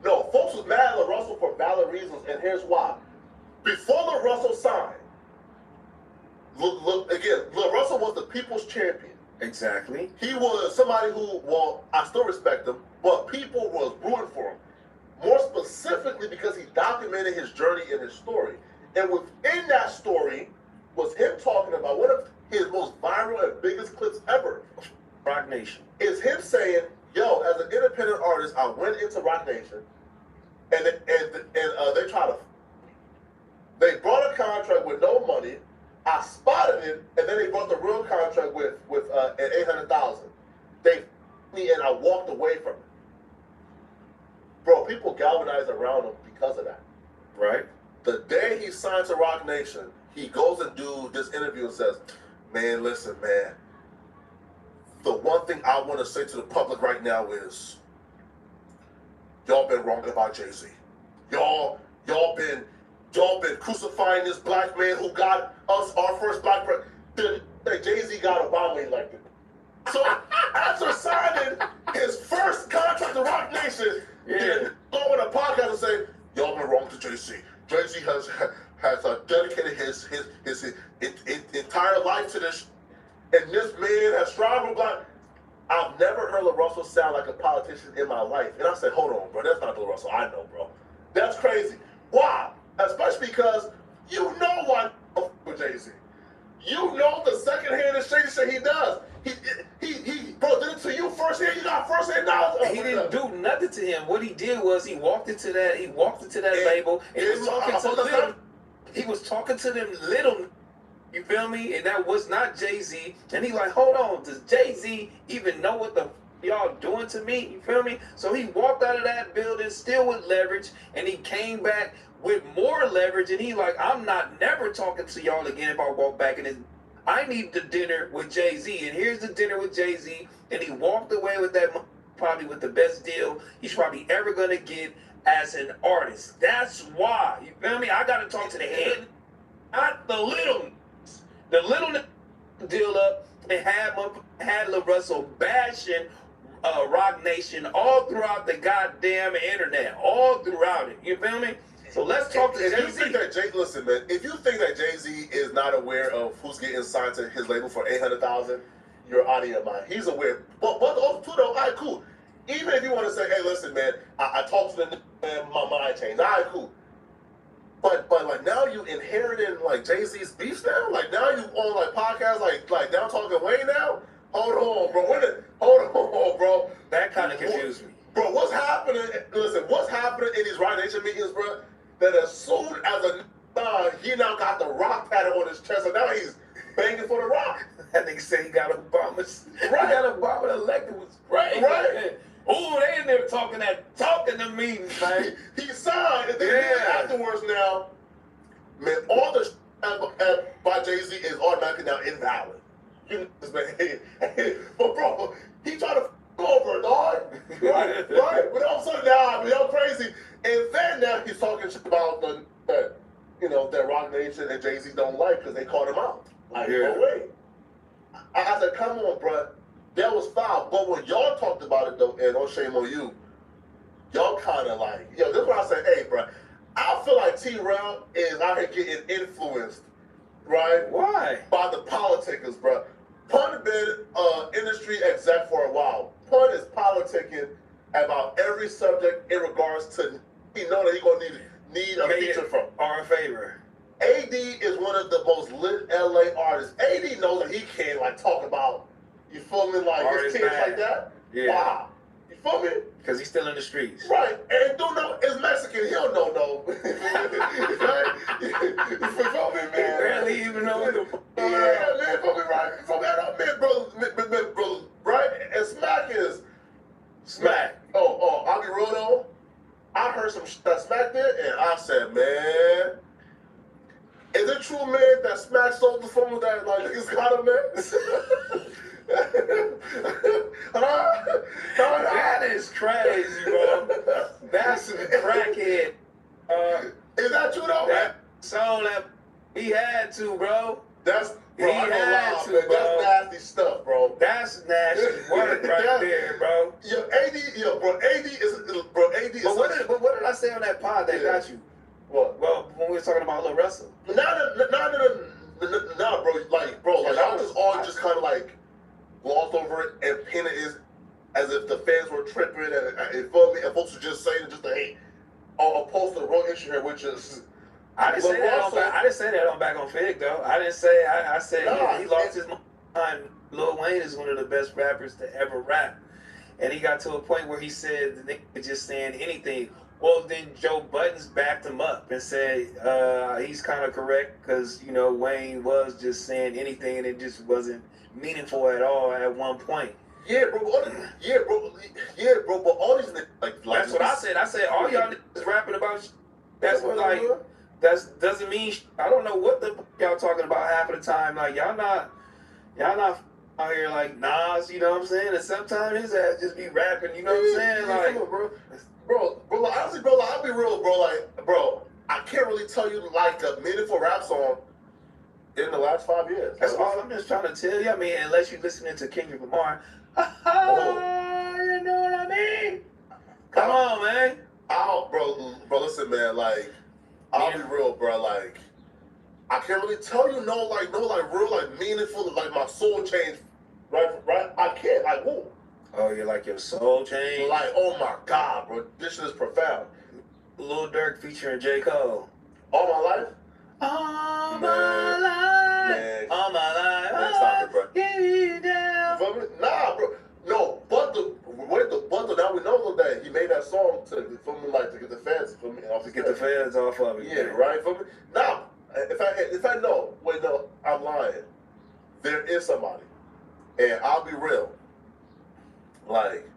S4: no, folks was mad at Lil Russell for valid reasons, and here's why. Before Lil Russell signed, Lil Russell was the people's champion.
S5: Exactly.
S4: He was somebody who, well, I still respect him, but people was rooting for him. more specifically because he documented his journey and his story. And within that story was him talking about one of his most viral and biggest clips ever.
S5: Rock Nation.
S4: Is him saying, yo, as an independent artist, I went into Rock Nation and they brought a contract with no money. I spotted it, and then they brought the real contract with at $800,000. They me and I walked away from it. Bro, people galvanized around him because of that.
S5: Right.
S4: The day he signed to Rock Nation, he goes and do this interview and says, man, listen, man, the one thing I want to say to the public right now is, y'all been wrong about Jay-Z. Y'all been crucifying this black man who got us our first black president. Jay-Z got Obama elected. So after signing his first contract to Rock Nation, he go on a podcast and say, y'all been wrong to Jay-Z. Jay-Z has dedicated his entire life to this, and this man has strived for black. I've never heard LaRussell sound like a politician in my life. And I said, hold on, bro, that's not the LaRussell I know, bro. That's crazy. Why? Especially because you know why with Jay-Z. You know the second-hand and shady shit he does. He bro, did it to you firsthand. You got firsthand knowledge.
S5: He didn't do nothing to him. What he did was he walked into that label and he was talking to little. He was talking to them little. You feel me? And that was not Jay-Z. And he like, hold on, does Jay-Z even know what the y'all doing to me? You feel me? So he walked out of that building still with leverage, and he came back with more leverage, and he like, I'm not never talking to y'all again if I walk back in his. I need the dinner with Jay-Z, and here's the dinner with Jay-Z, and he walked away with that, probably with the best deal he's probably ever gonna get as an artist. That's why, you feel me? I gotta talk to the head, not the little. The little deal up and had LaRussell bashing Rock Nation all throughout the goddamn internet, all throughout it. You feel me? So let's talk to Jay-Z.
S4: Listen, man, if you think that Jay-Z is not aware of who's getting signed to his label for $800,000, you're out of your mind. He's aware. But also, though, all right, cool. Even if you want to say, hey, listen, man, I talked to the man, my mind changed. All right, cool. But like now you inheriting like Jay-Z's beefs now? Like now you on like podcasts like now talking Wayne now? Hold on, bro. Hold on, bro.
S5: That kind of confused me.
S4: Bro, what's happening? Listen, what's happening in these Rock Nation meetings, bro? That as soon as he now got the Rock pattern on his chest, and now he's banging for the Rock.
S5: That nigga said he got Obama's.
S4: Right.
S5: He got Obama elected was great.
S4: Right.
S5: Oh, they in there talking the meetings, man.
S4: He signed, and then afterwards now, man, all the by Jay-Z is automatically now invalid. You know this man. But bro, he tried to over, dog. Right? But all of a sudden now, y'all crazy. And then now he's talking shit about that Rock Nation and Jay-Z don't like because they called him out. Like, no way. I said, come on, bro. That was foul. But when y'all talked about it, though, and shame on you, y'all kind of like, this is what I said, hey, bro, I feel like T-Rail is out here getting influenced, right?
S5: Why?
S4: By the politicals, bro. Pun has been industry exec for a while. Pun is politicking about every subject in regards to, he know that he going to need a feature from.
S5: Or in favor.
S4: AD is one of the most lit LA artists. AD knows that he can't, talk about, you feel me, his kids like that.
S5: Yeah.
S4: Wow. You feel me?
S5: Because he's still in the streets.
S4: Right. And dude, no, is Mexican. He don't know no. Right? You feel me, man?
S5: He barely even know what the
S4: yeah, man, feel me, right? Feel me, bro, right? And Smack is...
S5: Smack.
S4: Oh, I'll be real though. I heard some shit that Smack did, and I said, man... Is it true, man, that Smack sold the phone that niggas got him, man?
S5: That is crazy, bro. That's some crackhead.
S4: Is that true though?
S5: That song that he had to, bro.
S4: That's bro.
S5: He had to,
S4: man.
S5: bro.
S4: That's nasty stuff, bro.
S5: That's nasty work right there, bro.
S4: AD is.
S5: But what did I say on that pod that got you?
S4: What?
S5: Well, when we were talking about Lil Russell.
S4: Nah, bro. I was just all just kind of glossed over it and painted it as if the fans were tripping and feel me, and folks were just saying it just to hate. opposed to the wrong issue here, which is.
S10: I didn't say that on back. I didn't say that on back on Fig though. I didn't say. I said he lost his mind. Lil Wayne is one of the best rappers to ever rap, and he got to a point where he said the nigga just saying anything. Well, then Joe Buttons backed him up and said he's kind of correct because you know Wayne was just saying anything and it just wasn't meaningful at all at one point.
S4: Yeah, bro. But all these niggas like
S10: that's what I said. I said all y'all niggas rapping about. That's what like. That doesn't mean I don't know what the y'all talking about half of the time. Like y'all not out here like Nas, you know what I'm saying? And sometimes his ass just be rapping, you know what I'm saying? Like,
S4: bro, like, honestly, bro, like, I'll be real, bro. Like, bro, I can't really tell you like a meaningful rap song in the last 5 years.
S10: That's all I'm just trying to tell you. I mean, unless you're listening to Kendrick Lamar, you know what I mean? Come on, man.
S4: Bro, listen, man, like. I'll be real, bro. Like, I can't really tell you no real, like, meaningful, like, my soul changed, right? I can't, like, who?
S10: Oh, you're like your soul changed?
S4: Like, oh my God, bro, this shit is profound.
S10: Lil Durk featuring J. Cole.
S4: All my life?
S10: All my life.
S4: Man.
S10: All my life.
S4: Man, stop it, bro.
S10: Give you down.
S4: You feel me? Nah, bro. No, but now we know that he made that song to get the feds off
S10: to get the feds off of it.
S4: Yeah, right. For me, now if I know, wait, no, I'm lying. There is somebody, and I'll be real. Like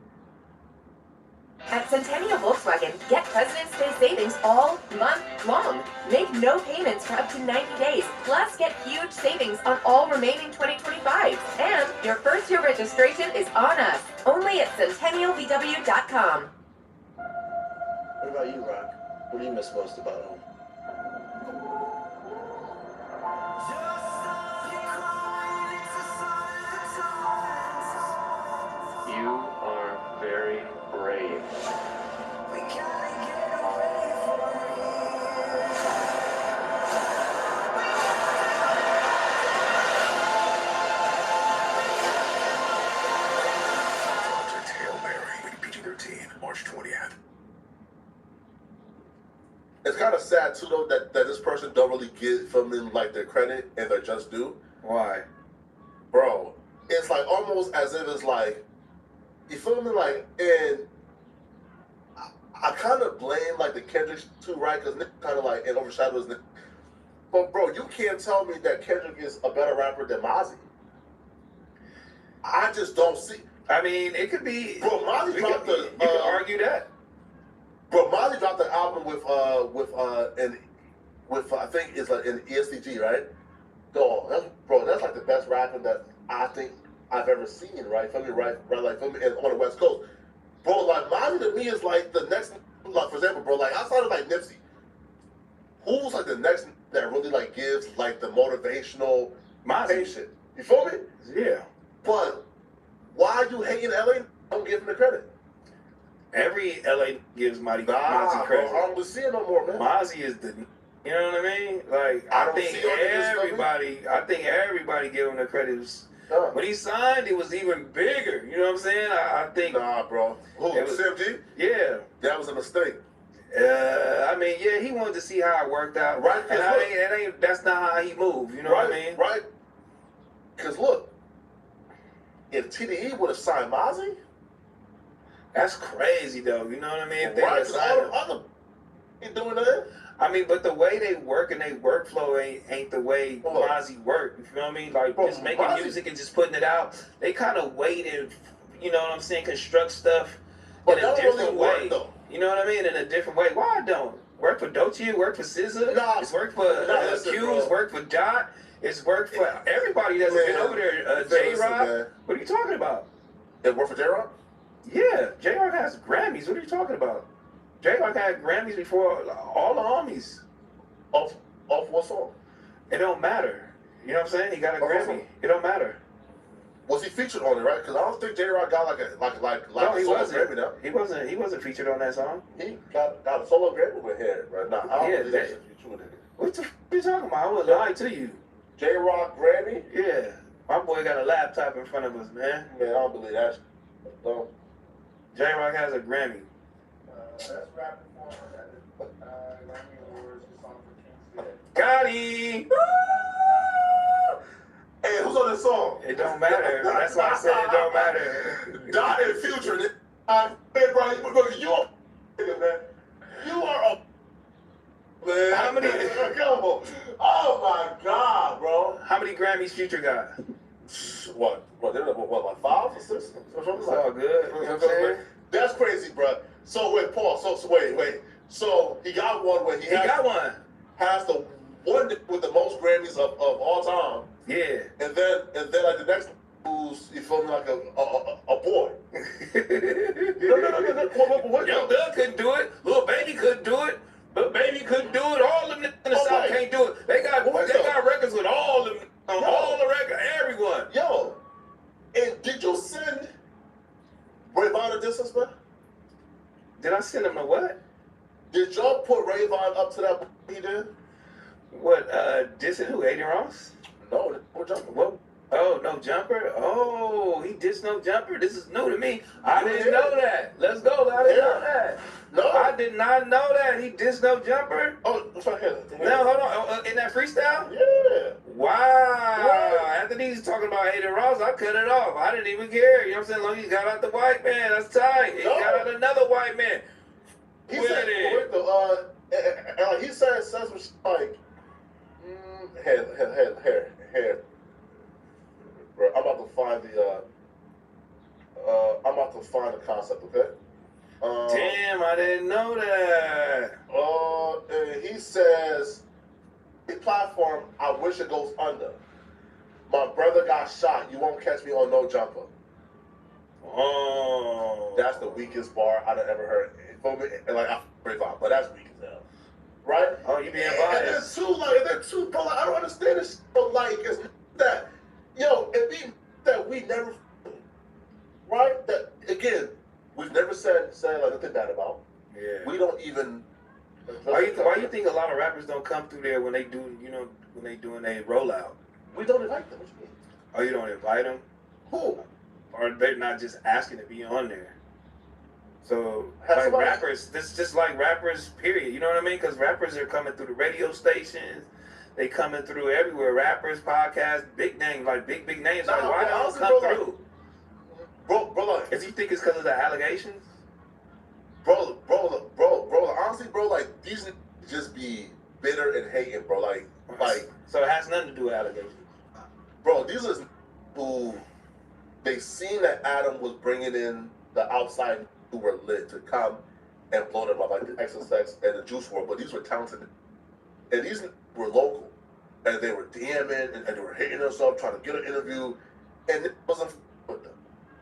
S9: at Centennial Volkswagen, get President's Day savings all month long. Make no payments for up to 90 days. Plus, get huge savings on all remaining 2025s. And your first year registration is on us. Only at CentennialVW.com.
S14: What about you, Rock? What do you miss most about home?
S1: You are very brave.
S18: Project Hail Mary, rated PG-13, March 20th.
S4: it's kind of sad too, though, that this person don't really give them like their credit and their just due.
S10: Why?
S4: Bro, it's like almost as if it's like, you feel me? Like, and I kind of blame like the Kendrick too, right? Because Nick kind of like, and overshadows Nick. But bro, you can't tell me that Kendrick is a better rapper than Mozzie. I just don't see.
S10: I mean, it could be.
S4: Bro, Mozzie dropped the.
S10: You can argue that.
S4: Bro, Mozzie dropped the album with I think it's like an ESTG, right? That's like the best rapping that I think I've ever seen, right? Feel me, right, like feel me, and on the West Coast, bro. Like Mozzie to me is like the next, like for example, bro, like outside of like Nipsey, who's like the next that really like gives like the motivational patient? You feel me?
S10: Yeah.
S4: But why are you hating LA? Don't give him the credit.
S10: Every LA gives Mozzie
S4: Nah,
S10: credit.
S4: bro, I don't see it no more, man.
S10: Mozzie is the, you know what I mean? Like I think everybody give him the credit. When he signed, it was even bigger. You know what I'm saying? I think.
S4: Nah, bro. Who? CMG?
S10: Yeah.
S4: That was a mistake.
S10: I mean, yeah, he wanted to see how it worked out.
S4: Right.
S10: And that's not how he moved. You know what I mean?
S4: Right. Because look, if TDE would have signed Mozzie,
S10: that's crazy though. You know what I mean? If they
S4: right.
S10: would've signed him.
S4: Other doing that.
S10: I mean, but the way they work and their workflow ain't the way Mozzie work. You feel me? Like just making music and just putting it out. They kind of wait and, you know what I'm saying, construct stuff in a different way. You know what I mean? In a different way. Why don't work for Doechii? Work for SZA?
S4: Nah,
S10: it's worked for Q. It's worked for Dot. It's worked for everybody that's been over there. J-Rock. What are you talking about?
S4: It worked for J-Rock?
S10: Yeah, J-Rock has Grammys. What are you talking about? J-Rock had Grammys before all the homies.
S4: Off what song?
S10: It don't matter. You know what I'm saying? He got a Grammy. It don't matter.
S4: Was he featured on it, right? Because I don't think J-Rock got
S10: No, he wasn't.
S4: Grammy now.
S10: He wasn't featured on that song.
S4: He got a solo Grammy with him right now. I don't believe that shit featured with it.
S10: What the f you talking about? I would lie to you.
S4: J-Rock Grammy?
S10: Yeah. My boy got a laptop in front of us, man.
S4: Man, I don't believe that shit. No.
S10: J-Rock has a Grammy. Got him.
S4: Hey, who's on this song?
S10: It don't matter. That's why I said it don't matter.
S4: Dot and Future. Man, bro, you are man. You are a man.
S10: How many?
S4: Come on. Oh my God, bro.
S10: How many Grammys Future got?
S4: What? They're what, like 5 or 6?
S10: It's all good. You know what I'm saying?
S4: That's crazy, bro. So wait, Paul. So wait. So he got one where he
S10: got one.
S4: Has the one with the most Grammys of all time.
S10: Yeah.
S4: And then like the next who's you feel me like a boy. No.
S10: Young Thug couldn't do it. Lil Baby couldn't do it. But Baby couldn't do it. All of them in the South can't do it. They got records with all of them on all the records. Everyone.
S4: Yo, and did you send Rayvon a distance, man?
S10: Did I send him a what?
S4: Did y'all put Rayvon up to that he did?
S10: What? Dissing who? Aiden Ross?
S4: No, no jumper.
S10: What? Oh, no jumper? Oh, he dissed No Jumper? This is new to me. I didn't know that. Let's go. I didn't know that.
S4: No.
S10: I did not know that. He dissed No Jumper?
S4: Oh, it's right here.
S10: No, hold on. In that freestyle?
S4: Yeah.
S10: Wow. After he's talking about Aiden Ross, I cut it off. I didn't even care. You know what I'm saying? Long as he got out the white man. That's tight. He got out another white man.
S4: He said, he said some shit like, here. Bro, I'm about to find the concept, okay?
S10: Damn, I didn't know that.
S4: He says, the platform, I wish it goes under. My brother got shot. You won't catch me on No Jumper.
S10: Oh.
S4: That's the weakest bar I've ever heard. Like, I Rayvon, but that's weak as hell. Right?
S10: Oh, you being
S4: And
S10: biased.
S4: then two, bro, like, I don't understand this. But like, it's that, yo, it be that we never, right? That, again, we've never said like nothing bad about.
S10: Yeah.
S4: We don't even.
S10: Why you think a lot of rappers don't come through there when they do, when they doing a rollout?
S4: We don't invite them. What you mean?
S10: Oh, you don't invite them?
S4: Who?
S10: Or they're not just asking to be on there? So,
S4: Have
S10: like
S4: somebody-
S10: rappers, this just like rappers, period. You know what I mean? Because rappers are coming through the radio stations. They coming through everywhere. Rappers, podcasts, big names, like big names. Like, why don't
S4: honestly,
S10: come
S4: bro, like-
S10: through?
S4: Bro, like,
S10: Is you think it's because of the allegations?
S4: bro, honestly, bro, like, these niggas just be bitter and hating, bro. Like,
S10: So it has nothing to do with allegations.
S4: bro, these are who they seen that Adam was bringing in the outside who were lit to come and blow them up, like the XSX and the Juice WRLD, but these were talented. And these were local. And they were DMing and they were hitting us up, trying to get an interview, and it wasn't with them.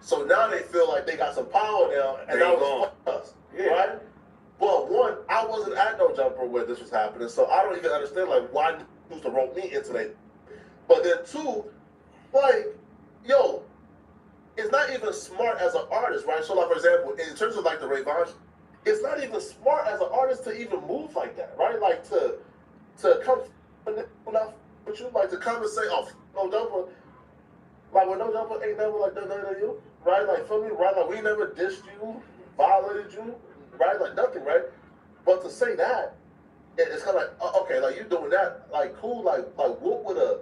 S4: So now they feel like they got some power now, and that was us, right? Well, one, I wasn't at No Jumper where this was happening, so I don't even understand, like, why you used to rope me into that. But then two, like, yo, it's not even smart as an artist, right? So, like, for example, in terms of, like, the Rayvon, it's not even smart as an artist to even move like that, right? Like, to come with you, like, to come and say, oh, No Jumper, like, when No Jumper ain't never, like, done nothing to you, right? Like, feel me, right? Like, we never dissed you, violated you, right? Like, nothing, right? But to say that, it's kind of like, okay, like, you doing that, like, cool, like, what would a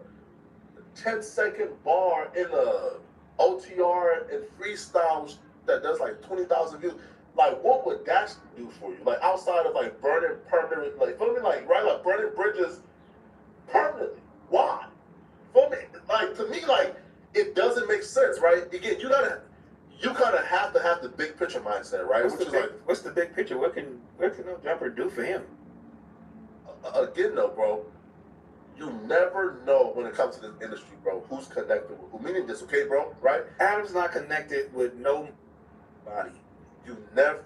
S4: 10-second bar in a OTR and freestyles that does like 20,000 views, like what would that do for you? Like outside of like burning permanent, like feel me, like right, like burning bridges permanently. Why? Feel me? Like to me, like it doesn't make sense, right? Again, you kind of have to have the big picture mindset, right?
S10: What's the big picture? What can No Jumper do for him?
S4: Again, though, bro. You never know when it comes to this industry, bro, who's connected with who. Meaning this, okay, bro, right?
S10: Adam's not connected with nobody.
S4: You never.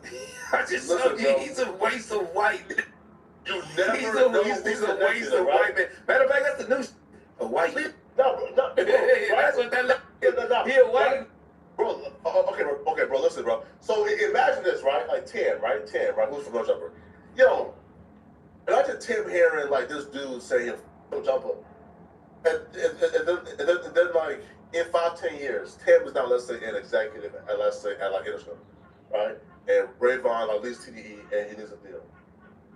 S10: I just told you, he's a waste of white.
S4: You never
S10: He's
S4: know
S10: a waste
S4: who's
S10: of
S4: connected,
S10: white
S4: right?
S10: man. Matter of fact, that's the new a white.
S4: No, bro,
S10: That's what that. He a white.
S4: Bro, okay, bro, listen, bro. So imagine this, right? Like Tam, right? Who's from No Jumper? Yo, imagine Tim hearing like this dude saying No Jumper, and then like in 5-10 years, Tam is now, let's say, an executive, and let's say at like Interscope. right? And Rayvon like leaves TDE and he needs a deal.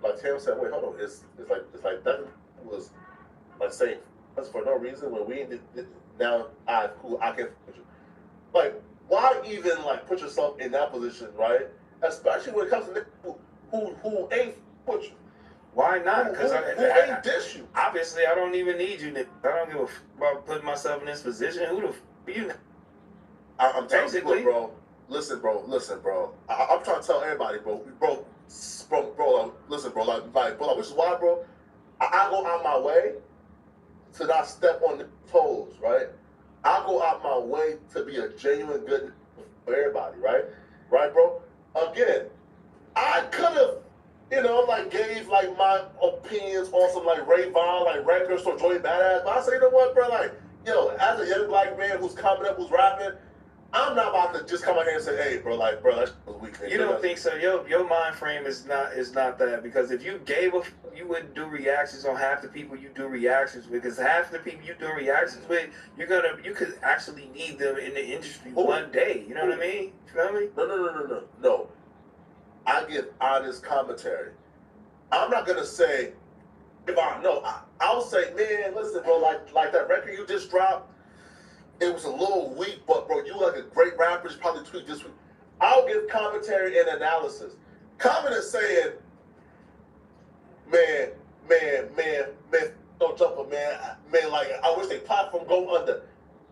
S4: Like Tam said, wait, hold on, it's like that was like saying that's for no reason when we did now cool, I can put you. Like, why even like put yourself in that position, right? Especially when it comes to niggas who ain't put you.
S10: Why not? Because
S4: who ain't dish you.
S10: Obviously, I don't even need you, nigga. I don't give a about putting myself in this position. Who the are you?
S4: I'm telling you, look, bro. Listen, bro. I'm trying to tell everybody, bro. Listen, bro. Like, which is why, bro, I go out my way to not step on the toes, right? I go out my way to be a genuine good for everybody, right? Right, bro? Again, I could have, like gave like my opinions on some like Rayvon, like records or Joey Badass, but I say, you know what, bro? Like, as a young black man who's coming up, who's rapping, I'm not about to just come out here and say, hey, bro, that shit was weak.
S10: You don't think so? Your mind frame is not that, because if you gave you wouldn't do reactions on half the people you do reactions with, because half the people you do reactions with, you could actually need them in the industry one day. You know what I mean? You feel me?
S4: No. I give honest commentary. I'm not gonna say I'll say, man, listen, bro, like that record you just dropped, it was a little weak, but bro, you like a great rapper, just probably tweak this week. I'll give commentary and analysis. Comment is saying, man, don't jump up, man, like I wish they platform go under.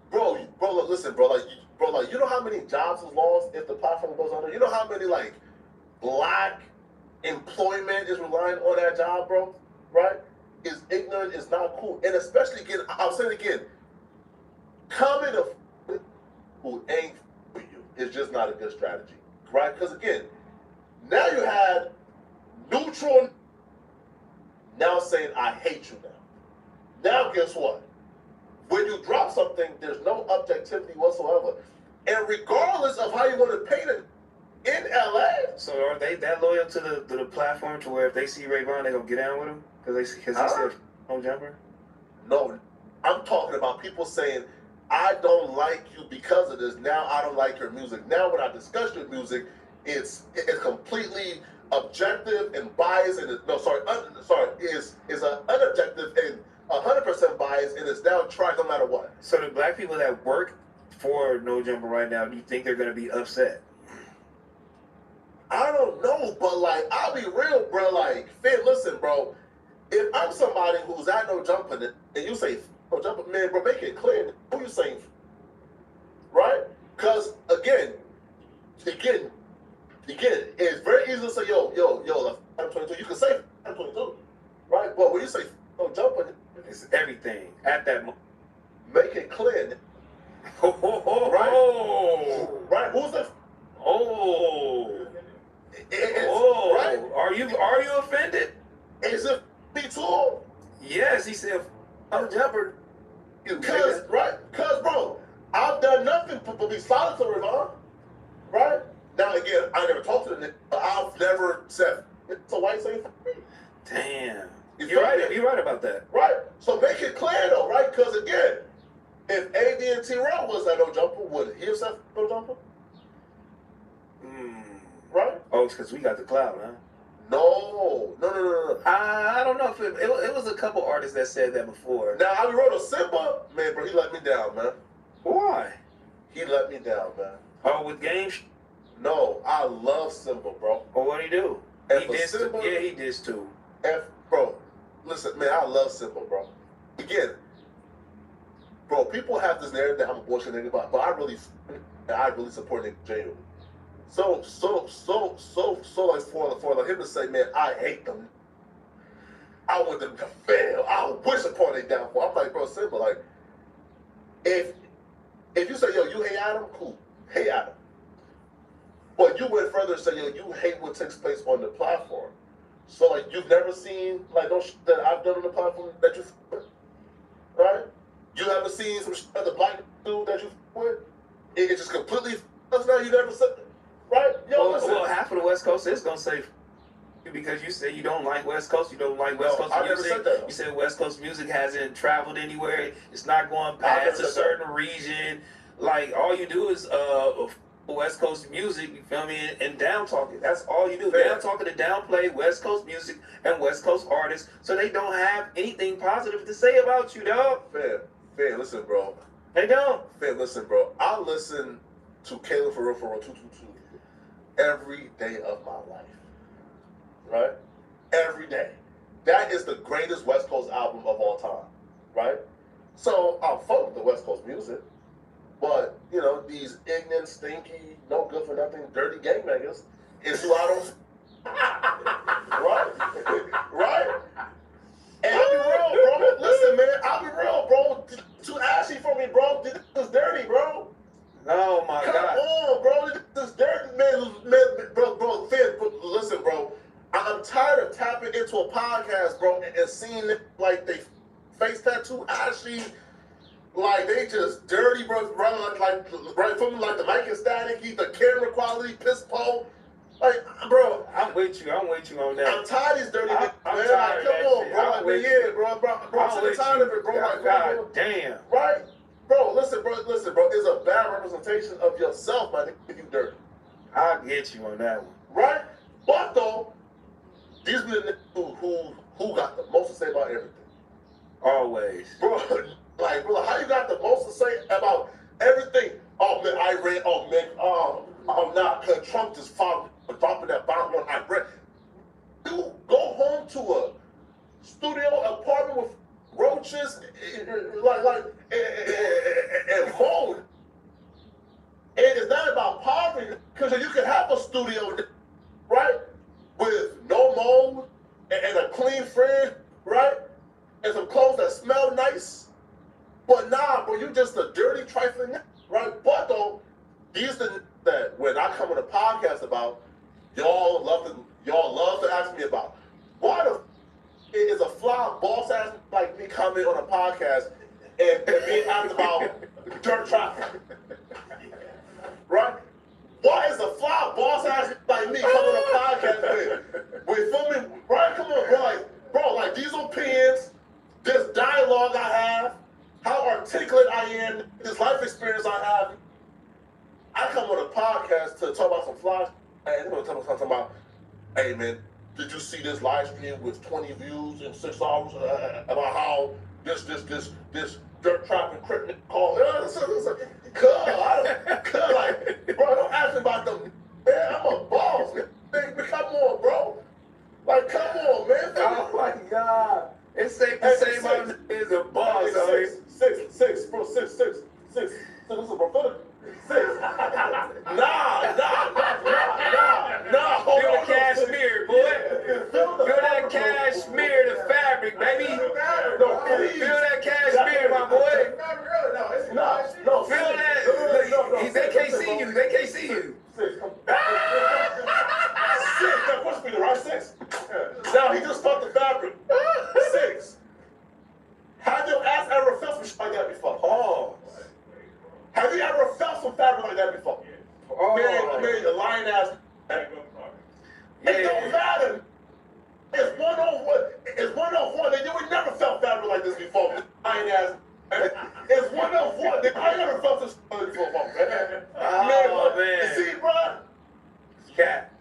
S4: Bro, look, listen, bro, you know how many jobs was lost if the platform goes under? You know how many like black employment is relying on that job, bro? Right? Is ignorant, is not cool. And especially again, I'll say it again, coming to who ain't for you is just not a good strategy. Right? Because again, now you had neutral now saying I hate you now. Now guess what? When you drop something, there's no objectivity whatsoever. And regardless of how you want to paint it, in LA.
S10: So are they that loyal to the platform to where if they see Rayvon, they gonna get down with him? Because he said home jumper?
S4: No, I'm talking about people saying, I don't like you because of this. Now I don't like your music. Now when I discuss your music, it's completely objective and biased and is unobjective and 100% biased and is now tried no matter what.
S10: So the black people that work for No Jumper right now, do you think they're gonna be upset?
S4: I don't know, but like, I'll be real, bro. Like, Finn, listen, bro. If I'm somebody who's at No Jumper and you say No Jumper, man, bro, make it clear who you saying, right? Because again, it's very easy to say, yo, I'm 22. You can say I'm 22, right? But when you say No Jumper,
S10: it's everything at that moment.
S4: Make it clear, right? Right? Who's the? Right?
S10: Are you offended?
S4: Is it me too?
S10: Yes, he said, I'm Jumper.
S4: Cause bro, I've done nothing but be solid to Rayvon. Right? Now again, I never talked to the nigga, but I've never said it's a white saying for me.
S10: Damn. You're right about that.
S4: Right? So make it clear though, right? Because again, if AD and T-Rail was at No Jumper, would he have said No Jumper? Right?
S10: Oh, it's because we got the cloud, huh?
S4: No.
S10: I don't know if it was a couple artists that said that before.
S4: Now, I wrote a Simba, man, bro, he let me down, man.
S10: Why?
S4: He let me down, man.
S10: Oh, with games?
S4: No, I love Simba, bro.
S10: Well, what'd he do?
S4: And
S10: he did
S4: Simba,
S10: yeah, he did too.
S4: Bro, listen, man, I love Simba, bro. Again, bro, people have this narrative that I'm a bullshit nigga, but I really support Nick genuinely. So like for him to say, man, I hate them. I want them to fail. I wish upon their downfall. I'm like, bro, Simba, like, if you say, yo, you hate Adam, cool, hate Adam. But you went further and said, yo, you hate what takes place on the platform. So like, you've never seen like no shit that I've done on the platform that you with, right? You haven't seen some shit that the black dude that you with. It's just completely. Now you never said. Right? Yo,
S10: well, half of the West Coast is gonna say because you say you don't like West Coast, you don't like West Coast music.
S4: Never said that.
S10: You said West Coast music hasn't traveled anywhere. It's not going past a certain region. Like all you do is West Coast music, you feel me, and down talking. That's all you do.
S4: Fair.
S10: Down talking to downplay West Coast music and West Coast artists so they don't have anything positive to say about you, dog.
S4: Fair, listen, bro.
S10: They don't.
S4: Fair, listen, bro. I listen to Caleb for real 222 every day of my life. Right? Every day. That is the greatest West Coast album of all time. Right? So I'm fuck with the West Coast music. But, you know, these ignorant, stinky, no good for nothing, dirty gang niggas is who I don't. Right? Right? And I'll be real, bro. Listen, man, I'll be real, bro. Too ashy for me, bro. This is dirty, bro.
S10: Oh my
S4: Come
S10: God.
S4: on, bro. This dirty, man, bro. Listen, bro. I'm tired of tapping into a podcast, bro, and seeing it like they face tattoo ashy. Like they just dirty, bro. Running like right from like the mic is staticky, the camera quality, piss poor. Like, bro,
S10: I'm with you on that.
S4: I'm tired of these dirty niggas, man.
S10: I'm
S4: Like,
S10: tired of
S4: come
S10: that
S4: on,
S10: shit.
S4: bro.
S10: I'm
S4: Like,
S10: with
S4: yeah,
S10: you.
S4: bro. I'm
S10: I'm with
S4: tired
S10: you.
S4: of it, bro. Like,
S10: God damn.
S4: Right? Bro, listen, bro. It's a bad representation of yourself, man, if you dirty.
S10: I'll get you on that one.
S4: Right? But though, these are the niggas who got the most to say about everything.
S10: Always.
S4: Bro, like, bro, how you got the most to say about everything? Oh, man, Iran. Oh, man. I'm not. Cause Trump just dropping that bomb on Iran. You go home to a studio apartment with roaches, and phone. And it's not about poverty, because you can have a studio, right, with no mold and a clean fridge, right, and some clothes that smell nice. But nah, bro, you just a dirty, trifling, right? But though, these the that when I come on a podcast about, y'all love to ask me about. Why the is a fly boss ass like me coming on a podcast and being asked about dirt traffic? Right? Why is a fly boss ass like me coming on a podcast with filming? Right? Come on, bro. Like these opinions, this dialogue I have, how articulate I am, this life experience I have. I come on a podcast to talk about some flies, and they're gonna talk about, hey man, did you see this live stream with 20 views in 6 hours about how this dirt traffic criminal called? Like, bro, don't ask me about them. Man, I'm a boss. Man, come on, bro. Like, come on, man.
S10: Oh my God. It's safe to say my nigga is a boss,
S4: Six, bro, six. This is prophetic. 6. Nah.
S10: Feel the cashmere, boy. Feel that cashmere, the fabric, baby. Feel that cashmere, my boy.
S4: No, it's not. No,
S10: feel that.
S4: No.
S10: They can't see you. They can't see you.
S4: 6. That push me to right 6. Now he just fucked the fabric. 6. Have your ass ever felt some shit like that before?
S10: Oh.
S4: Have you ever felt some fabric like that before?
S10: Oh.
S4: Man, the lion ass. It don't matter. It's 101. It's 101. You would never felt fabric like this before. Lion ass. It's 101. I never felt this before, man.
S10: Man.
S4: See, bro?
S10: Cat.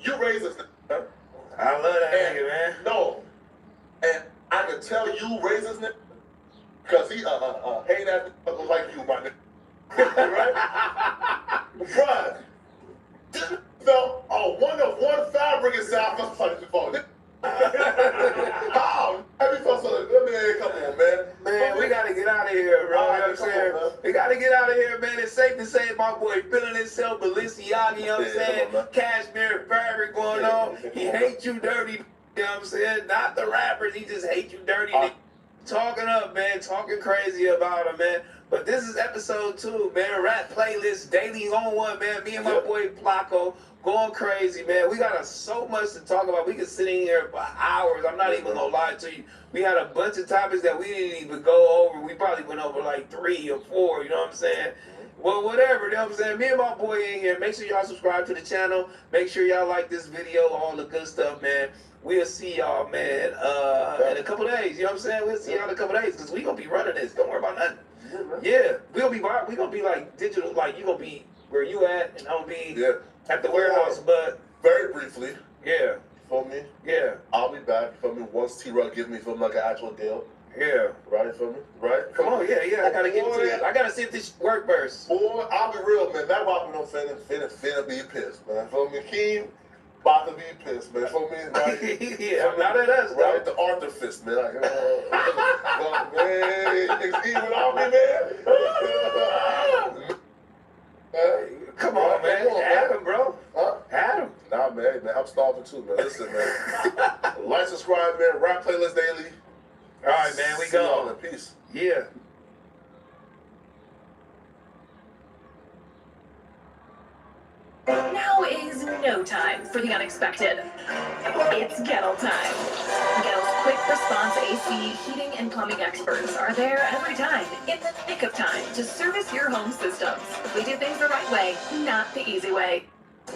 S4: You raised us.
S10: I love that nigga, man.
S4: No. And I can tell you raised this nigga because he hate ass like you, my nigga. Right? Bruh. This felt a 101 fabric in South Africa before. How? Have you felt so? Man, come on, man.
S10: Man, we gotta get out of here, bro. You know what I'm saying? We gotta get out of here, man. It's safe to say my boy feeling himself, Balenciaga, you know what I'm saying? Cashmere fabric going on. He hates you dirty, you know what I'm saying? Not the rappers, he just hates you dirty. Talking up, man. Talking crazy about him, man. But this is episode 2, man. Rap playlist, daily on one, man. Me and my boy Placo going crazy, man. We got so much to talk about. We can sit in here for hours. I'm not even gonna lie to you. We had a bunch of topics that we didn't even go over. We probably went over like 3 or 4, you know what I'm saying? Well, whatever, you know what I'm saying? Me and my boy in here. Make sure y'all subscribe to the channel. Make sure y'all like this video, all the good stuff, man. We'll see y'all, man, in a couple days. You know what I'm saying? We'll see y'all in a couple days because we gonna be running this. Don't worry about nothing. Yeah, we gonna be like digital, like you gonna be where you at, and I'll be at the
S4: Yeah.
S10: warehouse, but
S4: Very briefly,
S10: yeah,
S4: feel me?
S10: yeah,
S4: I'll be back, feel me? Once T-Rug give me, feel me, like an actual deal.
S10: yeah.
S4: Right, feel me? Right?
S10: Come on, yeah, I gotta get into it. I gotta see if this work first.
S4: Boy, I'll be real, man. Matt Walker don't finna be pissed, man. Feel me? Keem about to be pissed, man. Feel me? Right?
S10: Yeah, not at us, though.
S4: Right? The Arthur fist, man. Like, well, man, even on me, man.
S10: Come on, man. Adam, bro.
S4: Huh?
S10: Adam.
S4: Nah, man, I'm starving too, man. Listen, man. Like, subscribe, man. Rap Playlist Daily.
S10: All right, man, we
S4: See y'all
S10: go.
S4: in peace.
S10: Yeah.
S12: Now is no time for the unexpected. It's Gettle time. Gettle's quick response AC, heating, and plumbing experts are there every time, in the nick of time, to service your home systems. We do things the right way, not the easy way.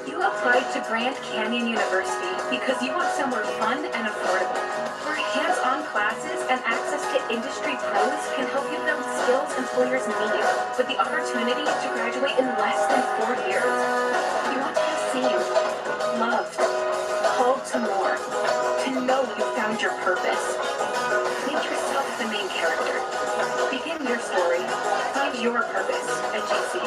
S12: You applied to Grand Canyon University because you want somewhere fun and affordable, where hands-on classes and access to industry pros can help you build skills employers need, with the opportunity to graduate in less than 4 years. You want to be seen, loved, called to more, to know you found your purpose. Make yourself the main character. Begin your story. Find your purpose at GC.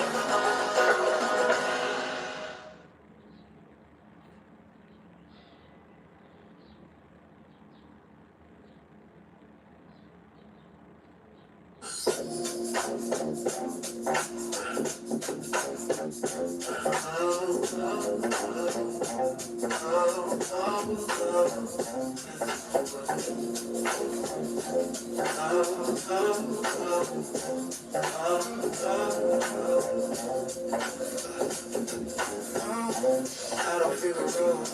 S19: I don't feel a road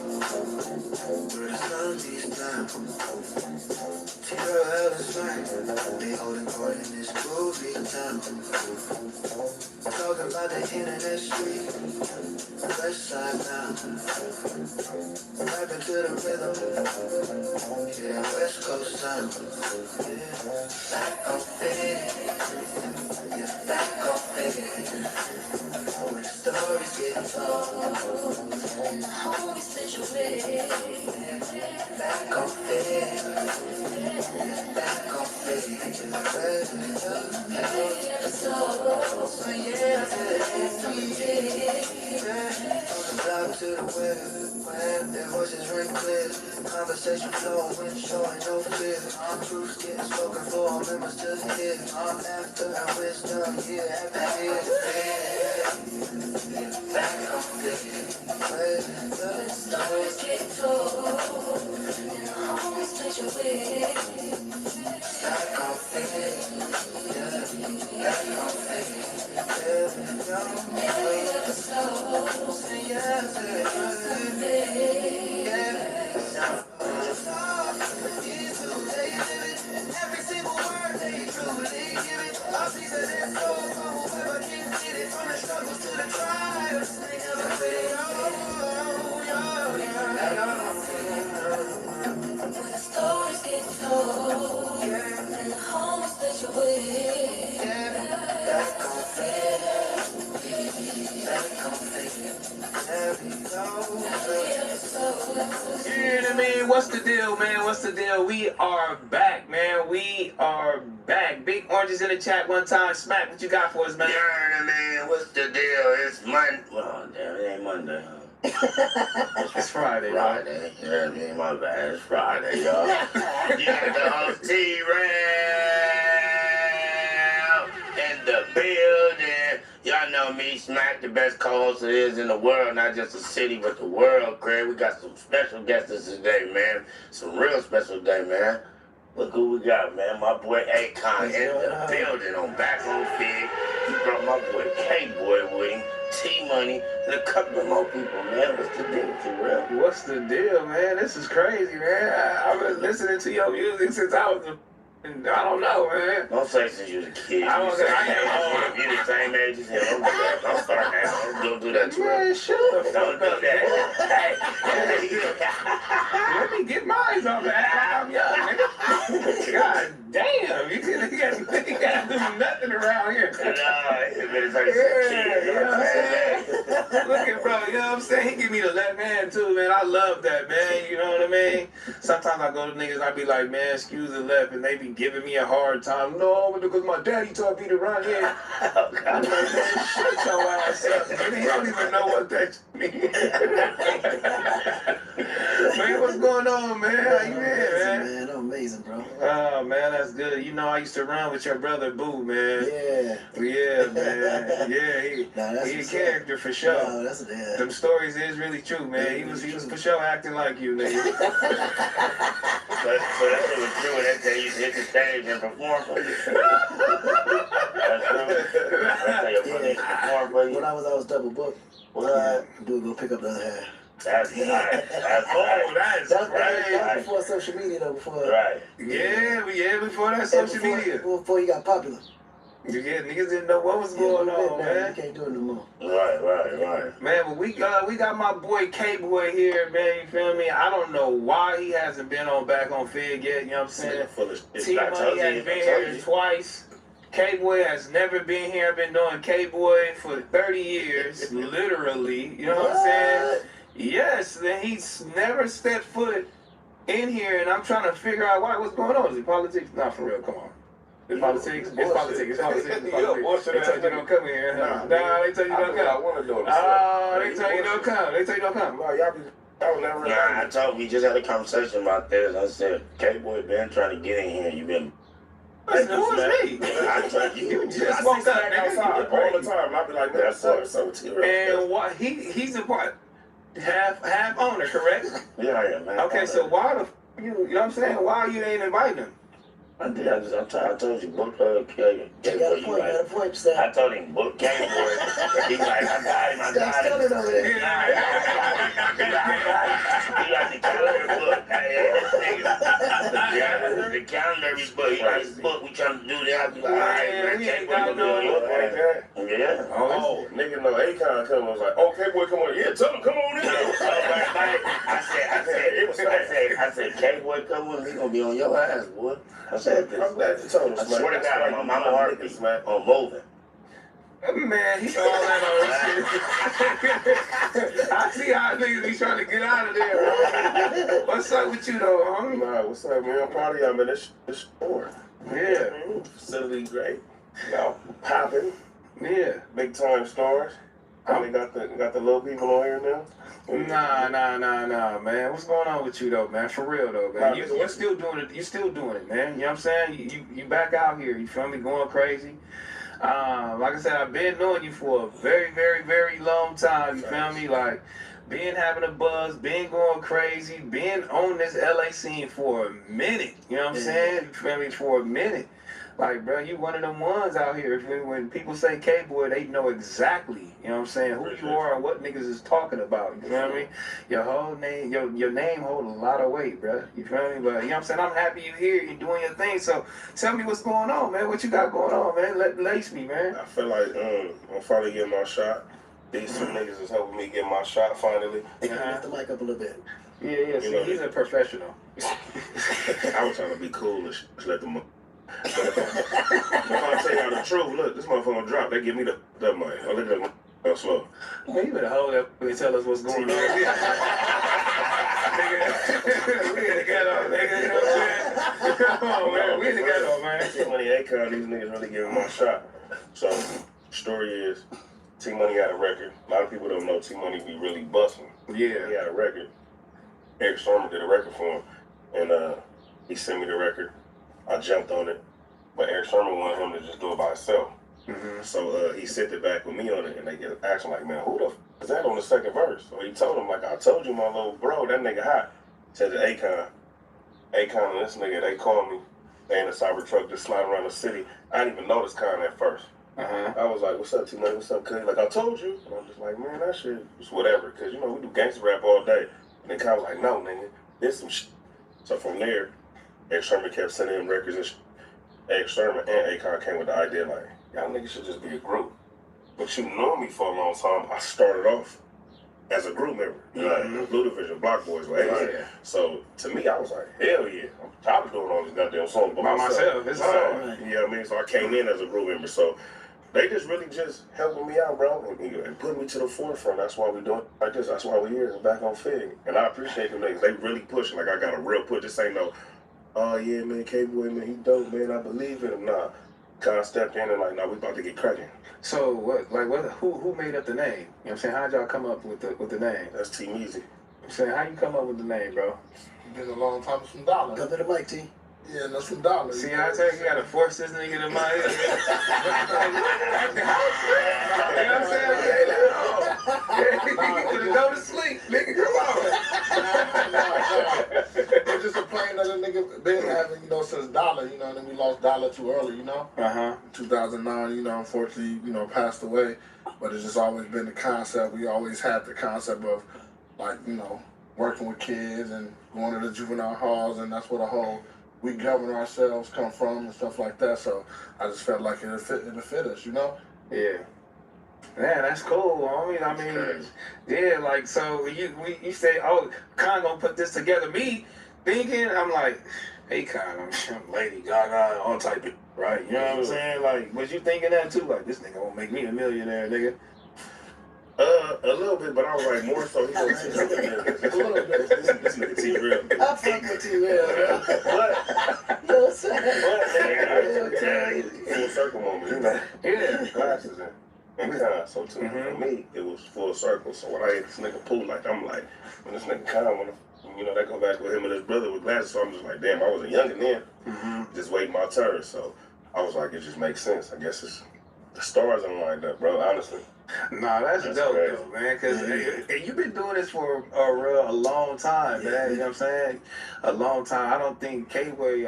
S19: where the sun beats down. T-Girl held us back. They holding court in this groovy town. Talking about the internet street, west side now. Rapping to the rhythm, yeah, west coast sound. Yeah, back on it, yeah, back on it. When the stories get told, homies situation, back on it, back on Drive to the web, their voices ring clear. Conversation flowing, showing no fear. Truths getting spoken for all members to hear. Laughter and wisdom, yeah, after year. Back on the stories get told, and the homies touch your way. Back on back on never slow, say yes, every single word they truly give it. I'll see that it's so cold, whoever can get it. From the struggles to the trials, they never fade. When the stories get told, and the homies that you're with, back on
S10: Yeah, what's the deal, man? What's the deal? We are back, man. We are back. Big Oranges in the chat one time. Smack, what you got for us, man?
S23: Yeah, man, what's the deal? It's Monday. Well, damn, it ain't Monday, huh?
S10: It's Friday,
S23: Friday. Yeah, man, my bad. It's Friday, y'all. You got the host T-Rail in the building. Y'all know me, Smack, the best co-host there is in the world, not just the city, but the world, Craig. We got some special guests today, man. Some real special day, man. Look who we got, man. My boy Akon in the building on Backroom Fig. He brought my boy K-Boy with him, T-Money, and a couple of more people, man. What's the deal, T-Real?
S10: What's the deal, man? This is crazy, man. I've been listening to your music since I was I don't know, man.
S23: Don't say since you was a kid.
S10: I was
S23: you
S10: old.
S23: you the same age as him. Don't start that. Don't do that to him.
S10: Man, shut the
S23: Don't
S10: fuck
S23: do
S10: up.
S23: that.
S10: Let me get mine off and act like I'm young, nigga. God damn, you got can't do nothing around here.
S23: Nah, you better say
S10: Yeah, you know what I'm saying? Look at bro, you know what I'm saying? He give me the left hand too, man. I love that, man. You know what I mean? Sometimes I go to niggas, I be like, man, excuse the left, and they be giving me a hard time. No, because my daddy taught me to run here. I'm like, man, shut your ass up. Man, he don't even know what that means. Man, what's going on, man? How you been, man?
S2: Man, I'm amazing, bro.
S10: Oh, man, that's good. You know, I used to run with your brother, Boo, man.
S2: Yeah.
S10: Yeah, man. Yeah,
S2: Nah,
S10: he a character for sure.
S2: No, that's yeah.
S10: Them stories is really true, man. He was for sure acting like you, nigga.
S23: So that shit was true, and that day you hit the stage and perform for you. That's true. That's how your brother used to perform for you.
S2: When I was double booked. Dude, go pick up the other half.
S23: That's nice. That's
S2: That
S23: right.
S2: was before social media, though. Before.
S23: Right.
S10: Yeah, before that social media.
S2: Before he got popular.
S10: Yeah, niggas didn't know what was going on, man.
S2: You can't do it no more.
S23: Right.
S10: Man, but we got my boy K-Boy here, man. You feel me? I don't know why he hasn't been back on Fig yet. You know what I'm saying? T-Money has been here twice. K-Boy has never been here. I've been knowing K-Boy for 30 years, literally. You know what I'm saying? Yes, then he's never stepped foot in here, and I'm trying to figure out what's going on. Is it politics? Not for real. Come on. It's politics. It's politics. They told you don't come here. Nah, they told you don't come.
S8: I want to do it.
S10: They told you don't come. They told you don't come.
S8: No, y'all never.
S23: Nah, I told we just had a conversation about this. I said, K-Boy been trying to get in here. You been.
S10: Who is me?
S23: I told you.
S10: Just walked up
S8: outside all the time. I be like, man,
S10: and what he's a part half owner, correct?
S23: Yeah, man.
S10: Okay, so why the you know what I'm saying? Why you ain't inviting him?
S23: I did. I told you, book
S2: You got a point, Stan.
S23: I told him, book K-Boy. He's like, I got him. He like the calendar book. The calendar book. He like his book. We trying to do that. I be like, all right, man. K-Boy gonna do it. Yeah.
S8: Oh, nigga, no, Akon come. I was like, oh, K-Boy, come on. Yeah, tell him, come on in.
S23: I said, K-Boy come with me. He gonna be on your ass, boy. I said this.
S8: I'm glad you told us,
S23: I swear to God, my mama heartbeat, man, on moving.
S10: Man, he all that old shit. I see how niggas be trying to get out of there, bro. What's up with you, though, homie?
S8: Nah, what's up, man? I'm proud of y'all, man. This store.
S10: Yeah.
S8: Facility great. Y'all popping.
S10: Yeah.
S8: Big time stores. They got the little people on here now.
S10: Nah, man. What's going on with you though, man? For real though, man. You're still doing it. You're still doing it, man. You know what I'm saying? You back out here. You feel me? Going crazy. Like I said, I've been knowing you for a very, very, very long time. You feel me? Like been having a buzz, been going crazy, been on this LA scene for a minute. You know what I'm saying? You feel me? For a minute. Like, bro, you one of them ones out here. When people say K-Boy, they know exactly, you know what I'm saying, who you are and what niggas is talking about. You feel me? Your whole name, your name hold a lot of weight, bro. You feel me? But, you know what I'm saying? I'm happy you're here. You're doing your thing. So tell me what's going on, man. What you got going on, man? Lace me, man.
S8: I feel like I'm finally getting my shot. These two niggas is helping me get my shot finally.
S2: Lift the mic up a little bit.
S10: Yeah. See, he's a professional.
S8: I was trying to be cool and let them. But if I tell y'all the truth, look, this motherfucker gonna drop. They give me that money. I look at that slow.
S10: Man, you better hold up and tell us what's going on. Nigga, we together, nigga. You know what I'm saying? Come on, man. We together, man.
S8: T-Money Akon, these niggas really giving my shot. So, story is, T-Money had a record. A lot of people don't know T-Money be really busting.
S10: Yeah.
S8: He had a record. Eric Sermon did a record for him. And he sent me the record. I jumped on it, but Eric Sermon wanted him to just do it by himself. So he sent it back with me on it, and they get asking like, man, who the f is that on the second verse? So he told him, like, I told you, my little bro, that nigga hot. Said to Akon and this nigga, they called me. They in a Cybertruck just sliding around the city. I didn't even notice Con at first. I was like, what's up, T-Money? What's up, cuz? Like, I told you. And I'm just like, man, that shit is whatever. Because, you know, we do gangster rap all day. And then Con was like, no, nigga, this some shit. So from there, Eric Sermon kept sending him records and Eric Sermon and Akon came with the idea like, y'all niggas should just be a group. But you know me for a long time. I started off
S6: as a group member. You know, Blue Division, Block Boys, like, so to me, I was like, hell yeah, I'm tired of doing all these goddamn songs by myself.
S5: It's
S6: You know what I mean? So I came in as a group member. So they just really just helping me out, bro, and putting me to the forefront. That's why we doing it like this. That's why we here back on Fig. And I appreciate them niggas. They really pushing. Like, I got a real push. This ain't no, oh yeah, man, K-Boy, man, he dope, man. I believe in him. Nah. Kind of stepped in and like, nah, we about to get cracking.
S5: So who made up the name? You know what I'm saying? How'd y'all come up with the name?
S6: That's Team Easy.
S5: I'm saying, how you come up with the name, bro?
S2: Been a long time with some dollars.
S17: Come to the mic, T.
S2: Yeah, no, some dollars.
S5: See how I tell you, you gotta force this nigga to my head. You know what I'm saying? You could go to sleep, nigga. Come on.
S2: It's just a plain that a nigga been having, you know, since Dollar, you know, and then we lost Dollar too early, you know? 2009, you know, unfortunately, you know, passed away. But it's just always been the concept. We always had the concept of, like, you know, working with kids and going to the juvenile halls, and that's where the whole we govern ourselves come from and stuff like that. So I just felt like it'll fit us, you know?
S5: Yeah. Man, that's cool. I mean, yeah, like, so you say, oh, Khan gonna put this together. Me thinking, I'm like, hey, Khan, I'm Lady Gaga, all type of, right? You know what I'm saying? Like, was you thinking that too? Like, this nigga gonna make me a millionaire, nigga.
S6: A little bit, but I was like, more so, he gonna see a little bit. This nigga T-Real.
S17: I fuck with T-Real, bro.
S6: But,
S17: You know what I'm saying?
S6: full circle moment, you know?
S5: Yeah.
S6: Glasses and Khan. So for me, it was full circle. So when I hit this nigga Pooh, like, I'm like, when this nigga Khan, you know, that go back with him and his brother with glasses. So I'm just like, damn, I was a youngin' then, just waiting my turn. So I was like, it just makes sense. I guess it's the stars are lined up, bro, honestly.
S5: Nah, that's dope,
S6: crazy.
S5: though, man. Because you've been doing this for a long time, man. You know what I'm saying? A long time. I don't think K-Way,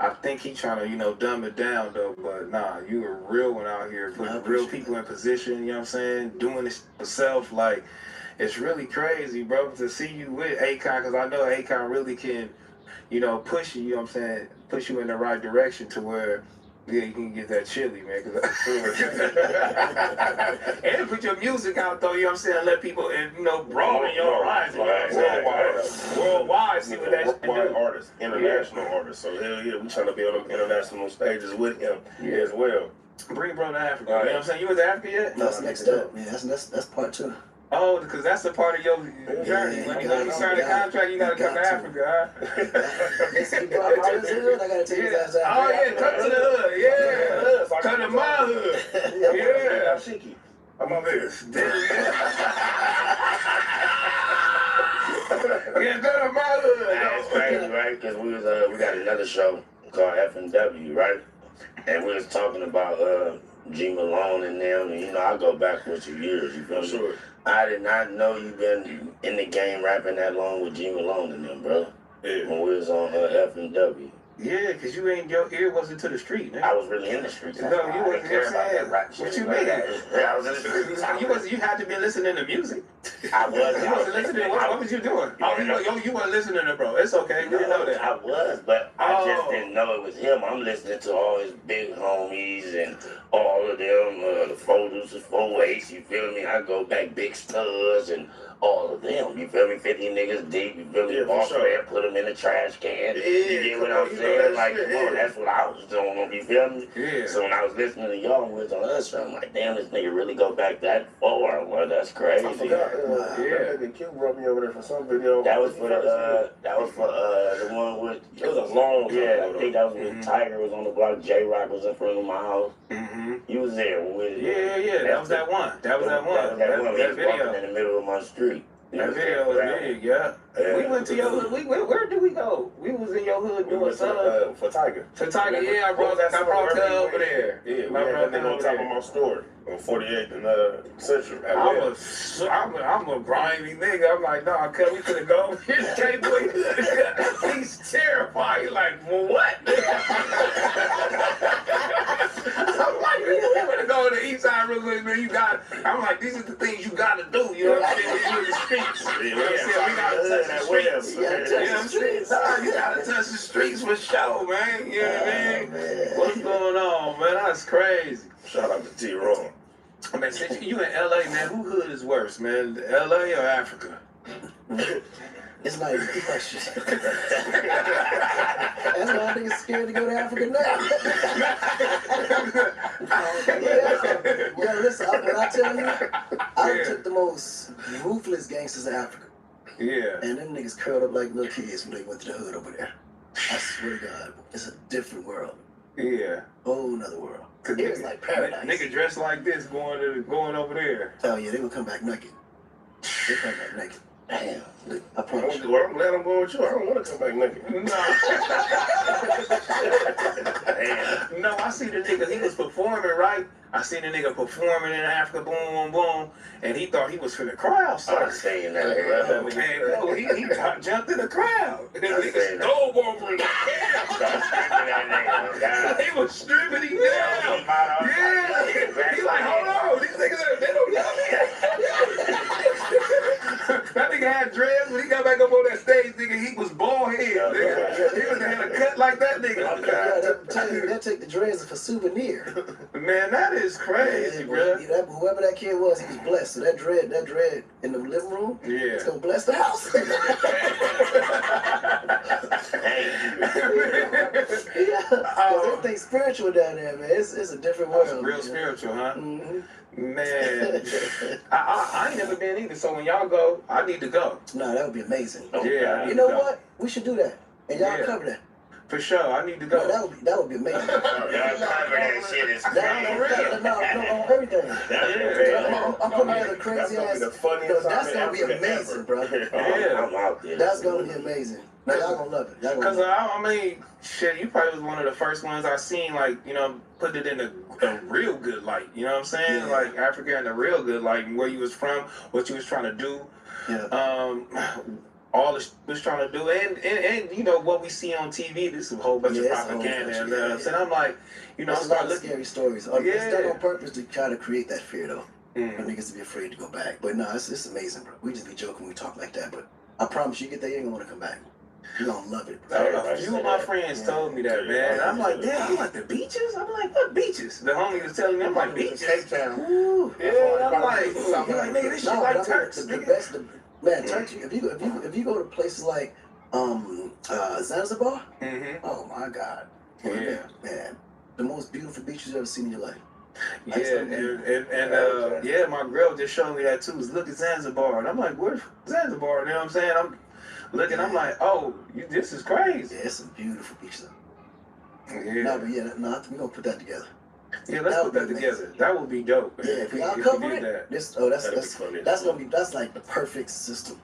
S5: I think he trying to, you know, dumb it down, though. But nah, you a real one out here, putting real people in position, you know what I'm saying? Doing this yourself, like, it's really crazy, bro, to see you with Akon, because I know Akon really can, you know, push you know what I'm saying? Push you in the right direction to where, yeah, you can get that chili, man. And put your music out, though, you know what I'm saying? And let people, you know, broaden your horizon. Worldwide, see what that shit
S6: Worldwide
S5: do.
S6: artist, international artist. So hell yeah, we trying to be on the international stages with him as well.
S5: Bring bro to Africa. You know what I'm saying? You went to Africa yet?
S17: That's next up. Yeah, that's part 2.
S5: Oh, because that's a part of your journey.
S17: Yeah,
S5: when you sign the contract, you gotta come to Africa, huh?
S17: Listen, you brought my hood, I gotta take his ass out.
S5: Oh yeah, come to the hood. Yeah, come to my hood. Yeah,
S6: Shiki. I'm over here.
S5: Yeah, come to my hood.
S23: That's crazy, right? Because we got another show called F&W, right? And we was talking about G Malone and them, and you know, I go backwards for years, you feel me?
S6: Sure.
S23: I did not know you been in the game rapping that long with G Malone and them, bro.
S6: Yeah.
S23: When we was on F&W.
S5: Yeah, because your ear wasn't to the street, nigga.
S23: I was really in the streets.
S5: No, you wasn't
S23: care about that rap
S5: What
S23: shit.
S5: you mean?
S23: Yeah, I was in the streets.
S5: You had to be listening to music.
S23: I was.
S5: You wasn't listening. What was you doing? Oh, you weren't listening to bro. It's okay. We didn't know that.
S23: I was, but I just didn't know it was him. I'm listening to all his big homies and all of them, the Folders, the 4-8s, you feel me? I go back Big Studs and all of them, you feel me? 50 niggas deep, you feel me?
S6: Yeah,
S23: Boss
S6: for sure.
S23: man, put them in the trash can.
S6: Yeah,
S23: You get what
S6: come on,
S23: I'm
S6: you know
S23: saying?
S6: that
S23: Like,
S6: shit,
S23: come on,
S6: yeah.
S23: that's what I was doing, you feel me?
S5: Yeah.
S23: So when I was listening to y'all and we was on us, I'm like, damn, this nigga really go back that far. Well, that's crazy.
S6: I forgot. That nigga Q brought me over there for some video.
S23: That was for the one with, it was a long time. I think that was when Tiger was on the block, J-Rock was in front of my house. You was there when we
S5: Yeah. That was that one. That was that one.
S23: That one. He
S5: That
S23: was walking
S5: video.
S23: in the middle of my street.
S5: That video was big, yeah. We went to your hood. Where did we go? We was in your hood doing something.
S6: For Tiger.
S5: To Tiger, yeah. I brought Ted over there.
S6: Yeah, we had that nigga on top of my store on 48th and Central.
S5: I'm a grimy nigga. I'm like, nah, cuz we couldn't go. His K-Boy, he's terrified. He's like, well, what? I'm like, we gonna go to the east side real quick, man. I'm like, these are the things you gotta do. You know what I'm saying? When you're in the streets. You know what I'm saying? We gotta touch the streets. You know what I'm saying? You gotta touch the streets for sure, man. You know what I mean? What's going on, man? That's crazy.
S6: Shout out to T-Ron.
S10: I mean, since you in LA, man, who hood is worse, man? LA or Africa?
S17: It's not even a question. That's why I think it's scared to go to Africa now. Yeah, listen, when I tell you, I took the most ruthless gangsters of Africa.
S10: Yeah.
S17: And them niggas curled up like little kids when they went to the hood over there. I swear to God, it's a different world.
S10: Yeah.
S17: Whole nother world. It was like paradise.
S10: Nigga dressed like this going over there.
S17: Oh yeah, they would come back naked. They come back naked. Damn, I promise you.
S6: Well, I'm glad I'm going with you. I don't want to come back naked.
S10: No, I see the nigga, he was performing, right? I seen the nigga performing in Africa, boom, boom, boom, and he thought he was finna crowd surf.
S23: I seen that, bro.
S10: Man, no, he jumped in the crowd. And the nigga stole over in the He was stripping him down. Yeah. He like, hold on, these niggas, they don't know me. That nigga had dreads when he got back up on that stage, nigga. He was bald head, nigga. He was had a cut like that, nigga.
S17: They'll take the dreads for souvenir.
S10: Man, that is crazy, bro.
S17: Whoever that kid was, he was blessed. So that dread in the living room, it's gonna bless the house. Everything's spiritual down there, man. It's a different world.
S10: It's real spiritual, huh?
S17: Mm-hmm.
S10: Man, I ain't never been either. So when y'all go, I need to go.
S17: No, that would be amazing.
S10: Yeah,
S17: you know what? We should do that, and y'all cover that.
S10: For sure, I need to go.
S17: No, that would be amazing.
S23: Y'all cover that shit is crazy.
S17: No, on everything. I'm putting together crazy ass. That's gonna be amazing, bro.
S23: I'm out there.
S17: That's gonna be amazing. No, y'all gonna love it.
S10: Cause I mean, shit, you probably was one of the first ones I seen, like, you know, put it in a real good light. You know what I'm saying?
S17: Yeah.
S10: Like Africa in a real good light, and where you was from, what you was trying to do.
S17: Yeah.
S10: All the was trying to do, and you know what we see on TV. This is a whole bunch of propaganda, and and I'm like, you know,
S17: there's a lot of scary stories. It's done on purpose to try to create that fear, though, for niggas to be afraid to go back. But no, it's amazing, bro. We just be joking when we talk like that, but I promise you, get there, you ain't gonna want to come back. You gonna love it, bro.
S10: A few of my friends told me that, man. I'm like, damn, you like the beaches? I'm like, what beaches? The homie was telling me, I'm like, beaches?
S2: Cape Town.
S17: Ooh.
S10: Yeah, I'm like, nigga, this shit like Turks.
S17: The best, man, Turkey. If you go to places like Zanzibar, oh my God, man, the most beautiful beaches you've ever seen in your life.
S10: Yeah, my girl just showed me that too. Was look at Zanzibar, and I'm like, where's Zanzibar? You know what I'm saying? I'm looking, I'm like, oh, this is crazy.
S17: Yeah, it's some beautiful beaches.
S10: Yeah.
S17: No, but we're gonna put that together.
S10: Yeah, let's put that together. That would be dope.
S17: Yeah, if y'all cover it, that's like the perfect system.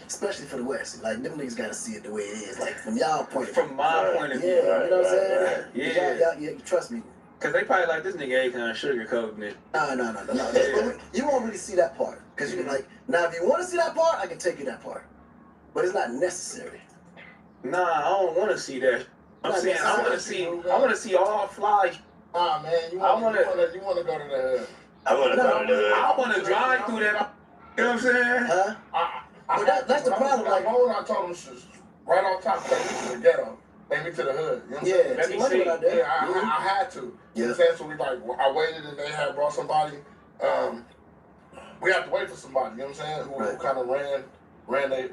S17: Especially for the West. Like, them niggas gotta see it the way it is. Like, from y'all point of view.
S10: From my point of view.
S17: Yeah, you know what I'm saying?
S10: Yeah.
S17: Y'all, trust me.
S10: Cause they probably like, this nigga ain't kind of sugarcoating it.
S17: No. You won't really see that part. Cause you can like, now if you want to see that part, I can take you that part. But it's not necessary.
S10: Nah, I don't want to see that. I'm saying I want to see all fly.
S2: Nah, man, you want to go to the hood.
S23: I want to go to the hood.
S10: I want to drive through that. You know what I'm saying?
S17: Huh? Well, that's the problem. Like,
S2: I told him right on top, take me to the ghetto, take me to the hood. You know what I'm saying?
S17: Let me see.
S2: Yeah, I had to. You know what I'm saying? So we I waited, and they had brought somebody. We have to wait for somebody. You know what I'm saying? Who kind of ran their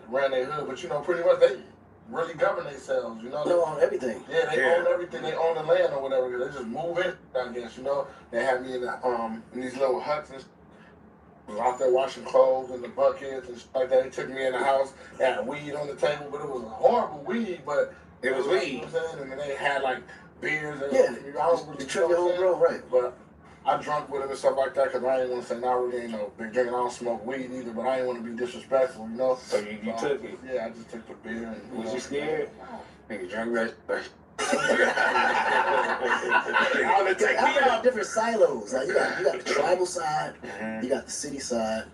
S2: hood, but you know, pretty much they really govern themselves. You know,
S17: they own everything.
S2: Yeah, they own everything. They own the land or whatever. They just move in. I guess you know. They had me in these little huts and. I was out there washing clothes in the buckets and stuff like that. They took me in the house. They had weed on the table, but it was a horrible weed. But
S10: it was weed.
S2: You know what I'm saying? And then they had like beers. And,
S17: yeah,
S2: I was really
S17: you your own bro, right?
S2: But I drunk with him and stuff like that because I ain't want to say, nah, I really ain't no big drinking. I don't smoke weed either, but I ain't want to be disrespectful, you know?
S10: So you took it?
S2: Yeah, I just took the beer. And,
S10: was you scared? Nigga drunk right?
S17: I got different silos. Like you got the tribal side, you got the city side,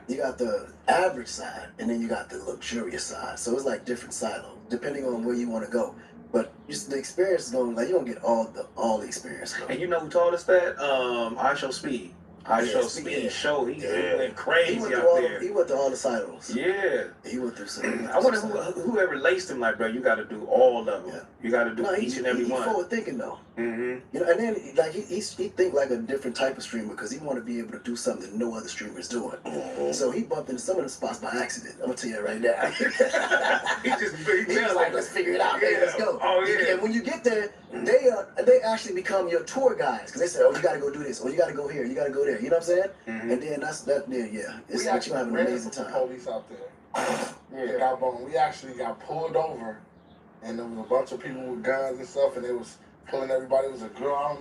S17: you got the average side, and then you got the luxurious side. So it's like different silos depending on where you want to go. But just the experience is going like you don't get all the experience.
S10: And you know who told us that? I Show Speed. I
S17: Yeah,
S10: show
S17: speak-
S10: Speed
S17: yeah.
S10: Show. He
S17: Yeah.
S10: went crazy
S17: He went
S10: out
S17: through all,
S10: there.
S17: he went through all the silos.
S10: Yeah.
S17: He went through some.
S10: I wonder whoever laced him like, bro, you got to do all of them.
S17: Yeah.
S10: You got to do
S17: No,
S10: each and every
S17: he
S10: one.
S17: forward thinking though.
S10: Mm-hmm.
S17: You know, and then like he think like a different type of streamer because he want to be able to do something that no other streamer is doing. So he bumped into some of the spots by accident. I'm gonna tell you right now.
S10: He
S17: was like, let's figure it out, man. Let's go.
S10: Oh, yeah.
S17: And when you get there, they actually become your tour guides because they say, oh, you got to go do this, or you got to go here, you got to go there. You know what I'm saying?
S10: Mm-hmm.
S17: And then that's that. Yeah, it's
S2: We
S17: like
S2: actually
S17: you have an
S2: ran
S17: amazing
S2: into
S17: time.
S2: police out there. In Gabon. We actually got pulled over, and there was a bunch of people with guns and stuff, and they was pulling everybody. It was a girl. I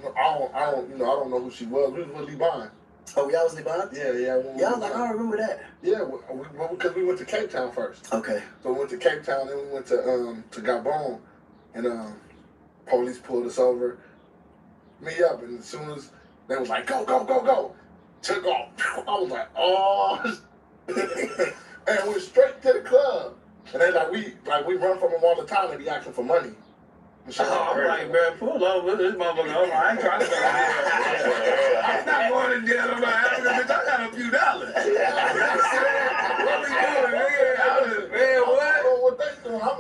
S2: don't know who she was. We was with Liban.
S17: Oh, y'all was Liban?
S2: Yeah.
S17: Yeah, I was like, I don't remember that.
S2: Yeah, because we went to Cape Town first.
S17: Okay.
S2: So we went to Cape Town, then we went to Gabon, and police pulled us over, me up, and as soon as they was like, go, took off. I was like, oh, and went straight to the club. And they we run from them all the time. They be asking for money.
S10: I'm like, man, pull over this motherfucker. I ain't trying to go to jail. I'm not going to jail. I'm not having bitch. I got a few dollars. What we doing, nigga? Man, what?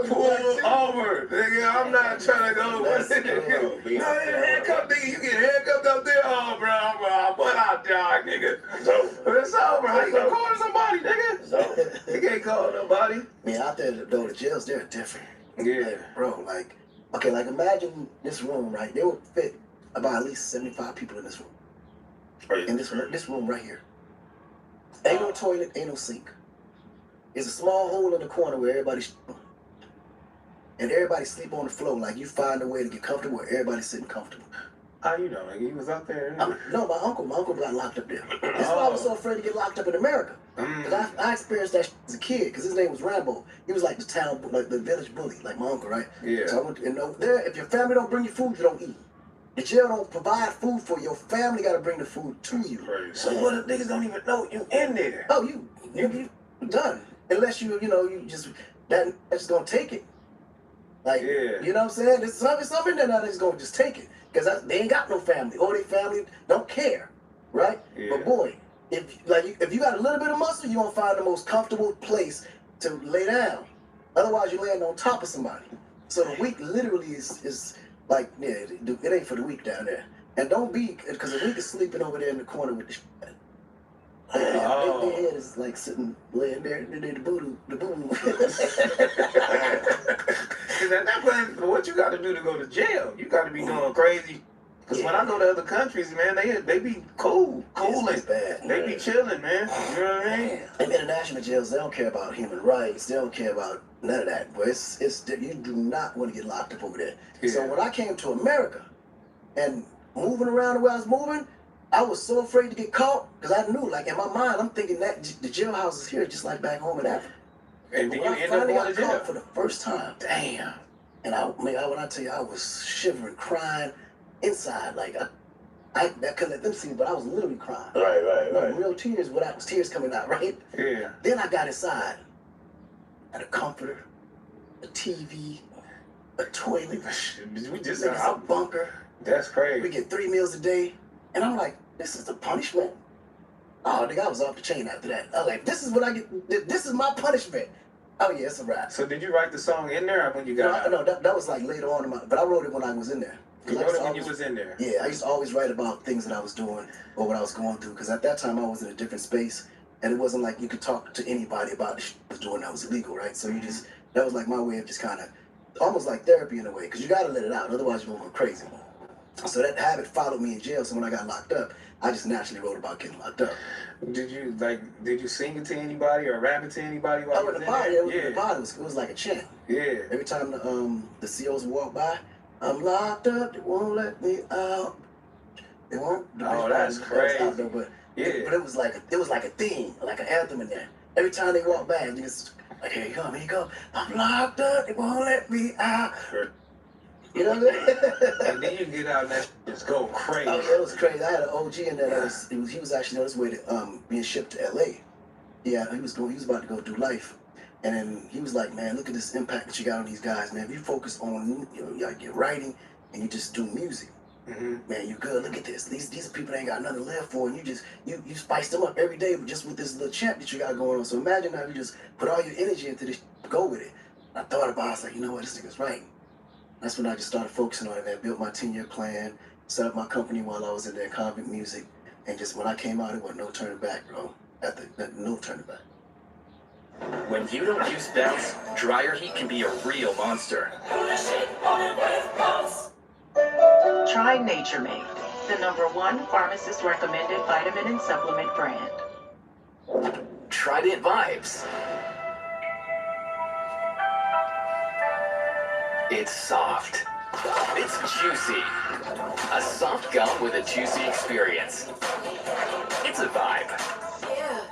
S10: Pull over, nigga. I'm not trying to go. No, handcuffed, nigga. You get handcuffed up there. Oh, bro. I put out there, nigga. It's over. How you gonna call somebody, nigga? You can't call nobody.
S17: Man, out there, though, the jails, they're different.
S10: Yeah.
S17: Like, bro, okay, imagine this room, right? They would fit about at least 75 people in this room. In this room right here. Ain't no toilet, ain't no sink. There's a small hole in the corner where everybody's and everybody sleep on the floor. Like you find a way to get comfortable where everybody's sitting comfortable.
S10: How you know? Like he was out there?
S17: No, my uncle got locked up there. That's why I was so afraid to get locked up in America. Because I experienced that as a kid, because his name was Rambo. He was like the town, like the village bully, like my uncle, right?
S10: Yeah.
S17: So I went, and over there, if your family don't bring you food, you don't eat. The jail don't provide food for you. Your family got to bring the food to you.
S10: So what if niggas don't even know you in there?
S17: Oh, you done. Unless you that's just gonna take it. Like, you know what I'm saying? There's something in there that's gonna just take it. Because they ain't got no family, or their family don't care, right?
S10: Yeah.
S17: But boy, if you got a little bit of muscle, you gonna find the most comfortable place to lay down. Otherwise, you're laying on top of somebody. So the weak literally is like, yeah, it ain't for the weak down there. And don't be, because the weak is sleeping over there in the corner with the shit. Their head is like laying there, and then the boo.
S10: Because at that point, what you got to do to go to jail? You got to be doing crazy. Because when I go to other countries, man, they be cooling. They be chilling, man. You know what I mean?
S17: In international jails, they don't care about human rights. They don't care about none of that. But you do not want to get locked up over there.
S10: Yeah.
S17: So when I came to America and moving around the way I was moving, I was so afraid to get caught because I knew, like in my mind, I'm thinking that the jailhouses here are just like back home in Africa.
S10: And then
S17: when
S10: you
S17: I
S10: end up
S17: finally
S10: going
S17: got
S10: to jail.
S17: caught for the first time, damn. And when I tell you, I was shivering, crying inside, like I couldn't let them see me, but I was literally crying.
S23: Right.
S17: Real tears, without tears coming out, right?
S10: Yeah.
S17: Then I got inside. Had a comforter, a TV, a toilet.
S10: We just
S17: a bunker.
S10: That's crazy.
S17: We get 3 meals a day. And I'm like, this is the punishment? Oh, nigga, I was off the chain after that. I was like, this is what I get. This is my punishment. Oh, yeah, it's a wrap.
S10: So did you write the song in there or when you got out?
S17: No, that was like later on but I wrote it when I was in there.
S10: You wrote it when you was in there?
S17: Yeah, I used to always write about things that I was doing or what I was going through. Because at that time, I was in a different space. And it wasn't like you could talk to anybody about the shit I was doing that was illegal, right? So that was like my way of just kind of, almost like therapy in a way. Because you got to let it out. Otherwise, you're going to go crazy. So that habit followed me in jail. So when I got locked up, I just naturally wrote about getting locked up.
S10: Did you sing it to anybody or rap it to anybody while you was in
S17: The
S10: there?
S17: body was like a chant.
S10: Yeah.
S17: Every time the COs would walk by, I'm locked up, they won't let me out. They won't.
S10: Oh, that's crazy.
S17: But it was like a theme, like an anthem in there. Every time they walk by, you just like, here you go. I'm locked up, they won't let me out. You know what I mean?
S10: And then you get out and that just go crazy.
S17: Oh yeah, it was crazy. I had an OG in there. He was actually on his way to being shipped to LA. Yeah, he was about to go do life. And then he was like, man, look at this impact that you got on these guys, man. If you focus on your writing and you just do music, Man, you good. Look at this. These people ain't got nothing to live for, and you spice them up every day just with this little champ that you got going on. So imagine how you just put all your energy into this, go with it. I thought about it, I was like, you know what, this nigga's right. That's when I just started focusing on it, man. Built my 10-year plan, set up my company while I was in there, Convict Music, and just when I came out, it wasn't no turning back, bro. No turning back.
S15: When you don't use Bounce, dryer heat can be a real monster.
S20: Try Nature Made, the #1 pharmacist-recommended vitamin and supplement brand.
S15: Trident Vibes. It's soft. It's juicy. A soft gum with a juicy experience. It's a vibe.
S20: Yeah.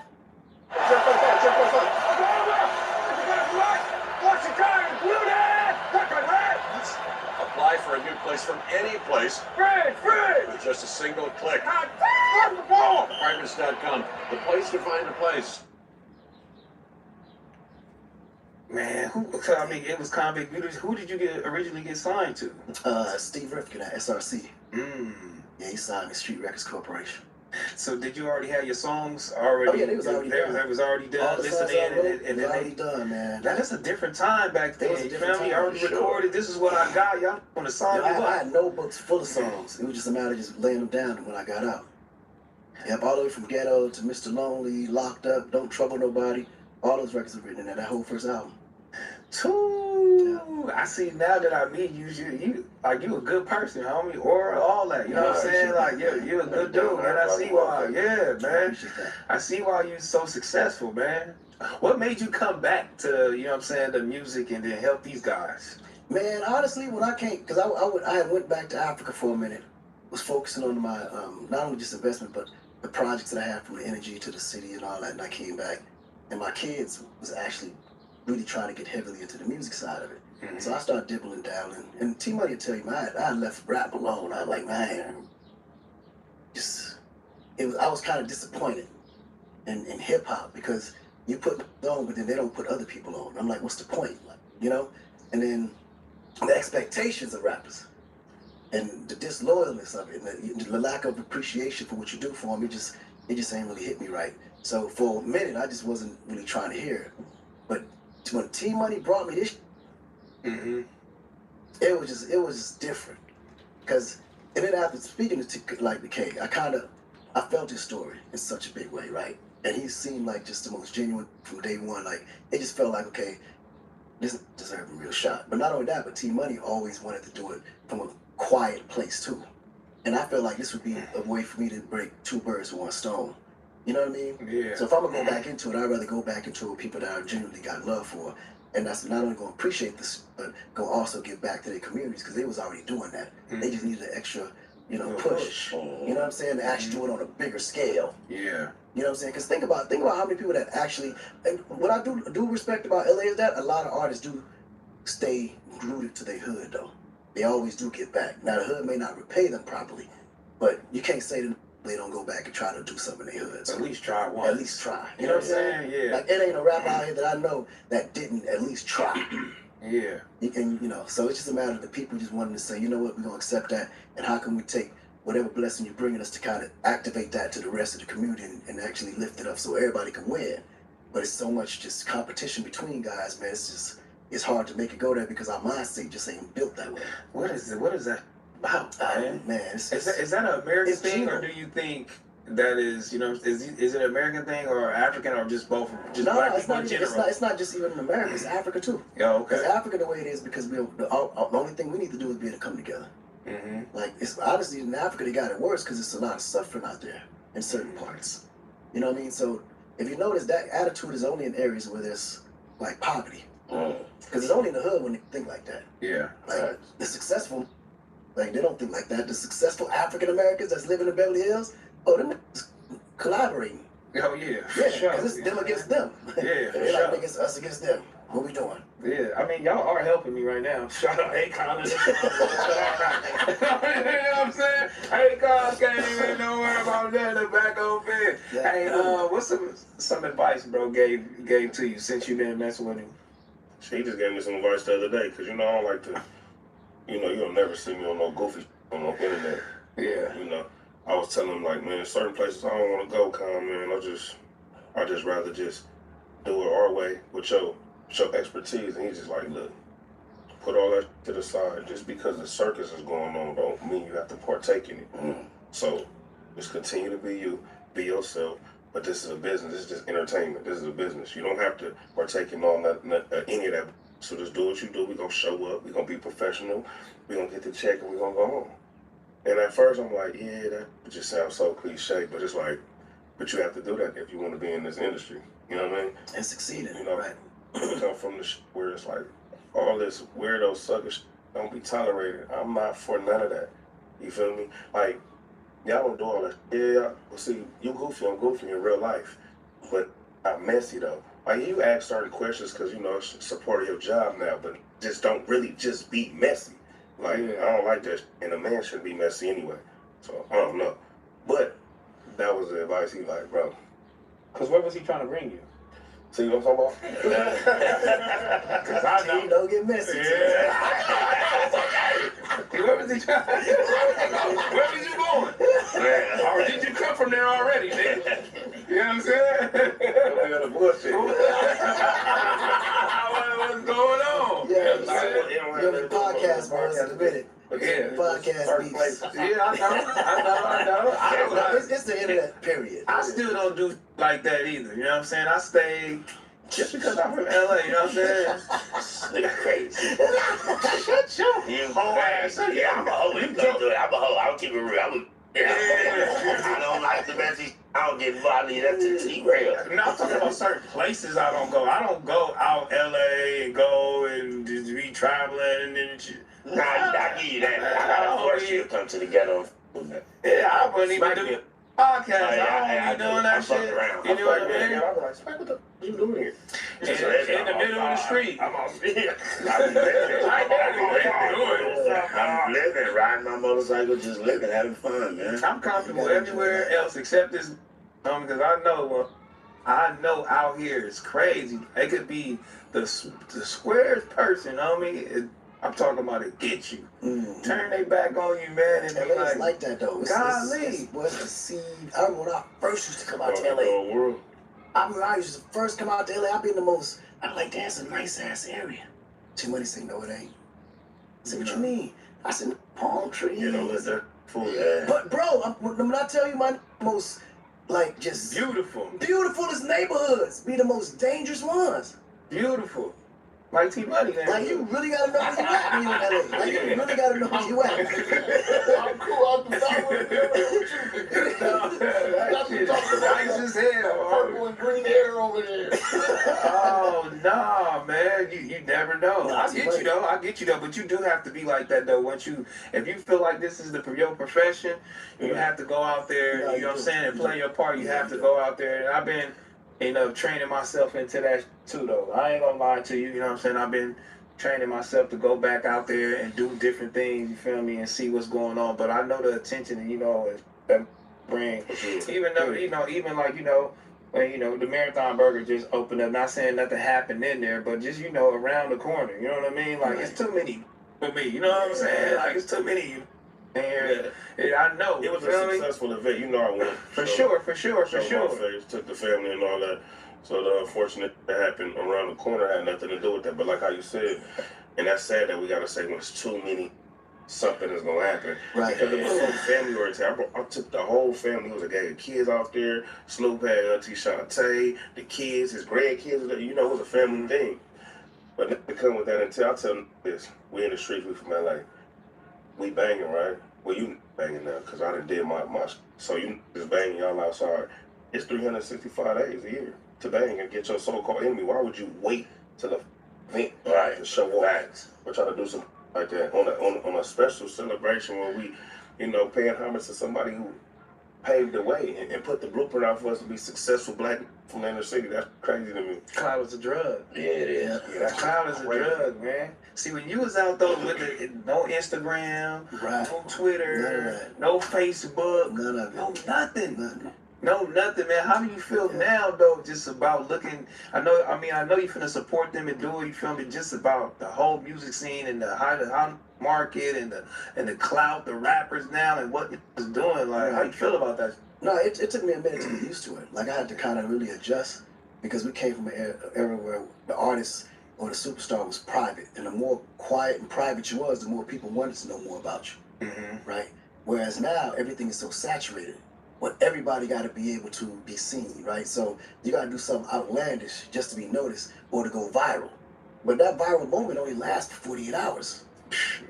S21: Apply for a new place from any place. With just a single click. Apartments.com, the place to find a place.
S10: Man, it was Convict Beauty. Who did you originally get signed to?
S17: Steve Rifkin at SRC. Yeah, he signed me, Street Records Corporation.
S10: So did you already have your songs already?
S17: Oh yeah, they was already done.
S10: They was already done.
S17: All the songs
S10: and
S17: then already done, man.
S10: Now that's a different time back then. You feel me? Already recorded. This is what I got. Y'all want to sign me up?
S17: I had notebooks full of songs. It was just a matter of just laying them down when I got out. Yep, all the way from Ghetto to Mr. Lonely, Locked Up, Don't Trouble Nobody. All those records were written in that whole first album.
S10: I see now that I meet you, you a good person, homie, or all that. You know what I'm saying? Like, you're a good dude, man. I see why. Yeah, man. I see why you so successful, man. What made you come back to, you know what I'm saying, the music and then help these guys?
S17: Man, honestly, when I came, because I went back to Africa for a minute, was focusing on my, not only just investment, but the projects that I had from the energy to the city and all that, and I came back. And my kids was actually really trying to get heavily into the music side of it. So I started dibbling down, and T-Money will tell you, man, I left rap alone. I was like, man, I was kind of disappointed in hip-hop because you put on, but then they don't put other people on. I'm like, what's the point? Like, you know? And then the expectations of rappers and the disloyalness of it, and the lack of appreciation for what you do for them, it just ain't really hit me right. So for a minute, I just wasn't really trying to hear it. But when T-Money brought me this, it was just different. Cause, and then after speaking to like the K, I felt his story in such a big way, right? And he seemed like just the most genuine from day one. Like, it just felt like, okay, this deserves a real shot. But not only that, but T-Money always wanted to do it from a quiet place too. And I felt like this would be a way for me to break two birds with one stone. You know what I mean?
S10: Yeah.
S17: So if I'm gonna go back into it, I'd rather go back into it with people that I genuinely got love for. And that's not only gonna appreciate this, but go also give back to their communities, because they was already doing that. They just needed an extra, push. You know what I'm saying? To actually do it on a bigger scale.
S10: Yeah.
S17: You know what I'm saying? Because think about how many people that actually, and what I do respect about LA is that a lot of artists do stay rooted to their hood though. They always do get back. Now the hood may not repay them properly, but you can't say that they don't go back and try to do something in their hood. So
S10: at least try once.
S17: At least try. You know what I'm saying?
S10: Yeah.
S17: Like, it ain't a rapper out here that I know that didn't at least try.
S10: Yeah.
S17: And, so it's just a matter of the people just wanting to say, you know what, we're going to accept that, and how can we take whatever blessing you're bringing us to kind of activate that to the rest of the community and actually lift it up so everybody can win. But it's so much just competition between guys, man. It's hard to make it go there because our mindset just ain't built that way.
S10: What is that about, man?
S17: Is
S10: that an American thing, or do you think that is, is it an American thing or African or just both? Just
S17: no,
S10: black
S17: it's
S10: people
S17: not.
S10: in general?
S17: It's not just even in America. It's Africa too.
S10: Yeah, okay.
S17: It's Africa the way it is because the only thing we need to do is be able to come together. Like, it's honestly in Africa they got it worse because it's a lot of suffering out there in certain parts. You know what I mean? So if you notice, that attitude is only in areas where there's like poverty. Because it's only in the hood when they think like that.
S10: Yeah.
S17: Like the successful, like they don't think like that. The successful African Americans that's living in Beverly Hills, them collaborating.
S10: Oh yeah.
S17: Yeah, because it's them against them.
S10: Yeah, for
S17: They're
S10: sure.
S17: like, it's us against them. What we doing?
S10: Yeah, I mean, y'all are helping me right now. Shout out Akon. You know what I'm saying? Akon can't even know where about that in the back on bed.
S17: Yeah.
S10: Hey, what's some advice bro gave to you since you've been messing with him?
S6: She just gave me some advice the other day, because I don't like to, you'll never see me on no goofy on the internet.
S3: Yeah.
S6: You know, I was telling him like, man, certain places I don't want to go, man. I just rather just do it our way with your expertise. And he's just like, look, put all that to the side. Just because the circus is going on don't mean you have to partake in it. So just continue to be you, be yourself. But this is a business. This is just entertainment. This is a business. You don't have to partake in all any of that. So just do what you do. We're going to show up. We're going to be professional. We're going to get the check and we're going to go home. And at first I'm like, yeah, that just sounds so cliche. But it's like, but you have to do that if you want to be in this industry. You know what I mean?
S17: And succeeding.
S6: You know, right. Come from the where it's like, all this weirdo sucker don't be tolerated. I'm not for none of that. You feel me? Like, y'all don't do all that. Yeah, well, see, you goofy, I'm goofy in real life. But I'm messy, though. Like, you ask certain questions because, you know, it's a part of your job now, but just don't really just be messy. Like, I don't like that, and a man shouldn't be messy anyway. So, I don't know. But that was the advice he like, bro.
S5: Because where was he trying to bring you?
S6: See what I'm talking about?
S17: Because I know. Don't get messy.
S3: Where was he trying? Where was you going? Or did you come from there already, man? You know what I'm saying?
S6: The bullshit.
S3: What's going on?
S17: Yeah, you're the podcast, bro. It's a minute.
S3: Yeah.
S17: Podcast beats.
S3: Yeah, I know.
S17: It's the internet, period.
S3: I still don't do like that either. You know what I'm saying? I stay just because I'm from LA. You know what I'm saying?
S23: Nigga crazy.
S3: Shut your
S23: You
S3: whole ass up.
S23: Yeah, I'm a hoe. You gonna do it. I'm a hoe. I'll keep it real. I don't like the messy. I don't get involved. I leave that to T-Rail.
S3: No, I'm talking about certain places I don't go. I don't go out LA and go and just be traveling and then shit.
S23: Nah, I give you that. I gotta force you to come to the ghetto.
S3: Yeah, I wouldn't even do podcast.
S23: I
S3: don't be doing that shit. You know what I mean?
S6: I'm like, Spike, what the you doing here?
S3: In the middle of the street.
S23: I'm living, riding my motorcycle, just living, having fun, man.
S3: I'm comfortable everywhere else except this, because I know out here it's crazy. It could be the squarest person, homie. I'm talking about it get you. Turn their back on you, man, and
S17: LA is like that though.
S3: Golly.
S17: What's the seed? I remember when I first used to come out to LA. I remember I used to first come out to LA. I'm like, that's a nice ass area. T-Money said, no, it ain't. I said, what you mean? I said, palm trees.
S6: You know, let that fool.
S17: But bro, when I tell you my most, like, just beautifulest neighborhoods be the most dangerous ones.
S3: Beautiful. Like T-Money, man.
S17: Like, you really gotta know where you at when you in LA. Like, you really gotta know where you at.
S2: I'm cool. I'm not with you.
S3: That shit nice as hell.
S2: Purple and green hair over there.
S3: Oh, nah, man. You never know. I get you though. But you do have to be like that though. If you feel like this is your profession, you have to go out there, you know what I'm saying, and play your part. You have to go out there. And I've been training myself into that too, though. I ain't gonna lie to you, you know what I'm saying? I've been training myself to go back out there and do different things, you feel me, and see what's going on. But I know the attention, that bring. Even though, even like, when, the Marathon Burger just opened up, not saying nothing happened in there, but just, around the corner, you know what I mean? Like, it's too many for me, you know what I'm saying? Like, it's too many. And I know.
S6: It was a successful event. I went.
S3: For sure.
S6: Took the family and all that. So the unfortunate that happened around the corner had nothing to do with that. But like how you said, and that's sad that we got to say when it's too many, something is going to happen.
S17: Right.
S6: Because it was so family oriented. I took the whole family. It was a gang of kids out there. Snoop had Auntie Shantae, the kids, his grandkids. It was a family thing. But not to come with that until I tell them this. We in the streets, we from LA. We banging, right? Well, you banging now, because I done did my so you just banging y'all outside. It's 365 days a year to bang and get your so-called enemy. Why would you wait till the event to show up? We're trying to do something like that on a special celebration where we, paying homage to somebody who paved the way and put the blueprint out for us to be successful black from the inner city. That's crazy to me.
S3: Cloud is a drug.
S23: Yeah, it is.
S3: Yeah, cloud is a drug, man. See, when you was out though with no Instagram, no Twitter, no Facebook, no nothing. No, nothing, man. How do you feel now, though, just about looking? I know you finna support them and do it, you feel me? Just about the whole music scene and the high market and the clout, the rappers now, and what it's doing. Like, how you feel about that?
S17: No, it took me a minute to get used to it. Like, I had to kind of really adjust because we came from an era where the artist or the superstar was private, and the more quiet and private you was, the more people wanted to know more about you, right? Whereas now everything is so saturated. But everybody got to be able to be seen, right? So you got to do something outlandish just to be noticed or to go viral. But that viral moment only lasts for 48 hours.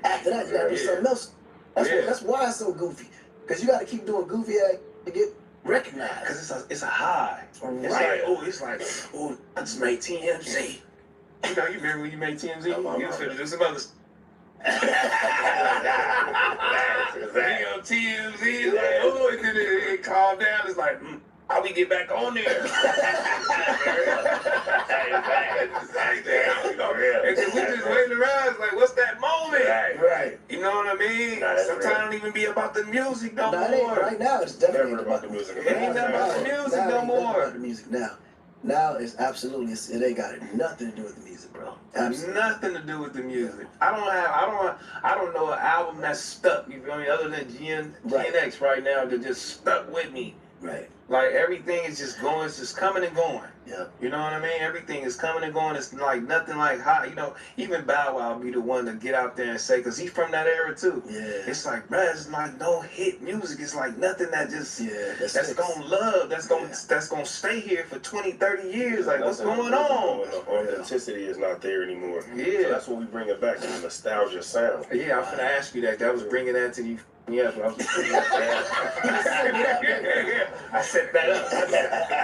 S17: After that, you got to do something else. That's why it's so goofy. Because you got to keep doing goofy act to get recognized.
S3: Because it's a high.
S17: Right.
S3: It's like, I just made TMZ. You know, you remember when you made TMZ? You was finna do some other stuff. On TMZ, it's like, and then it calmed down. It's like, how we get back on there? And we just waiting around. It's like, what's that moment?
S17: Right.
S3: You know what I mean? Sometimes it don't even be about the music no more.
S17: Right now, it's definitely
S6: Never about the music.
S3: It ain't nothing about the music no more.
S17: About the music now. Now it's absolutely, it ain't got nothing to do with the music, bro. Absolutely.
S3: Nothing to do with the music. I don't know an album that's stuck, you feel me, other than GNX right now that just stuck with me.
S17: Right.
S3: Like everything is just going, it's just coming and going.
S17: Yeah.
S3: You know what I mean? Everything is coming and going. It's like nothing like hot. You know, even Bow Wow be the one to get out there and say, because he's from that era too.
S17: Yeah.
S3: It's like, bruh, it's like no hit music. It's like nothing that just, that's
S17: fixed.
S3: gonna love, that's gonna stay here for 20, 30 years. Like, what's going on?
S6: Authenticity is not there anymore.
S3: Yeah.
S6: So that's what we bring it back to, the nostalgia sound.
S3: Yeah, I was gonna ask you that. That was bringing that to you. Yeah, but I was I set that up. I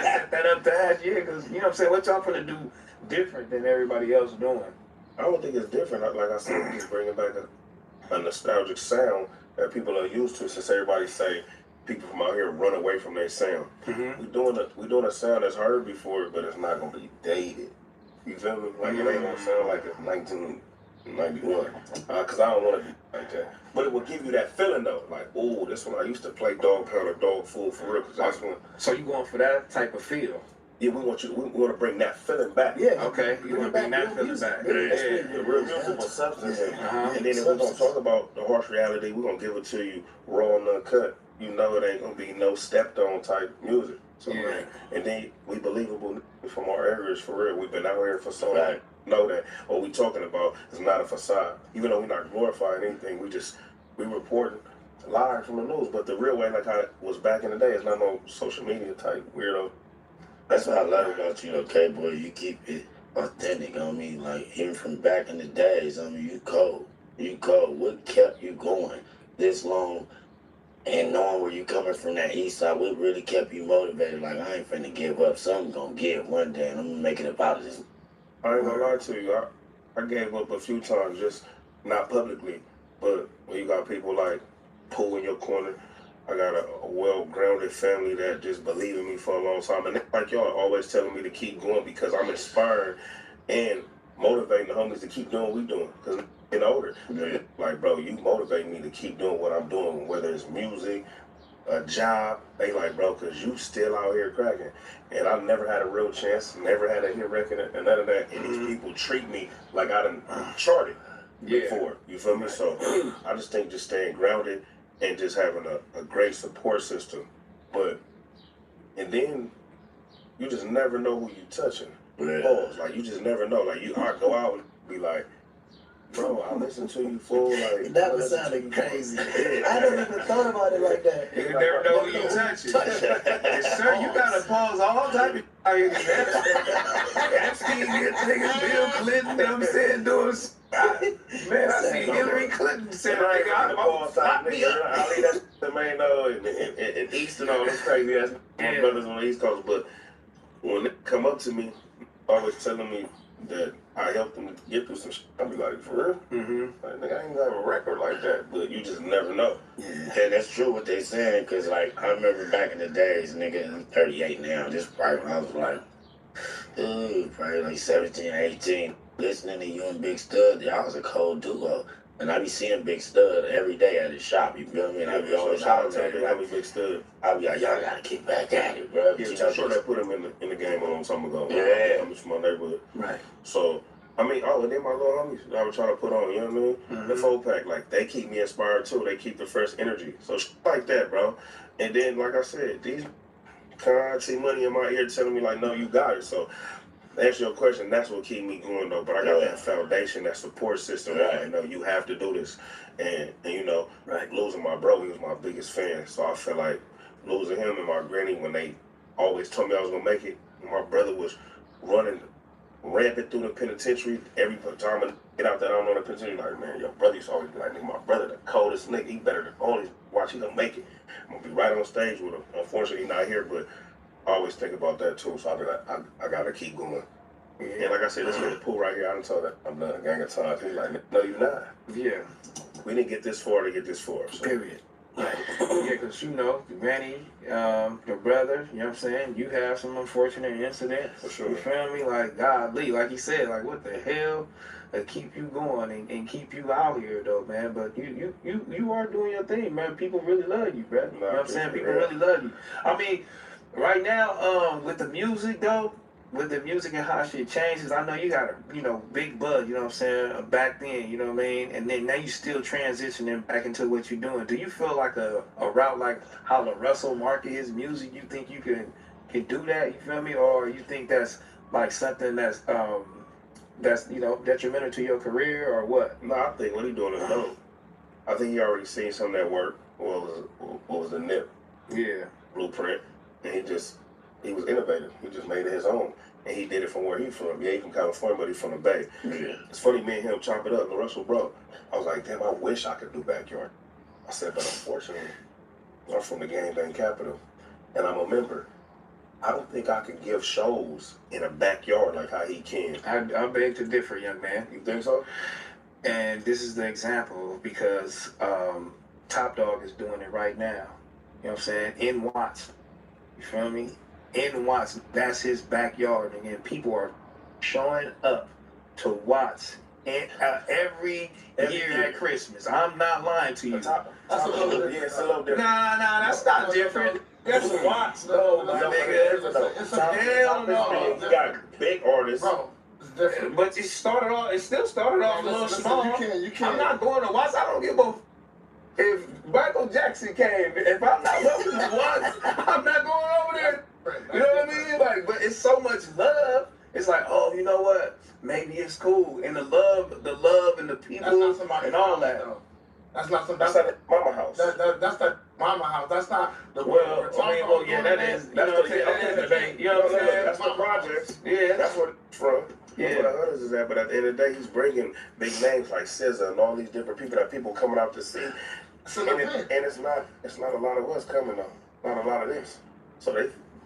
S3: set that up to ask you, because, you know what I'm saying, what y'all finna do different than everybody else doing?
S6: I don't think it's different. Like I said, we just bringing back a nostalgic sound that people are used to, since everybody say people from out here run away from their sound. We doing a sound that's heard before, but it's not gonna be dated. You feel me? Like it ain't gonna sound like it's 1991. Cause I don't want to be like that. But it will give you that feeling though, like, oh, this one I used to play Dog Pound or Dog Food for real. Cause that's when.
S3: So you going for that type of feel?
S6: Yeah, we want to bring that feeling back.
S17: Yeah.
S3: Okay, you want to bring that feeling back.
S6: The real musical substance. And then if we're going to talk about the harsh reality, we're going to give it to you raw and uncut. You know it ain't going to be no stepped on type music. So, and then we believable from our areas for real. We've been out here for so long. Know that what we talking about is not a facade. Even though we're not glorifying anything, we reporting live from the news. But the real way, like how it was back in the day, is not no social media type weirdo.
S23: That's what I love about you, okay, boy. You keep it authentic. I mean, like, even from back in the days, I mean, you cold. You cold. What kept you going this long? And knowing where you coming from, that east side, what really kept you motivated? Like, I ain't finna give up. Something's gonna give one day, and I'm gonna make it up out of this.
S6: I ain't gonna lie to you. I gave up a few times, just not publicly. But when you got people like Pooh in your corner, I got a well-grounded family that just believe in me for a long time. And like y'all always telling me to keep going, because I'm inspired and motivating the homies to keep doing what we doing. Because I'm getting older. Like, bro, you motivate me to keep doing what I'm doing, whether it's music, a job. They like, bro, because you still out here cracking. And I've never had a real chance, never had a hit record and none of that. And these people treat me like I done charted before. You feel me? So I just think just staying grounded and just having a great support system. And then you just never know who you touching. Pause. Like, you just never know. Like, I go out and be like, bro, I listen to you full. Like,
S17: that was sounding crazy. I never even thought about it like that.
S3: You never know who you touching. Sir, you gotta pause all type of Epstein, niggas, Bill Clinton, them saying, doing. Man, I see Hillary Clinton saying, nigga, I'm gonna stop me up.
S6: I leave that to Mano and East and all this crazy ass my brothers on the East Coast. But when they come up to me, always telling me that I helped them get through some shit, I'll be like, for real? Like, nigga, I ain't got a record like that. But you just never know.
S23: Yeah, that's true what they saying, because, like, I remember back in the days, nigga, I'm 38 now, just probably when I was like, probably like 17, 18, listening to you and Big Stud, y'all was a cold duo. And I be seeing Big Stud every day at his shop. You feel me? And I be always out there.
S6: Big Stud.
S23: I be like, y'all gotta get back at it, bro.
S6: Yeah, I'm sure they put him in the game a long time ago.
S23: Yeah.
S6: I'm from my neighborhood.
S17: Right.
S6: So, I mean, and then my little homies I was trying to put on, you know what I mean? The 4-pack, like, they keep me inspired too. They keep the fresh energy. So, shit like that, bro. And then, like I said, these kind see money in my ear telling me, like, no, you got it. So, to answer your question, that's what keep me going, though. But I got that foundation, that support system. Right. Like, no, you have to do this. And you know, losing my bro, he was my biggest fan. So, I feel like losing him and my granny when they always told me I was going to make it. My brother was running rampant through the penitentiary. Every time I get out there, I don't know the penitentiary. Like, man, your brother used to always be like, nigga, my brother, the coldest nigga. He better than all these. Watch, he gonna make it. I'm gonna be right on stage with him. Unfortunately, he's not here, but I always think about that too. So I be like, I gotta keep going. And like I said, this is the pool right here. I done told that I'm done a gang of times. He's like, no, you're not.
S3: Yeah.
S6: We didn't get this far to get this far. So.
S17: Period.
S3: Yeah, because you know, Granny, your brother, you know what I'm saying? You have some unfortunate incidents.
S6: For sure.
S3: You feel me? Like, godly, like you said, like, what the hell? Keep you going and keep you out here, though, man. But you are doing your thing, man. People really love you, bro. You know what I'm saying? People really love you. I mean, right now, with the music, though, with the music and how shit changes, I know you got a, big buzz, you know what I'm saying, back then, you know what I mean? And then now you still transitioning back into what you're doing. Do you feel like a route like how the Russell market his music, you think you can do that, you feel me? Or you think that's like something that's detrimental to your career or what?
S6: No, I think what he doing is dope. I think he already seen something that worked. What was the NIP?
S3: Yeah.
S6: Blueprint. And he was innovative. He just made it his own. And he did it from where he from. Yeah, he from California, but he from the Bay.
S23: Yeah.
S6: It's funny, me and him chop it up, and Russell, bro. I was like, damn, I wish I could do backyard. I said, but unfortunately, I'm from the Gang Bang capital, and I'm a member. I don't think I can give shows in a backyard like how he can.
S3: I beg to differ, young man.
S6: You think so?
S3: And this is the example because Top Dog is doing it right now. You know what I'm saying? In Watts. You feel me? In Watts, that's his backyard, and people are showing up to Watts every year at Christmas. I'm not lying to you.
S6: That's a little different. Yeah, it's a little different.
S3: Nah, that's not different. That's Watts, though, my nigga. Hell no.
S6: You got big artists.
S2: Bro, it's different.
S3: But it still started off a little small.
S2: You can't.
S3: I'm not going to Watts. I don't give a. If Michael Jackson came, if I'm not welcome to Watts, I'm not going over there. You know what I mean? Like, but it's so much love. It's like, oh, you know what? Maybe it's cool. And the love and the people and all that.
S2: Though. That's not something.
S6: That's not mama house.
S2: That's the mama house. That's not the
S3: well, yeah, that is. You know what I'm saying? You know what I'm saying?
S6: That's the projects.
S3: Yeah.
S6: That's where it's from.
S3: Yeah.
S6: That's where the others is at. But at the end of the day, he's bringing big names like SZA and all these different people that people coming out to see. And it's not a lot of us coming though. Not a lot of this. So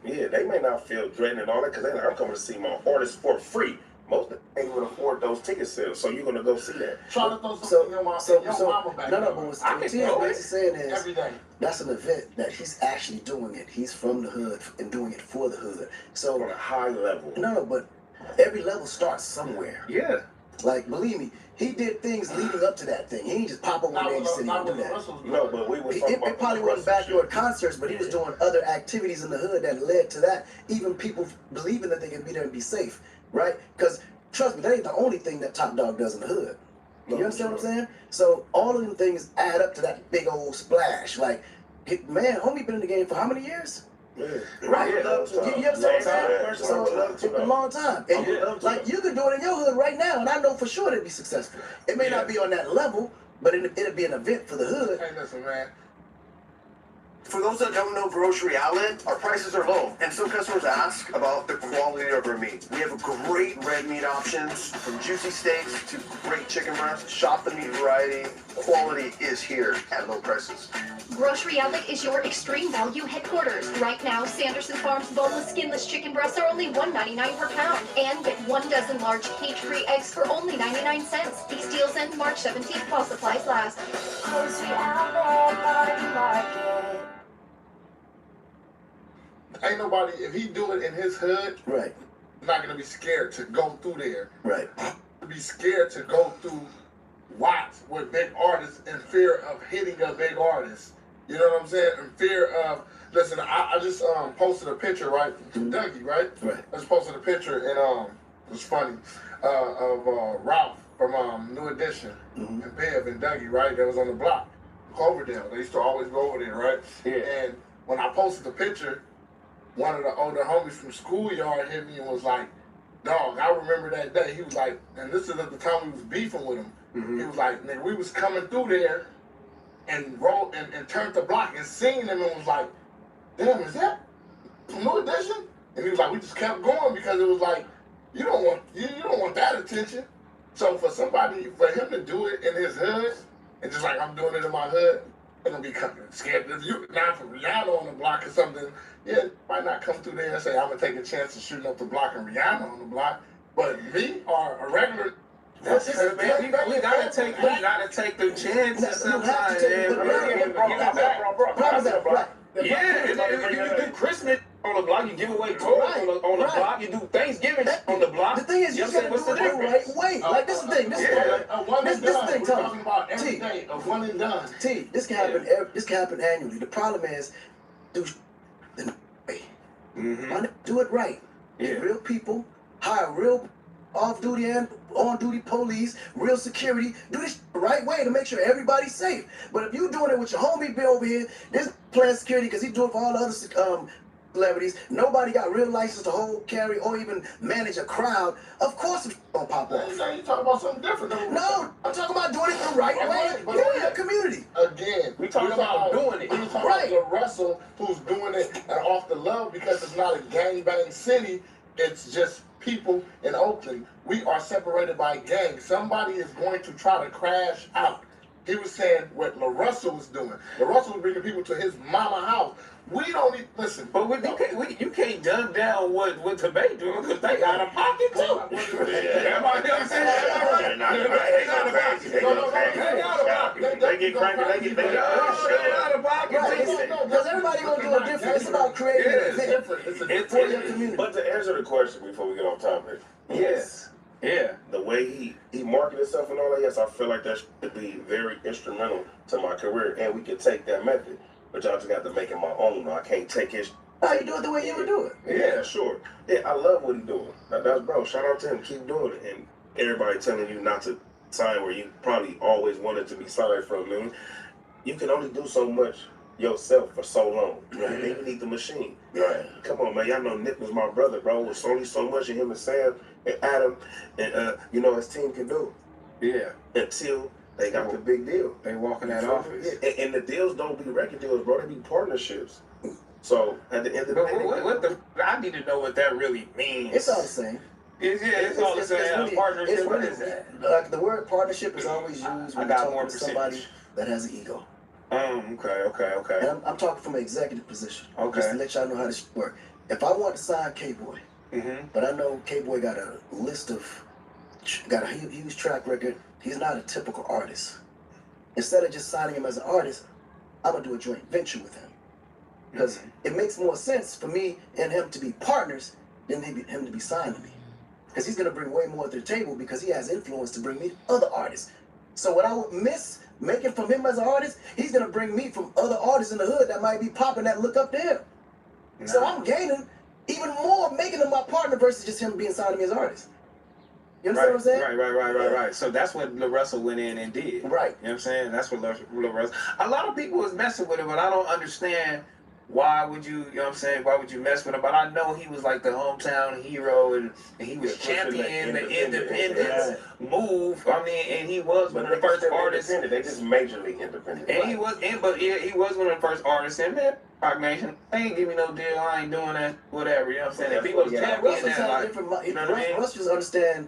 S6: they may not feel threatened and all that because they're like, I'm coming to see my artists for free. Most of them ain't gonna afford those ticket sales, so you're gonna go see that.
S2: Try to throw some your mama back.
S17: No, but what he's saying is
S2: every day.
S17: That's an event that he's actually doing it. He's from the hood and doing it for the hood. So
S6: on a high level.
S17: No, but every level starts somewhere.
S3: Yeah.
S17: Like, believe me, he did things leading up to that thing. He didn't just pop up one day and just sit and do that.
S6: No, but we was
S17: It probably wasn't backyard concerts, but he was doing other activities in the hood that led to that. Even people believing that they can be there and be safe, right? Because, trust me, that ain't the only thing that Top Dog does in the hood. You understand what I'm saying? So, all of them things add up to that big old splash. Like, man, homie been in the game for how many years?
S6: Yeah.
S17: Right.
S6: Yeah,
S17: You understand? So, a long time. And you could do it in your hood right now, and I know for sure it'd be successful. It may not be on that level, but it'll be an event for the hood.
S2: Hey, listen, man.
S7: For those that don't know Grocery Outlet, our prices are low, and some customers ask about the quality of our meat. We have great red meat options, from juicy steaks to great chicken breasts. Shop the meat variety. Quality is here at low prices.
S11: Grocery Outlet is your extreme value headquarters. Right now, Sanderson Farms boneless, skinless chicken breasts are only $1.99 per pound. And get 1 dozen large cage-free eggs for only 99 cents. These deals end March 17th while supplies last. Grocery Outlet, Party Market.
S2: Ain't nobody, if he do it in his hood,
S17: right,
S2: not gonna be scared to go through there.
S17: Right.
S2: Be scared to go through watch with big artists in fear of hitting a big artist. You know what I'm saying? In fear of, listen, I just posted a picture, right, from Dougie, right?
S17: Right.
S2: I just posted a picture, and it was funny, of Ralph from New Edition, and Bev and Dougie, right? That was on the block, Cloverdale. They used to always go over there, right?
S3: Yeah.
S2: And when I posted the picture, one of the older homies from Schoolyard hit me and was like, dog, I remember that day. He was like, and this is at the time we was beefing with him. He was like, nigga, we was coming through there and rolled and turned the block and seen him and was like, damn, is that from New Edition? And he was like, we just kept going because it was like, you don't want that attention. So for him to do it in his hood, and just like I'm doing it in my hood, I'm gonna be scared. If you not for Rihanna on the block or something, yeah, might not come through there and say I'm gonna take a chance of shooting up the block and Rihanna on the block. But me or a regular,
S3: that's it, man. We gotta take the chances sometimes, man. Yeah, you do Christmas on the block, you give away toys on the block, you do Thanksgiving on the block.
S17: The thing is, you gotta do it the right way. Like this is the thing. This is the thing.
S2: Talking about every day of one and done.
S17: T, this can happen. This can happen annually. The problem is, do the way. Do it right. Get real people. Hire real off-duty and on-duty police, real security. Do this the right way to make sure everybody's safe. But if you doing it with your homie Bill over here, this playing security because he doing it for all the other celebrities. Nobody got real license to hold, carry, or even manage a crowd. Of course it's gonna pop off.
S2: You talking about something different.
S17: No, I'm talking about doing it the right way for your community.
S2: Again,
S3: we talking about doing it.
S2: We talking about the Russell who's doing it and off the love because it's not a gangbang city. It's just people in Oakland. We are separated by gangs. Somebody is going to try to crash out. He was saying what LaRussell was doing. LaRussell was bringing people to his mama house. We don't need, listen.
S3: But you can't dumb down what Tebey doing because they out of pocket too.
S6: They get crazy. They
S3: out of pocket.
S17: Because everybody gonna do it different. It's about creating an event for your community.
S6: But to answer the question before we get on topic,
S3: yes. Yeah.
S6: The way he marketed himself and all that, yes, I feel like that should be very instrumental to my career, and we could take that method. But y'all just got to make it my own. I can't take his.
S17: No, you do it the way you would do it.
S6: Yeah, sure. Yeah, I love what he's doing. That's bro. Shout out to him. Keep doing it. And everybody telling you not to sign where you probably always wanted to be signed from. Man. You can only do so much yourself for so long. Right. You need the machine. Right. Come on, man. Y'all know Nick was my brother, bro. It's only so much of him and Sam and Adam and his team can do.
S3: Yeah.
S6: Until they got the big deal.
S3: They walk in that office.
S6: Yeah. And the deals don't be record deals, bro. They be partnerships. So at the end of the day,
S3: I need to know what that really means.
S17: It's all the same.
S3: It's all the same. Partnership. What is that?
S17: Like the word partnership is always used when you're talking to somebody that has an ego.
S3: Okay.
S17: And I'm talking from an executive position.
S3: Okay.
S17: Just to let y'all know how this works. If I want to sign K-Boy, but I know K-Boy got a huge track record. He's not a typical artist. Instead of just signing him as an artist, I'm gonna do a joint venture with him. Because it makes more sense for me and him to be partners than him to be signing me. Because he's gonna bring way more to the table because he has influence to bring me other artists. So what I would miss making from him as an artist, he's gonna bring me from other artists in the hood that might be popping that look up to him. Nice. So I'm gaining even more making him my partner versus just him being signed to me as an artist. You understand what I'm saying?
S3: Right. So that's what LaRussell went in and did.
S17: Right.
S3: You know what I'm saying? That's what LaRussell. A lot of people was messing with it, but I don't understand why would you know what I'm saying? Why would you mess with him? But I know he was like the hometown hero and he was championing the independence move. I mean, and he was one of the first artists.
S6: They just majorly independent.
S3: And he was one of the first artists. And man, Roc Nation, they ain't give me no deal. I ain't doing that. Whatever. You know what I'm saying? And people was championing that. Like, you know what I mean?
S17: Russ just understand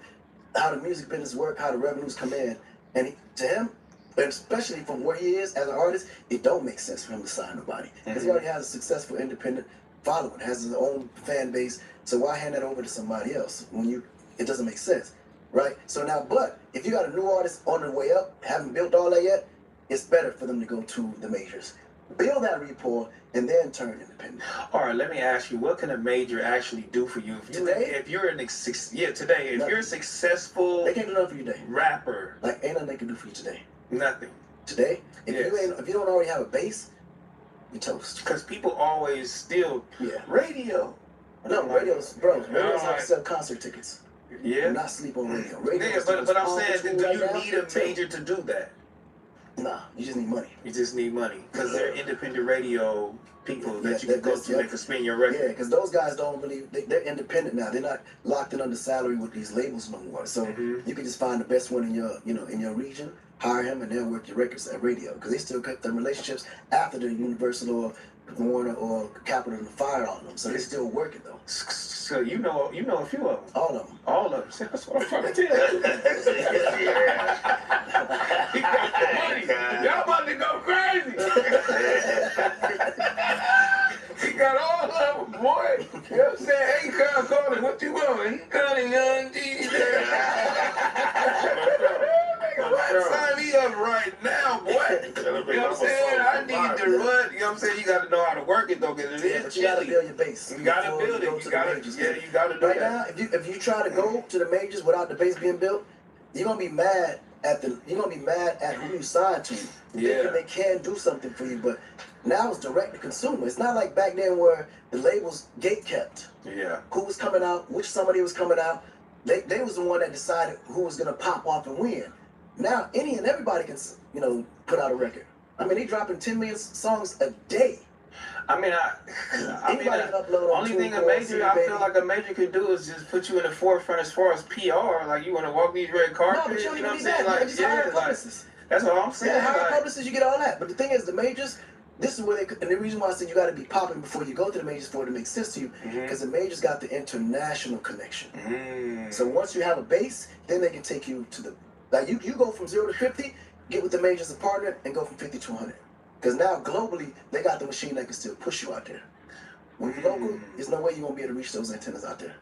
S17: how the music business work, how the revenues come in, and to him, and especially from where he is as an artist, it don't make sense for him to sign nobody because he already has a successful independent following, has his own fan base. So why hand that over to somebody else when it doesn't make sense, right? So now, but if you got a new artist on the way up, haven't built all that yet, it's better for them to go to the majors. build that rapport, and then turn independent.
S3: All right, let me ask you, what can a major actually do for you? If you're today, if you're a successful
S17: they can't do nothing for you today.
S3: Rapper.
S17: Like, ain't nothing they can do for you today.
S3: Nothing.
S17: Today? If you don't already have a base, you toast.
S3: Because people always still radio.
S17: No, radio's like sell concert tickets.
S3: Yeah.
S17: Do not sleep on radio. Radio
S3: Yeah, but I'm saying, do you need a major to do that?
S17: Nah, you just need money.
S3: You just need money. Because they're independent radio people that you can go to that can spin your record.
S17: Yeah, because those guys don't really, they're independent now. They're not locked in under salary with these labels no more. So you can just find the best one in your, in your region, hire him, and they'll work your records at radio. Because they still kept their relationships after the Universal or Warner or Capitol and fire on them. So they're still working though.
S3: So you know a few of them.
S17: All of them.
S3: All of them. See, that's what I'm trying to tell you. He got the money. Y'all about to go crazy. He got all of them, boy. You know what I'm saying? Hey, Carl calling, what you want? He calling Young D. Sign me up right now, boy. You know what I'm saying? I need to run. You know what I'm saying? You got to know how to work it, though, because it is
S17: you got to build your base.
S3: You got to build it. You got to do
S17: right
S3: that.
S17: now, if you try to go to the majors without the base being built, you're gonna be mad at who you signed to.
S3: Yeah.
S17: They can do something for you, but now it's direct to consumer. It's not like back then where the labels gate kept.
S3: Yeah.
S17: Who was coming out, which somebody was coming out. They was the one that decided who was gonna pop off and win. Now any and everybody can, put out a record. I mean, they dropping 10 million songs a day.
S3: Only thing a major, I feel like a major could do is just put you in the forefront as far as PR. Like, you want to walk these red carpets,
S17: No, but you
S3: know what I'm
S17: need
S3: saying?
S17: that.
S3: Like,
S17: You just hire publicists.
S3: that's what I'm saying.
S17: Yeah, hire
S3: like,
S17: publicists, you get all that. But the thing is, the majors, this is where and the reason why I said you got to be popping before you go to the majors for it to make sense to you, because the majors got the international connection. So once you have a base, then they can take you to like you go from 0 to 50, get with the majors as a partner, and go from 50 to 100. Because now globally, they got the machine that can still push you out there. When you're local, there's no way you're gonna be able to reach those antennas out there.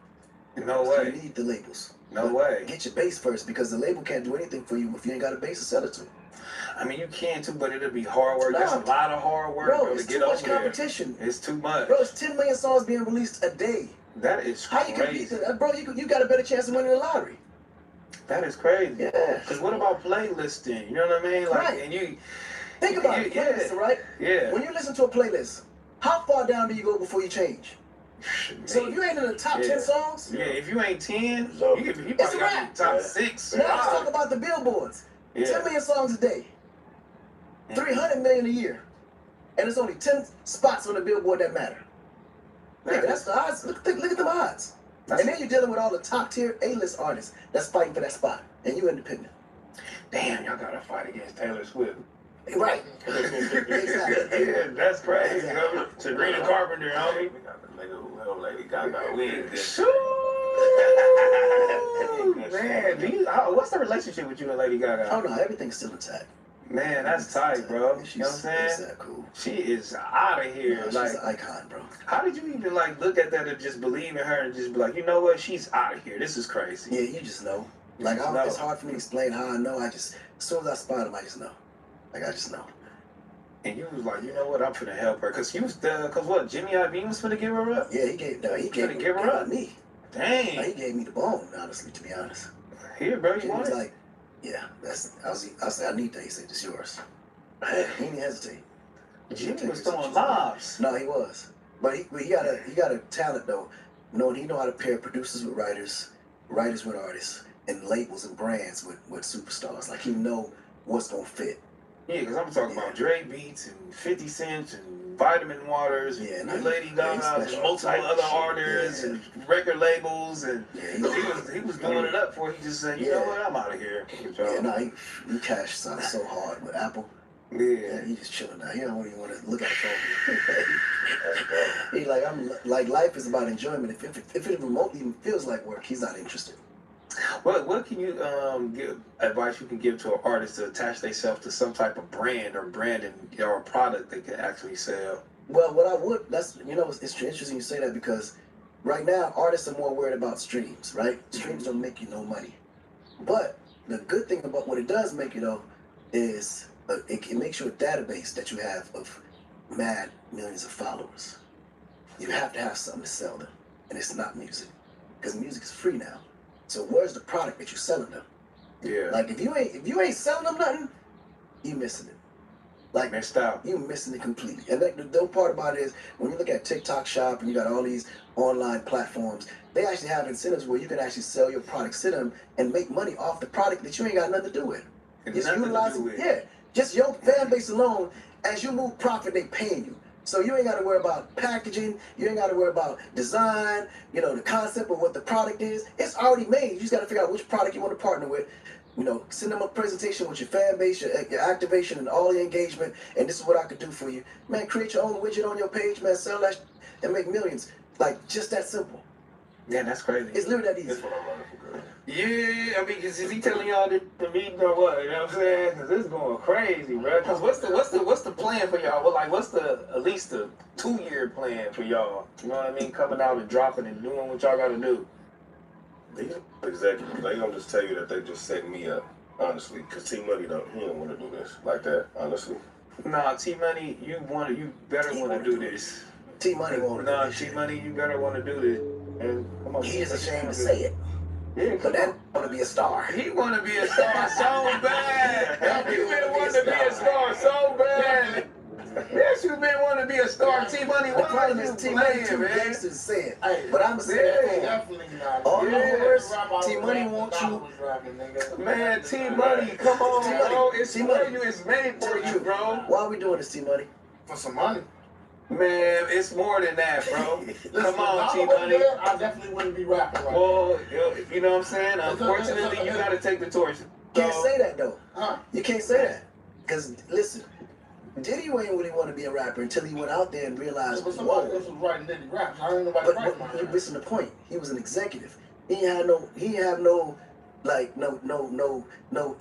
S3: No
S17: So
S3: way.
S17: you need the labels.
S3: No way.
S17: Get your base first, because the label can't do anything for you if you ain't got a base to sell it to.
S3: I mean, you can too, but it'll be hard work.
S17: No.
S3: That's a lot of hard work,
S17: Bro,
S3: to
S17: it's
S3: get
S17: too much
S3: over there.
S17: competition.
S3: It's too much.
S17: Bro, it's 10 million songs being released a day.
S3: That is
S17: How you compete
S3: crazy.
S17: to that? Bro, you got a better chance of winning the lottery.
S3: That is crazy.
S17: Yeah.
S3: Because what about playlisting? You know what I mean? Like,
S17: Right.
S3: and you
S17: Think about it, playlist, right?
S3: Yeah.
S17: When you listen to a playlist, how far down do you go before you change? So if you ain't in the top 10 songs,
S3: yeah, if you ain't 10, you
S17: it's
S3: probably
S17: a
S3: got to
S17: wrap.
S3: be top 6.
S17: Now let's talk about the billboards. 10 million songs a day, 300 million a year, and there's only 10 spots on the billboard that matter. Nigga, that's the odds. Look at them odds. And then you're dealing with all the top tier A-list artists that's fighting for that spot, and you independent.
S3: Damn, y'all got to fight against Taylor Swift.
S17: Right.
S3: Yeah, that's crazy. Sabrina Carpenter, homie. We got the nigga who held Lady Gaga. We ain't good. Man, what's the relationship with you and Lady Gaga?
S17: Oh no, everything's still intact.
S3: Man, that's tight, bro. You know what I'm saying?
S17: Cool.
S3: She is out of here.
S17: No,
S3: like,
S17: she's an icon, bro.
S3: How did you even look at that and just believe in her and just be like, you know what? She's out of here. This is crazy.
S17: Yeah, you just know. Like, it's hard for me to explain how I know. As soon as I spot him, I just know. Like, I just know.
S3: And you was like, you know what? I'm finna help her. Cause what? Jimmy Iovine was finna give her up?
S17: Yeah, he gave
S3: her up.
S17: Me.
S3: Dang.
S17: He gave me the bone, honestly, to be honest.
S3: Here, bro, you
S17: Jimmy
S3: want
S17: was
S3: it?
S17: like, yeah, I said, I need that. He said, it's yours. He didn't hesitate.
S3: Jimmy was throwing lobs.
S17: No, he was. But he got a talent though. He know how to pair producers with writers with artists, and labels and brands with superstars. Like, he know what's gonna fit.
S3: Yeah, because I'm talking about Dre Beats and 50 Cent and Vitamin Waters and Lady Gaga and multiple other artists and record labels, and he was doing it up before he just said, you know what, I'm out of here.
S17: Yeah, no, he cashed out so hard with Apple.
S3: Yeah,
S17: he just chilling now. He don't even want to look at the phone. He's like, life is about enjoyment. If it remotely even feels like work, he's not interested.
S3: What can you give advice you can give to an artist to attach themselves to some type of brand or branding or product they can actually sell?
S17: Well, what I would, it's interesting you say that, because right now artists are more worried about streams, right? Streams don't make you no money. But the good thing about what it does make you though is it makes you a database that you have of mad millions of followers. You have to have something to sell them, and it's not music, because music is free now. So where's the product that you're selling them?
S3: Yeah.
S17: Like if you ain't selling them nothing, you missing it. Like
S3: messed out.
S17: You missing it completely. And the dope part about it is when you look at TikTok Shop and you got all these online platforms, they actually have incentives where you can actually sell your products to them and make money off the product that you ain't got nothing to do with. Just utilizing, just your fan base alone. As you move profit, they paying you. So you ain't got to worry about packaging. You ain't got to worry about design. You know, the concept of what the product is. It's already made. You just got to figure out which product you want to partner with. You know, send them a presentation with your fan base, your activation, and all the engagement. And this is what I could do for you, man. Create your own widget on your page, man. Sell that and make millions. Like just that simple.
S3: Yeah, that's crazy.
S17: It's literally that easy.
S3: That's what I'm running for good. Yeah, I mean, is he telling y'all the meeting or what? You know what I'm saying? Because it's going crazy, bro. Because what's the plan for y'all? Well, like, what's at least the 2-year plan for y'all? You know what I mean? Coming out and dropping and doing what y'all got to do.
S6: These executives, they gonna just tell you that they just set me up, honestly. Because T-Money he don't want to do this like that, honestly.
S3: Nah, T-Money, you better want to do this.
S17: T-Money want to do this.
S3: T-Money, you better want to do this. And come on,
S17: he is ashamed to say it.
S3: Yeah,
S17: but that want to be a star.
S3: He want to be a star so bad. You been wanting to be a star so bad. Yes, you been wanting to be a star. T-Money,
S17: the problem is T-Money too gangster to say it. But I'm saying it.
S2: Definitely not.
S17: All the words, T-Money wants you.
S3: Man, T-Money, come on, bro. It's for you. It's made for you, bro.
S17: Why are we doing this, T-Money?
S2: For some money.
S3: Man, it's more than that, bro. Come on,
S2: T-Money. I definitely wouldn't be rapping right now.
S3: Well, you know what I'm saying? Unfortunately, you got to take the torch.
S17: You can't say that, though. You can't say that. Because, listen, Diddy ain't really want to be a rapper until he went out there and realized,
S2: but somebody else was writing Diddy raps. I ain't nobody writing my
S17: you're missing the point. He was an executive. He had no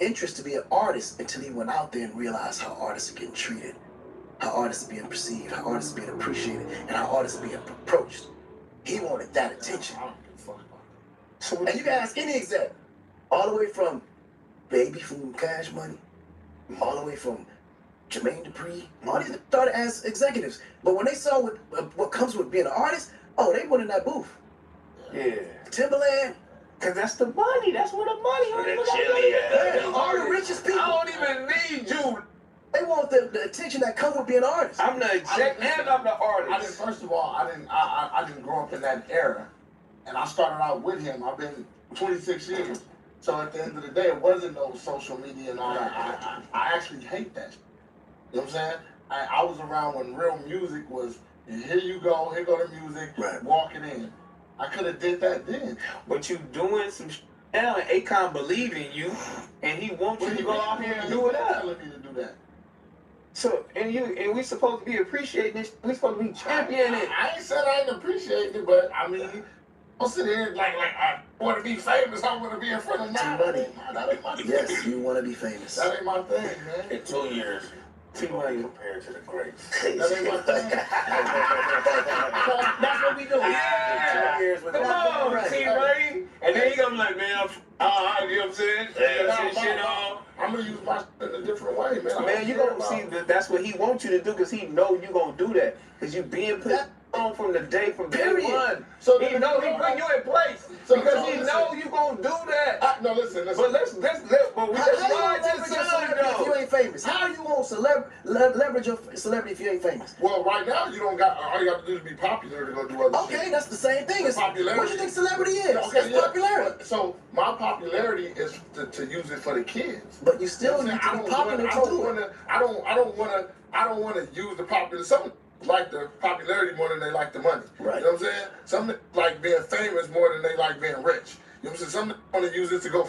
S17: interest to be an artist until he went out there and realized how artists are getting treated, how artists are being perceived, how artists are being appreciated, and how artists are being approached. He wanted that attention. And you can ask any exec, all the way from Baby from Cash Money, all the way from Jermaine Dupri, all these started as executives. But when they saw what comes with being an artist, they went in that booth.
S3: Yeah.
S17: Timberland.
S3: Cause that's the money. That's where the money.
S17: All the richest people.
S3: I don't even need you.
S17: They want the attention that comes with being an artist.
S3: I'm the exec and I'm the artist.
S2: First of all, I didn't grow up in that era, and I started out with him. I've been 26 years. So at the end of the day, it wasn't no social media and all that. I actually hate that. You know what I'm saying? I was around when real music was, here you go, here go the music, walking in. I could have did that then.
S3: But you doing some now, and Akon believe in you, and he wants you to go out here and do it up.
S2: Telling me to do that.
S3: So, and we supposed to be appreciating this. We supposed to be championing it.
S2: I ain't said I ain't appreciating it, but I mean, I'm sitting here like I want to be famous. I want to be in front of
S17: T-Money.
S2: That ain't my thing.
S17: Yes, you want to be famous.
S2: That ain't my thing, man.
S6: In 2 years, T-Money compared to the greats.
S2: That ain't my thing.
S17: That's what we do.
S3: Yeah.
S17: 2 years with
S3: Come on, T-Money. And then you gonna be like, man, you know what I'm saying?
S2: I'm gonna use my shit in a different way, man.
S3: Man, you gonna see that's what he wants you to do, because he know you gonna do that, because you being put on from day one.
S2: So
S3: he know he put you in place because he know you gonna do that.
S2: No, listen.
S3: But let's but we just ride this
S17: celebrity if you ain't famous. How you gonna leverage your celebrity if you ain't famous?
S2: Well, right now you don't got. All you got to do is be popular to go do other shit.
S17: Okay, that's the same thing. It's
S2: popularity.
S17: What do you think celebrity is?
S2: Okay,
S17: it's popularity.
S2: So my popularity is to use it for the kids.
S17: But you still need to be popular to do it.
S2: I don't want to use the popular. Some like the popularity more than they like the money.
S17: Right.
S2: You know what I'm saying? Some like being famous more than they like being rich. You know what I'm saying? Some want to use it to go.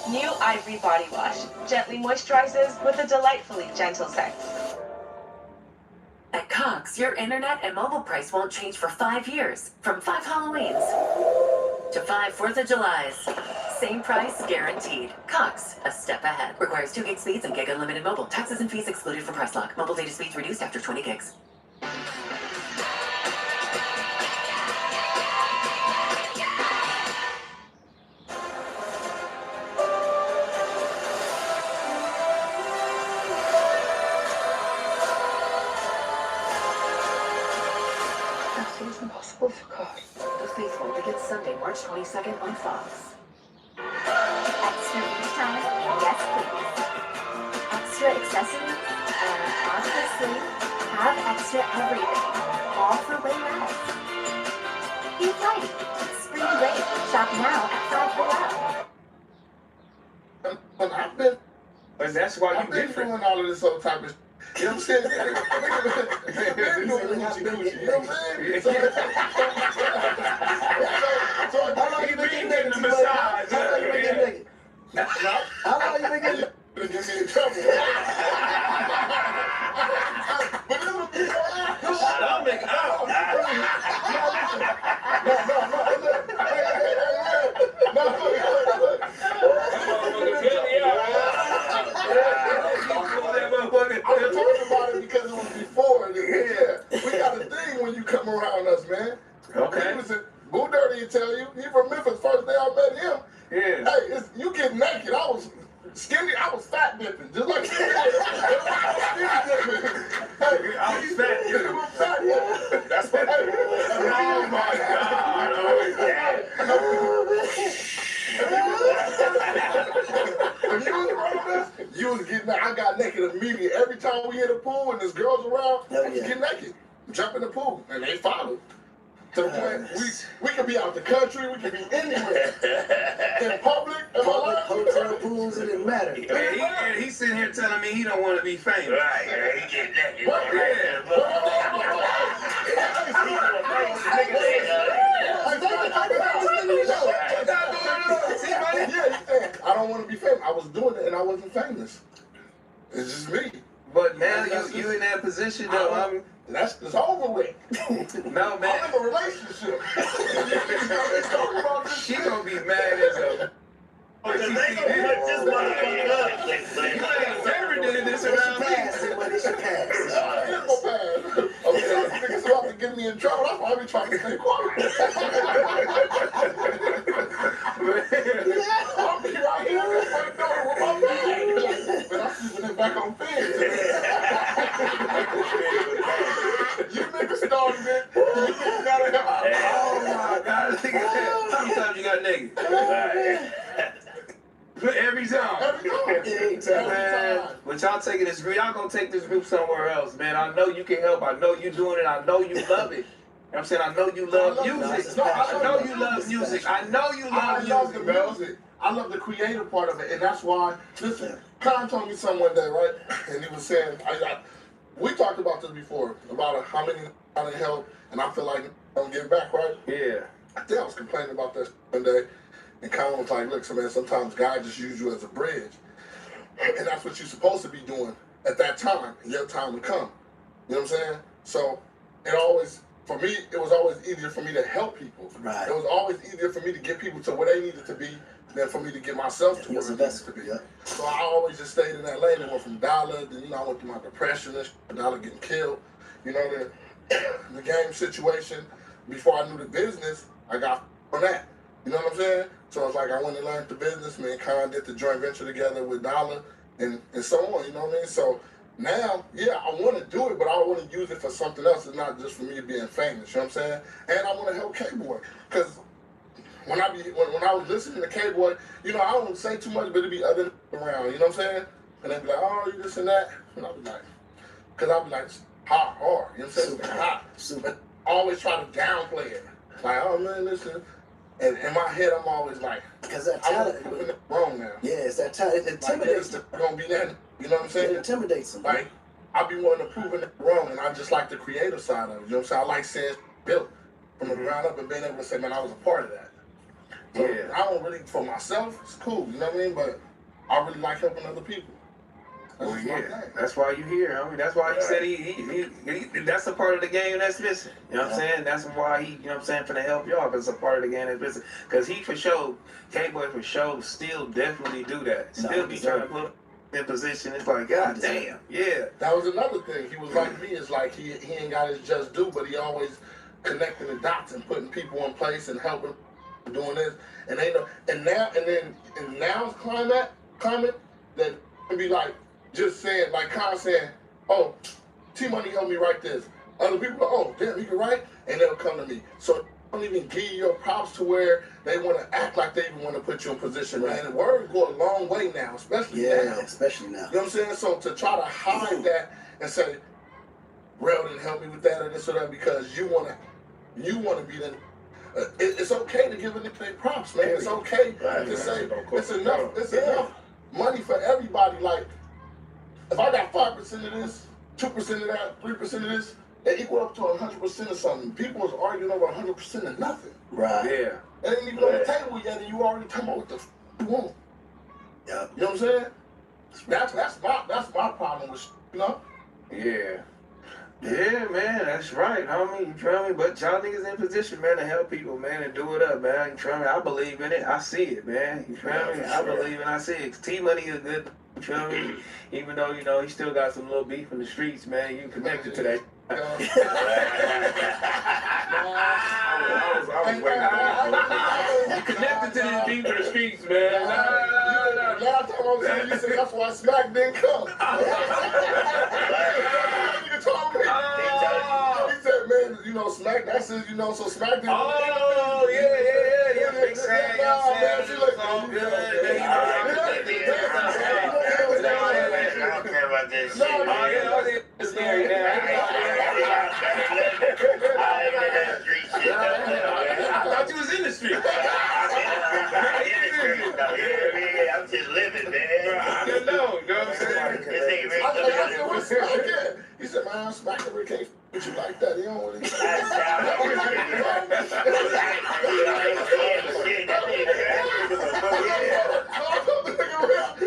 S9: New Ivory Body Wash gently moisturizes with a delightfully gentle scent.
S13: At Cox, your internet and mobile price won't change for 5 years. From 5 Halloweens to 5 4th of Julys. Same price, guaranteed. Cox, a step ahead. Requires 2 gig speeds and gig unlimited mobile. Taxes and fees excluded from price lock. Mobile data speeds reduced after 20 gigs.
S12: Sunday, March 22nd on Fox.
S11: Extra beach time? Yes, please. Extra accessories? Obviously. Have extra everything. All for way less. Be flighty. Spring break. Shop now at 5 Below.
S2: But I've been.
S3: But that's why
S2: I've
S3: you
S2: been
S3: different.
S2: doing all of this other type of. You know what I'm saying? I've been doing hoochie coochie. You know what I'm saying? So how long you been getting naked? How long you been getting naked? How long you been getting naked? Get me in trouble.
S3: Stomach out.
S2: I'm talking about it because it was before. Yeah, we got a thing when you come around us, man.
S3: Okay.
S2: Boo Dirty will tell you. He from Memphis. First day I met him.
S3: Yeah.
S2: Hey, you get naked. I was skinny. I was fat dipping, just like you. I was fat dipping. You were fat dipping. That's what. Oh my God. If you was around us, you was getting. I got naked immediately. Every time we hit a pool and there's girls around, I was getting naked, jump in the pool, and they followed. To the point we could be out the country, we could be anywhere. In public,
S17: hotel pools, it didn't matter.
S3: And he's sitting here telling me he don't want to be famous.
S23: Right, he get naked.
S2: I don't want to be famous. I was doing it and I wasn't famous. It's just me.
S3: But now you in that position though.
S2: It's over with.
S3: No, man.
S2: I'm in a relationship.
S3: She gonna be mad as a.
S23: They gonna put this motherfucker up.
S3: You ain't never did this around me.
S2: Okay, niggas about to get me in trouble. That's why I be trying to stay quiet. I'll be right here at the front door with my bag. But I'm sleeping it back on fence. You niggas started it. You niggas gotta help.
S3: Oh my God. How many times you got naked? Every time.
S2: Every time.
S3: Man, but y'all taking this group, y'all gonna take this group somewhere else, man. I know you can help. I know you doing it. I know you love it. You know what I'm saying? I know you love music. I know you love music. I know you love music, bro.
S2: I love the creative part of it, and that's why. Listen, Khan told me something one day, right? And he was saying, we talked about this before about how many I didn't help, and I feel like I don't give back, right?
S3: Yeah.
S2: I think I was complaining about that one day, and Khan was like, "Look, so man, sometimes God just use you as a bridge, and that's what you're supposed to be doing at that time. Your time will come." You know what I'm saying? So it always. For me, it was always easier for me to help people.
S17: Right.
S2: It was always easier for me to get people to where they needed to be than for me to get myself to where I needed to be. So I always just stayed in that lane and went from Dollar, then I went through my depression and Dollar getting killed. The game situation. Before I knew the business, I got on that. You know what I'm saying? So it's like I went and learned the business. Me and Khan did the joint venture together with Dollar and so on. You know what I mean? So now, yeah, I want to do it, but I want to use it for something else. It's not just for me being famous. You know what I'm saying? And I want to help K-Boy because when I was listening to K-Boy, I don't say too much, but it'd be other around. You know what I'm saying? And they'd be like, "Oh, you this and that," and I'd be like, because I'd be like, hard. You know what I'm saying? Super hot. Super. Always try to downplay it. Like, "Oh man, listen." And in my head, I'm always like,
S17: because that talent,
S2: I'm doing it wrong now.
S17: Yeah, it's that talent. It intimidates them.
S2: Gonna be that. You know what I'm saying?
S17: It intimidates them.
S2: Like, I be wanting to prove it wrong, and I just like the creative side of it. You know what I'm saying? I like seeing built from the ground up and being able to say, man, I was a part of that. So I don't really, for myself, it's cool. You know what I mean? But I really like helping other people.
S3: Well, yeah, that's why you here. I mean, that's why he said he that's a part of the game that's missing. You know what I'm saying? That's why he, finna help y'all, because it's a part of the game that's missing. Because he for sure, K-Boy for sure, still definitely do that. Still be trying to put him in position. It's like, God damn, yeah.
S2: That was another thing. He was like me. It's like he ain't got his just due, but he always connecting the dots and putting people in place and helping doing this. And they know. And now's climate that can be like. Just saying, like Khan saying, T-Money helped me write this. Other people go, oh, damn, he can write? And they'll come to me. So don't even give you your props to where they want to act like they even want to put you in position, man. And words go a long way now, especially now.
S17: Especially now.
S2: You know what I'm saying? So to try to hide that and say, Rel didn't help me with that or this or that because you want to be the. It's okay to give a nigga their props, man. It's okay to say it's enough. It's enough money for everybody. Like if I got 5% of this, 2% of that, 3% of this, it equal up to 100% of something. People is arguing over 100% of nothing.
S17: Right.
S3: Yeah.
S2: It ain't even on the table yet, and you already talking about what the you want.
S17: Yeah.
S2: You know what I'm saying? That's my problem with you know.
S3: Yeah. Yeah, man, that's right, homie. You feel me? But y'all niggas in position, man, to help people, man, and do it up, man. You feel me? I believe in it. I see it, man. You feel me? I believe and I see it. T-Money is good. You feel me? Even though, you know, he still got some little beef in the streets, man. You connected to that.
S6: I was waiting.
S3: You connected to this beef in the streets, man.
S2: Last time I was here, you said that's why Smack didn't come. You told me. He said, man, you know, Smack, that's it, you know, so Smack didn't come.
S3: Oh, yeah. Big sad, you know what I'm saying? It's all good.
S23: I don't care about this shit.
S3: I thought you was in the street.
S23: I'm just living, man.
S3: I didn't know, you know what I'm saying?
S2: I said, what's Smack at? He said, man, Smack never can't with you like that. He don't want to.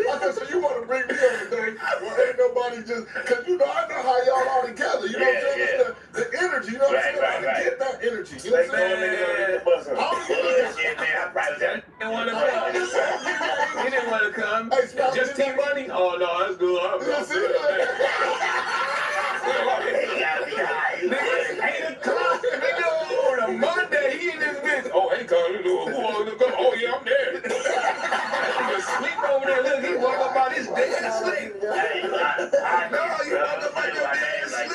S2: I said, so you want to bring me on today? Well, ain't nobody just, because you know, I know how y'all are together. You know what I'm saying? The energy, you know what I'm saying? I get that energy. You know what I'm saying?
S3: He didn't want to come. Just T-Money? Oh, no, that's good. Nigga, on a Monday, he in this bitch. Oh, hey, Carl, who wants to come? Oh, yeah, I'm there. He sleep over there. Look, he woke up out his dead sleep. No, you woke up out your dead sleep.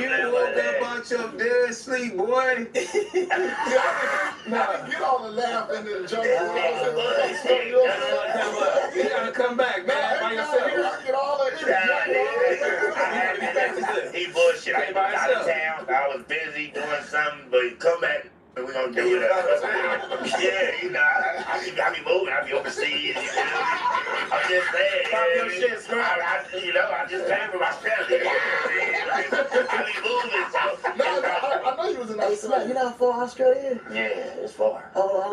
S3: You woke up out your dead sleep, boy.
S2: Now, get all the laugh and the joke.
S3: You gotta come back, man. By yourself.
S2: Get all the
S23: He bullshit. I was out of town. I was busy doing something, but come back. We're gonna do it. Yeah, you know, I be moving. I be overseas. You know? I'm just saying. I just came from Australia. I be moving, so.
S2: I know you was in Australia.
S17: You know how far Australia is?
S23: Yeah, it's far.
S17: How long?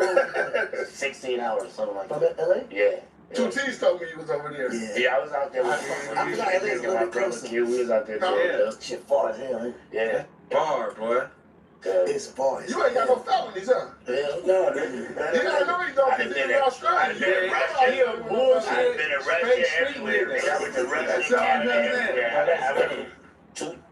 S23: 16 hours, something like
S17: From
S23: that.
S17: LA?
S23: Yeah.
S2: 2 T's told me you was over there.
S23: Yeah, I was out there with my brother Q. We was out there doing
S17: Shit far as hell, ain't it?
S23: Yeah.
S3: Far, boy.
S17: It's far as
S2: You ain't got no felonies, huh?
S17: hell. No,
S2: I know you don't, because you're in Australia.
S3: He a bullshit.
S23: I've been in Russia everywhere. I went to Russia, Canada, everywhere. I got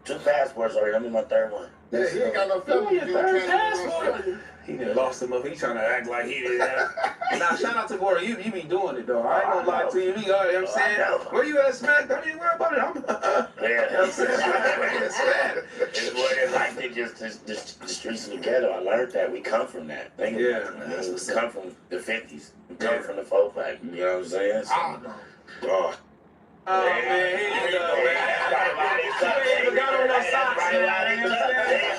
S23: two passports already. I'm in my third one.
S2: Yeah, he ain't got no felonies.
S3: He done lost him up. He trying to act like he didn't have. Now, shout out to Gordon. You be doing it, though. I ain't gonna lie to you. You know what I'm saying? Where you at, Smack? Don't even worry about it. I'm
S23: Yeah.
S3: You know what I'm saying?
S23: It's what it's like to just the streets of the ghetto. I learned that. We come from that. Think about it. We come from the 50s. We come from the 4-pack. You know what I'm saying? So,
S3: Oh, man, he ain't even got on no socks, you know what I'm saying?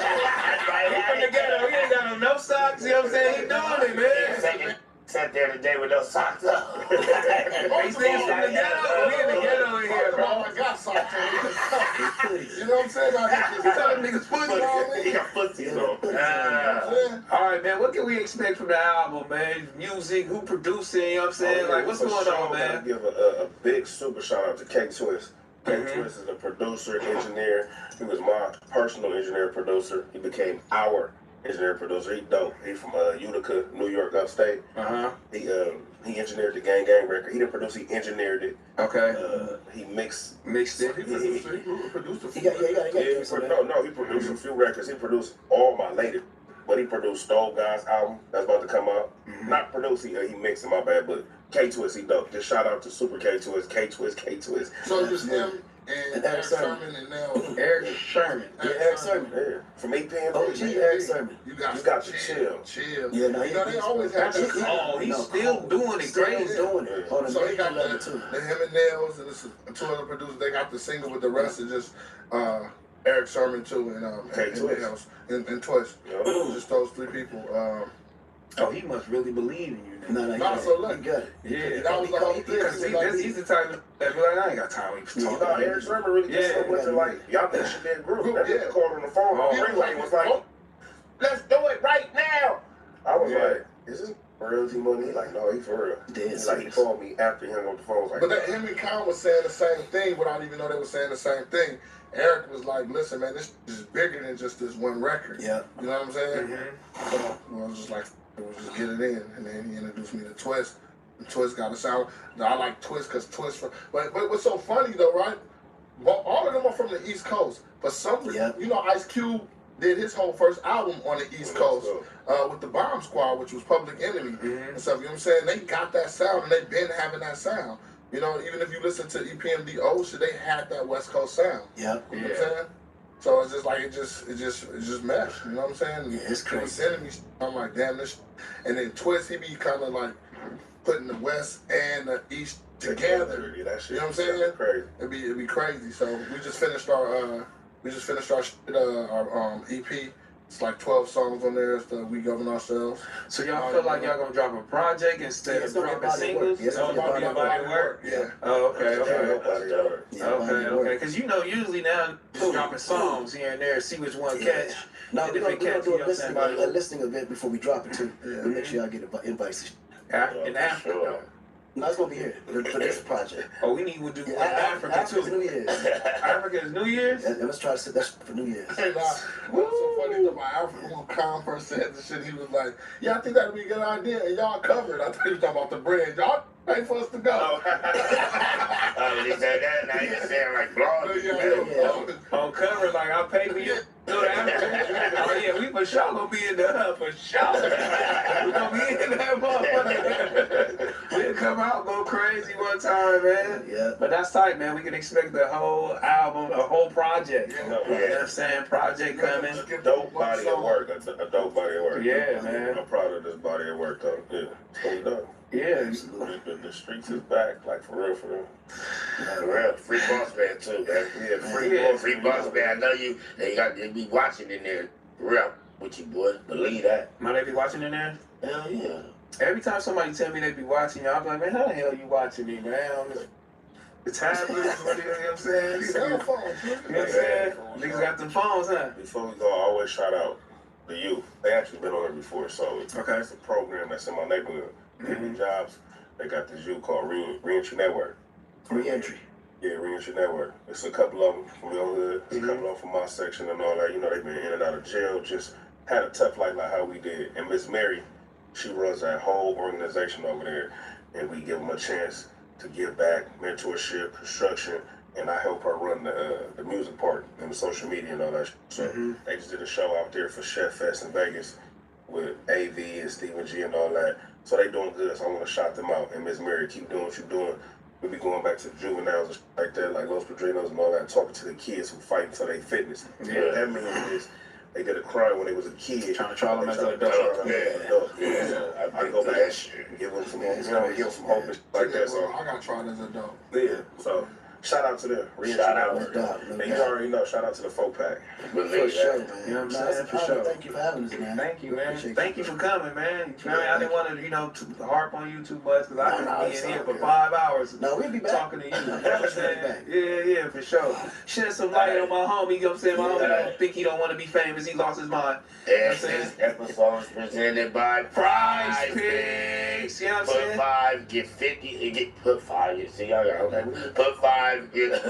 S3: He from the ghetto, he ain't got on no socks, you know what I'm saying? He doing it, man.
S23: Sat there today with no socks on.
S3: He said he's from the ghetto. We in the ghetto in here, bro.
S2: I got socks on. You know what I'm saying?
S3: You tell them niggas pussy.
S23: He got footsies on.
S3: All right, man, what can we expect from the album, man? Music, who producing, you know what I'm saying? Like, what's going on, man?
S6: I gotta give a big super shout out to K-Twist. K-Twist is a producer, engineer. He was my personal engineer producer. He became our engineer producer. He dope. He from Utica, New York, upstate. He engineered the Gang Gang record. He didn't produce. He engineered it.
S3: Okay.
S6: He mixed
S3: it.
S2: He produced a few.
S6: He produced a few records. He produced all my latest. But he produced Stove God's album that's about to come out. Not produced. He mixed it. My bad. But K-Twist, he dope. Just shout out to Super K-Twist, K-Twist, K-Twist.
S2: So just him and Eric Sermon and now
S3: Eric Sherman.
S17: Yeah, Eric Sermon.
S6: Yeah. From EPMD.
S17: OG Eric Sermon.
S2: You got
S6: to chill.
S2: Yeah,
S17: no,
S2: they always have that.
S3: Oh, he's still doing it great.
S17: He's doing it. On
S2: So he got
S17: level
S2: that,
S17: too.
S2: the him and Nails and this, two other producers. They got the single with the rest of just Eric Sermon too and Nails and Twist. Just those three people.
S3: Oh, he must really believe in you.
S17: No,
S2: so look,
S17: he got it.
S3: Yeah,
S2: that was the whole thing.
S3: He's the type that be like, I ain't got time to talk about
S6: Eric Sermon really did so much of like, y'all think should be a group. That nigga called on the phone on the freeway was like, let's do it right now. I was like, is this real G Money? He like, no, he for real. He called me after he hung up the phone. Was like,
S2: but that him and Khan was saying the same thing without even know they were saying the same thing. Eric was like, listen, man, this is bigger than just this one record.
S17: Yeah.
S2: You know what I'm saying? So I was just like, we'll just get it in. And then he introduced me to Twist. And Twist got a sound. I like Twist because Twist. But what's so funny though, right? All of them are from the East Coast. But some, you know, Ice Cube did his whole first album on the East Coast with the Bomb Squad, which was Public Enemy and stuff. You know what I'm saying? They got that sound and they've been having that sound. You know, even if you listen to EPMD old shit, they had that West Coast sound.
S17: Yeah.
S2: You know what I'm saying? So it's just like it just meshed. You know what I'm saying?
S17: Yeah, it's crazy.
S2: Enemies, I'm like, damn this. And then Twist, he be kind of like putting the West and the East together.
S6: Yeah, that shit,
S2: you know what I'm saying?
S6: Crazy.
S2: It'd be crazy. So we just finished our EP. It's like 12 songs on there. It's the We Govern Ourselves.
S3: So y'all feel like y'all gonna drop a project instead of dropping singles?
S2: Yes, it's gonna be body work. Yeah.
S3: Oh, okay. Okay. Because you know, usually now dropping songs here and there, see which one catch.
S17: No, we're gonna do a listening event before we drop it too.
S2: Yeah.
S17: We make sure y'all get invites.
S3: In Africa.
S17: No, it's gonna be here for this project.
S3: Oh, we need to do Africa
S17: Africa's
S3: too.
S17: New Year's.
S3: Africa is New Year's?
S17: And let's try to set that for New Year's.
S2: Hey, what's so funny about Africa when Khan first said the shit, he was like, yeah, I think that'd be a good idea. And y'all covered. I thought he was talking about the brand. Y'all pay for us to go.
S23: He said that, now you saying like blog.
S3: On cover, like I'll pay for you. Oh yeah, we for sure gonna be in the hub for sure. We gonna be in that motherfucker. We'll come out, go crazy one time, man.
S17: Yeah.
S3: But that's tight, man. We can expect the whole album, a whole project. You know what I'm saying? Project coming.
S6: Dope body of work. A dope body of work.
S3: Yeah, man.
S6: I'm proud of this body of work though. Yeah. It's gonna be done.
S3: Yeah.
S6: The streets is back, like for real.
S23: For real, free boss man too, man. Yeah, free boss man. I know they be watching in there. For real, with you, boy. Believe that.
S3: Might they be watching in there?
S23: Hell yeah.
S3: Every time somebody tell me they be watching y'all, I'm like, man, how the hell you watching me, man? The tablets, you know what I'm saying?
S2: Cell phones,
S3: you know what I'm saying? Niggas got them phones, huh?
S6: Before we go, I always shout out the youth. They actually been on there before, so it's a program that's in my neighborhood. Jobs. They got this youth called Reentry Network.
S17: Reentry.
S6: Yeah, Reentry Network. It's a couple of them from your hood. It's a couple of them from my section and all that. You know, they've been in and out of jail. Just had a tough life like how we did. And Miss Mary, she runs that whole organization over there. And we give them a chance to give back, mentorship, construction, and I help her run the music part and the social media and all that. So they just did a show out there for Chef Fest in Vegas with AV and Stephen G and all that. So they doing good, so I want to shout them out. And Miss Mary, keep doing what you're doing. We be going back to the juveniles and shit like that, like Los Padrinos and all that, talking to the kids who fighting for their fitness. What that means is they did a crime when they was a kid.
S3: Trying to try them as an adult.
S6: I go back and give them some, give them some hope and shit like that. So
S2: I got tried as an adult.
S6: Yeah, so shout out to them. Shout out. And you already know, shout out to the folk pack.
S17: For sure, man.
S3: You know what I'm saying? For sure.
S17: Thank you for having us, man.
S3: Thank you, man. Thank you for coming, man. I didn't want to, harp on you too much because I could be in here for 5 hours.
S17: No, we'll be back.
S3: Talking to you. You know what I'm saying? Yeah, for sure. Shed some light on my homie. You know what I'm saying? My homie don't think he don't want to be famous. He lost his mind. You know what I'm saying?
S23: This episode is presented by
S3: Prize Picks. You know what I'm saying?
S23: Put 5, get 50. Put 5. You see, y'all got Put 5, get.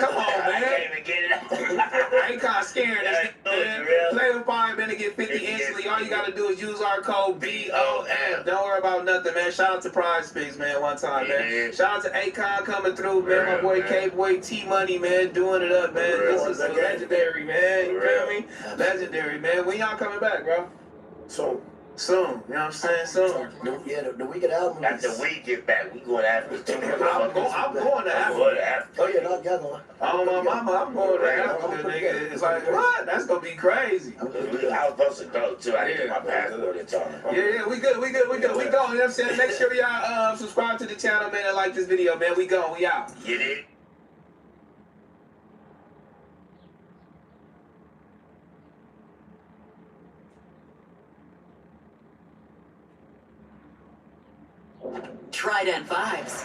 S3: Come on, man.
S23: I can't even get it out.
S3: I ain't kind of scared this man. Play with 5 men to get 50 instantly. All you gotta do is use our code BOM. Don't worry about nothing, man. Shout out to Prize Picks, man, one time, man. Shout out to Akon coming through, man. My boy K-Boy T-Money, man, doing it up, man. This is legendary, man. You feel me? Legendary, man. When y'all coming back, bro?
S6: So
S3: Soon, you know what I'm saying? Soon.
S17: The weekend album.
S23: After we get back, we going after the
S3: I'm going to Africa.
S17: Oh yeah, y'all going.
S3: Oh my mama, I'm going to Africa, nigga. It's like, what? That's gonna be crazy.
S23: I was supposed to go too. I didn't get my passport in time.
S3: Yeah, we good. We go. You know what I'm saying? Make sure y'all subscribe to the channel, man, and like this video, man. We go. We out.
S23: Get it?
S13: Trident Vibes.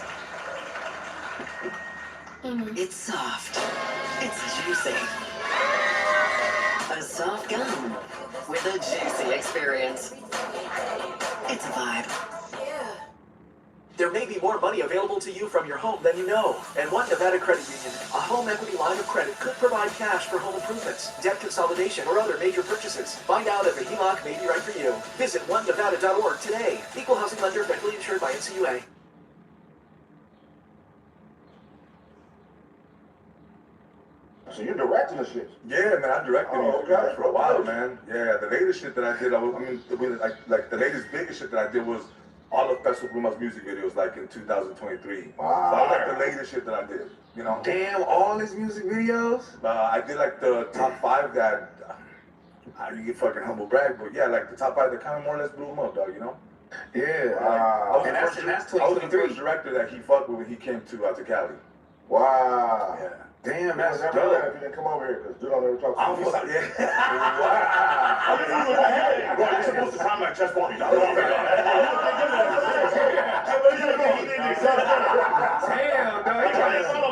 S13: It's soft. It's juicy. A soft gum with a juicy experience. It's a vibe.
S14: There may be more money available to you from your home than you know. And One Nevada Credit Union, a home equity line of credit, could provide cash for home improvements, debt consolidation, or other major purchases. Find out if a HELOC may be right for you. Visit onenevada.org today. Equal housing lender, federally insured by NCUA.
S16: So you're directing the shit?
S22: Yeah, man, I directed music videos for a while, man. Yeah, the latest shit that I did, like the latest biggest shit that I did was all of Festival Bruma's music videos, like in 2023.
S16: Wow.
S22: So I like the latest shit that I did, you know?
S3: Damn, all his music videos?
S22: I did like the top 5 that, you get fucking humble brag, but yeah, like the top 5 that kind of more or less blew him up, dog, you know?
S3: Yeah.
S22: Wow.
S3: And that's
S22: I was the first director that he fucked with when he came to Cali.
S16: Wow.
S22: Yeah.
S3: Damn, that's
S16: dope. If you didn't come over here, because dude don't ever talk to
S22: I'm
S16: me.
S22: wow.
S16: Bro, you're supposed to sound like Chess Bonnie.
S3: Damn, dog.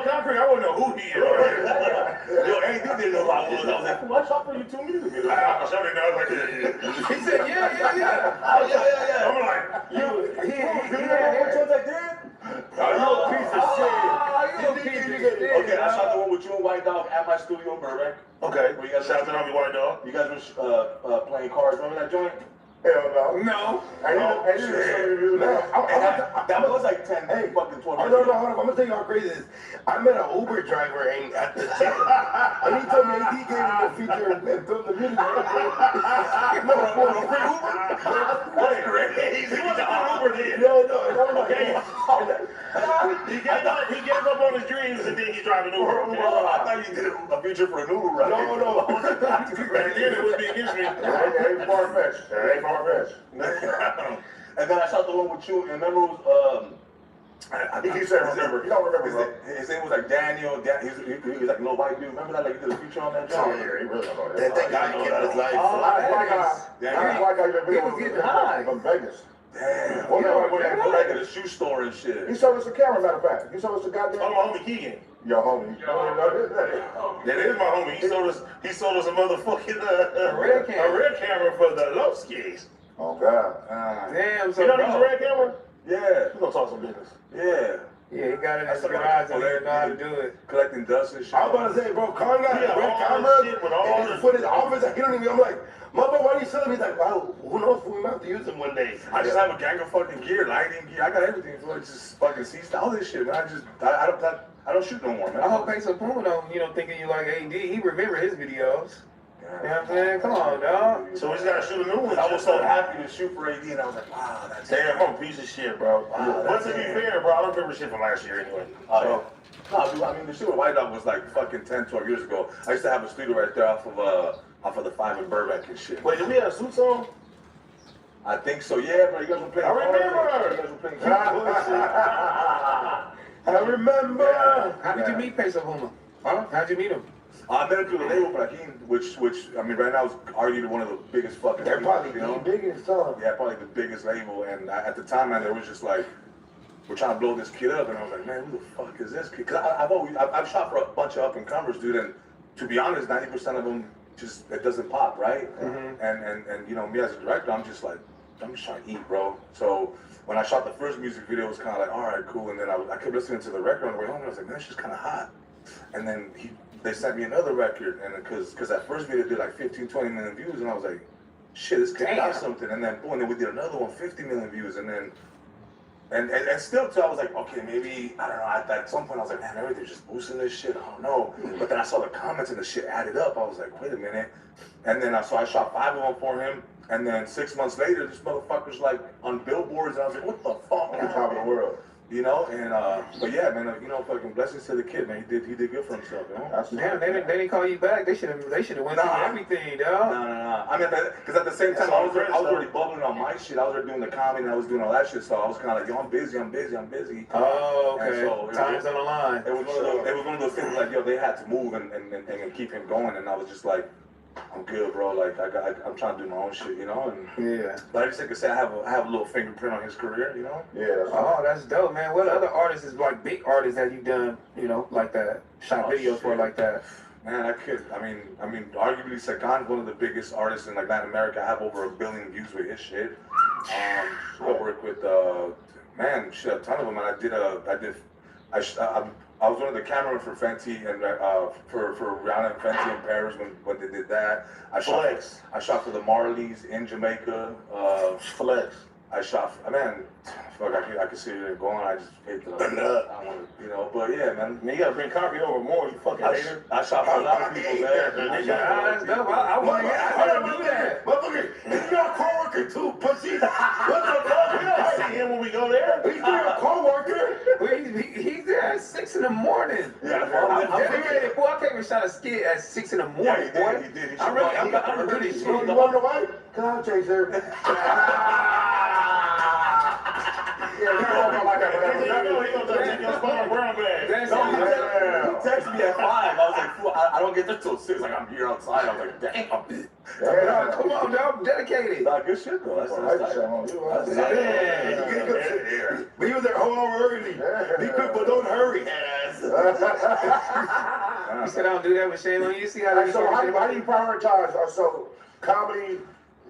S16: Concrete, I wouldn't know who he is. Yo, AD didn't know who I was. I was like, what's up for you 2 music videos? I shot it, I was like,
S3: He said, yeah.
S16: Oh, yeah. I'm like, you know which ones I did? Oh, you a piece of shit.
S22: Okay, I shot the one with you and White Dog at my studio in Burbank.
S16: Okay,
S22: where you guys
S16: shout out to Homie White Dog.
S22: You guys were playing cards. Remember that joint?
S16: Hell no.
S3: No.
S22: That was like 10, fucking 12
S16: hold on. I'm gonna tell you how crazy it is. I met an Uber driver at the gym, and he told me he gave him a feature and filmed the video. No, free Uber? That's crazy. He's an Uber then. No. He gave up on his dreams and then he's driving Uber.
S22: I thought you did a feature for an Uber ride.
S16: No. Back then it would be against me. Ain't far-fetched.
S22: And then I shot the one with you, and remember it was,
S16: I think he said remember. He don't remember, bro.
S22: His name was like Daniel. He was like a little white dude. Remember that? Like he did a feature on that job.
S16: Oh, yeah, he really don't know that.
S23: That guy kept his life.
S16: That's why I got your video.
S3: He was getting high.
S16: From Vegas.
S22: Damn.
S16: Well, no,
S22: like at a shoe store and shit.
S16: He sold us a camera, matter of fact. He sold us a goddamn.
S23: Oh, my homie Keegan.
S16: Your homie.
S23: That is my homie. He sold us a motherfucking a red camera for the low skis.
S16: Oh God.
S3: Damn, so
S16: you know this red camera?
S22: Yeah.
S16: We gonna talk some business.
S22: Yeah.
S3: Yeah, he got it in his garage and he didn't know how to do it.
S22: Collecting dust and shit.
S16: I was about to say, bro, Khan got red cameras and put his office. He don't even. I'm like, mother, why are you selling me? He's like, wow, who knows? We might have to use them one day.
S22: I just have a gang of fucking gear, lighting gear. I got everything. So it's just fucking see all this shit, man. I don't shoot no more, man.
S3: I hope Peso Puma don't thinking you like AD. He remember his videos. You know what I'm saying? Come on, dog.
S23: So we just gotta shoot a new one.
S22: I was so happy to shoot for AD, and I was like, wow, that's
S23: damn, I'm a piece of shit, bro. But to be fair, bro, I don't remember shit from last year anyway.
S22: No, dude, I mean, the shit with White Dog was like fucking 10, 12 years ago. I used to have a studio right there off of the 5 in Burbank and shit.
S23: Wait, did we have suits on?
S22: I think so, yeah, bro. You guys were playing cards.
S16: remember.
S22: You guys were playing cards.
S16: I remember.
S3: How did you meet Peso Puma?
S22: Huh?
S3: How'd you meet him?
S22: I met him through the label, Braquin, which I mean, right now is arguably one of the biggest fucking.
S16: They're probably
S22: labels,
S16: the biggest, huh?
S22: Yeah, probably the biggest label. And at the time, man, it was just like, we're trying to blow this kid up, and I was like, man, who the fuck is this kid? Because I've shot for a bunch of up and comers, dude, and to be honest, 90% of them just it doesn't pop, right?
S3: Mm-hmm.
S22: And you know, me as a director, I'm just trying to eat, bro. So when I shot the first music video, it was kind of like, all right, cool. And then I kept listening to the record on the way home, and I was like, man, it's just kind of hot. And then they sent me another record, and because that first video did like 15, 20 million views, and I was like, shit, this kid got something. And then boom, and then we did another one, 50 million views, and then and still too, I was like, okay, maybe I don't know. At some point, I was like, man, maybe they're just boosting this shit. I don't know. But then I saw the comments and the shit added up. I was like, wait a minute. And then so I shot 5 of them for him. And then 6 months later, this motherfucker's like on billboards, and I was like, what the fuck?
S16: On top of the world.
S22: You know, and but yeah, man, you know, fucking blessings to the kid, man. He did good for himself, you know.
S3: Damn, they didn't call you back. They should have went through everything, dog.
S22: No. I mean, because at the same time, I was already bubbling on my shit. I was already doing the comedy, and I was doing all that shit. So I was kind of like, yo, I'm busy.
S3: Oh, okay.
S22: So
S3: Time's on the line.
S22: It was one of those things like, yo, they had to move and keep him going, and I was just like, I'm good, bro. Like I'm trying to do my own shit, you know. And
S3: yeah.
S22: But I just like I said, I have a little fingerprint on his career, you know.
S16: Yeah.
S3: Oh, that's dope, man. What other artists is like big artists that you've done, you know, like that? Shot videos for like that.
S22: Man, I mean, arguably Sagan's one of the biggest artists in like Latin America. I have over 1 billion views with his shit. I work with man, shit, a ton of them. And I was one of the cameramen for Fenty and for Rihanna and Fenty in Paris when they did that. I shot for the Marleys in Jamaica.
S16: Flex.
S22: I shot. Man, fuck, I can see it going. I just hate the. I don't want to, you know. But yeah, man.
S16: You gotta bring Carby over more. You fucking hater.
S22: I shot for a lot of people there.
S3: That's dope. I want to do that.
S16: Motherfucker, he's your coworker too, pussy. What the fuck? We don't see him when we go there. He's your coworker.
S3: He's there at 6 in the morning.
S22: Yeah,
S3: I'm dedicated. Boy, I came and shot a skit at 6 in the morning, boy.
S22: He did.
S3: I'm really
S16: You
S3: shit.
S16: wonder why? Cause I'm chaser.
S22: He texted me at 5. I was like, fool, I don't get there till 6. Like, I'm here outside. I was like, damn.
S3: Come on, dog. I'm dedicated.
S22: Nah, good shit though.
S16: But you was there whole hour early. Be quick, but don't hurry.
S3: You said I don't do that with shame on you. See how
S16: So how do you prioritize? So comedy,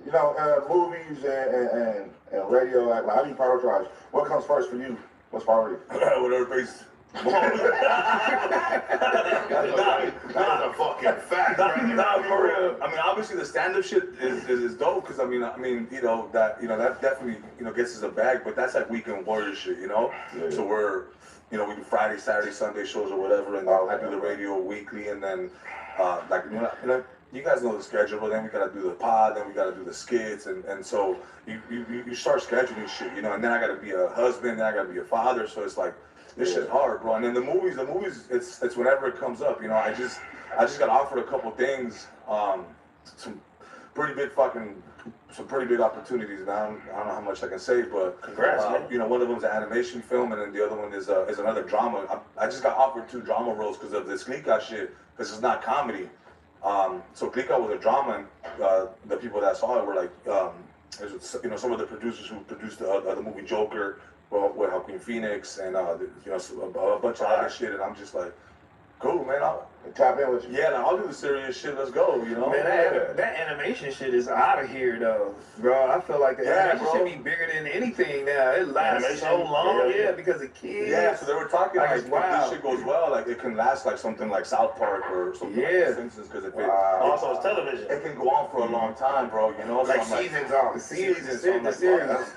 S16: you know, movies and radio. Like, how do you prioritize? What comes first for you? What's priority?
S22: Whatever pays.
S16: That's a fucking fact.
S22: Nah, for real. I mean, obviously the stand-up shit is dope because I mean, you know that definitely gets us a bag, but that's like weekend warrior shit, you know. Yeah. So we're, we do Friday, Saturday, Sunday shows or whatever, and I do the radio weekly, and then like you guys know the schedule, but then we gotta do the pod, then we gotta do the skits, and so you start scheduling shit, you know, and then I gotta be a husband, then I gotta be a father, so it's like. This shit's hard, bro. And then the movies, it's whenever it comes up, you know. I just got offered a couple things, some pretty big opportunities. Now I don't know how much I can say, but
S16: congrats, man.
S22: You know, one of them's an animation film, and then the other one is another drama. I just got offered 2 drama roles because of this Clica shit, because it's not comedy. So Clica was a drama, and the people that saw it were like, some of the producers who produced the movie Joker. With Joaquin Phoenix and a bunch of other shit, and I'm just like, cool, man. I'll
S16: tap in with you.
S22: Yeah, I'll do the serious shit. Let's go, you know.
S3: Man, that animation shit is out of here, though, bro. I feel like the animation should be bigger than anything now. It lasts so long, because of kids.
S22: Yeah, so they were talking like if
S3: wow.
S22: this shit goes well, like it can last like something like South Park or something like The Simpsons, because if
S16: also it's television,
S22: it can go on for a long time, bro. You know,
S16: like
S22: so
S16: seasons on.
S3: The series.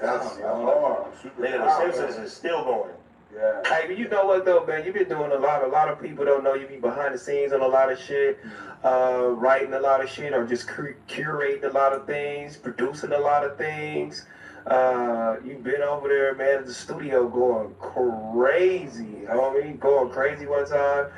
S16: That's hard. The Simpsons is still going.
S22: Yeah.
S3: Hey, but you know what though, man? You've been doing a lot of people don't know you be behind the scenes on a lot of shit, writing a lot of shit, or just curating a lot of things, producing a lot of things. You've been over there, man, at the studio going crazy, homie, going crazy one time.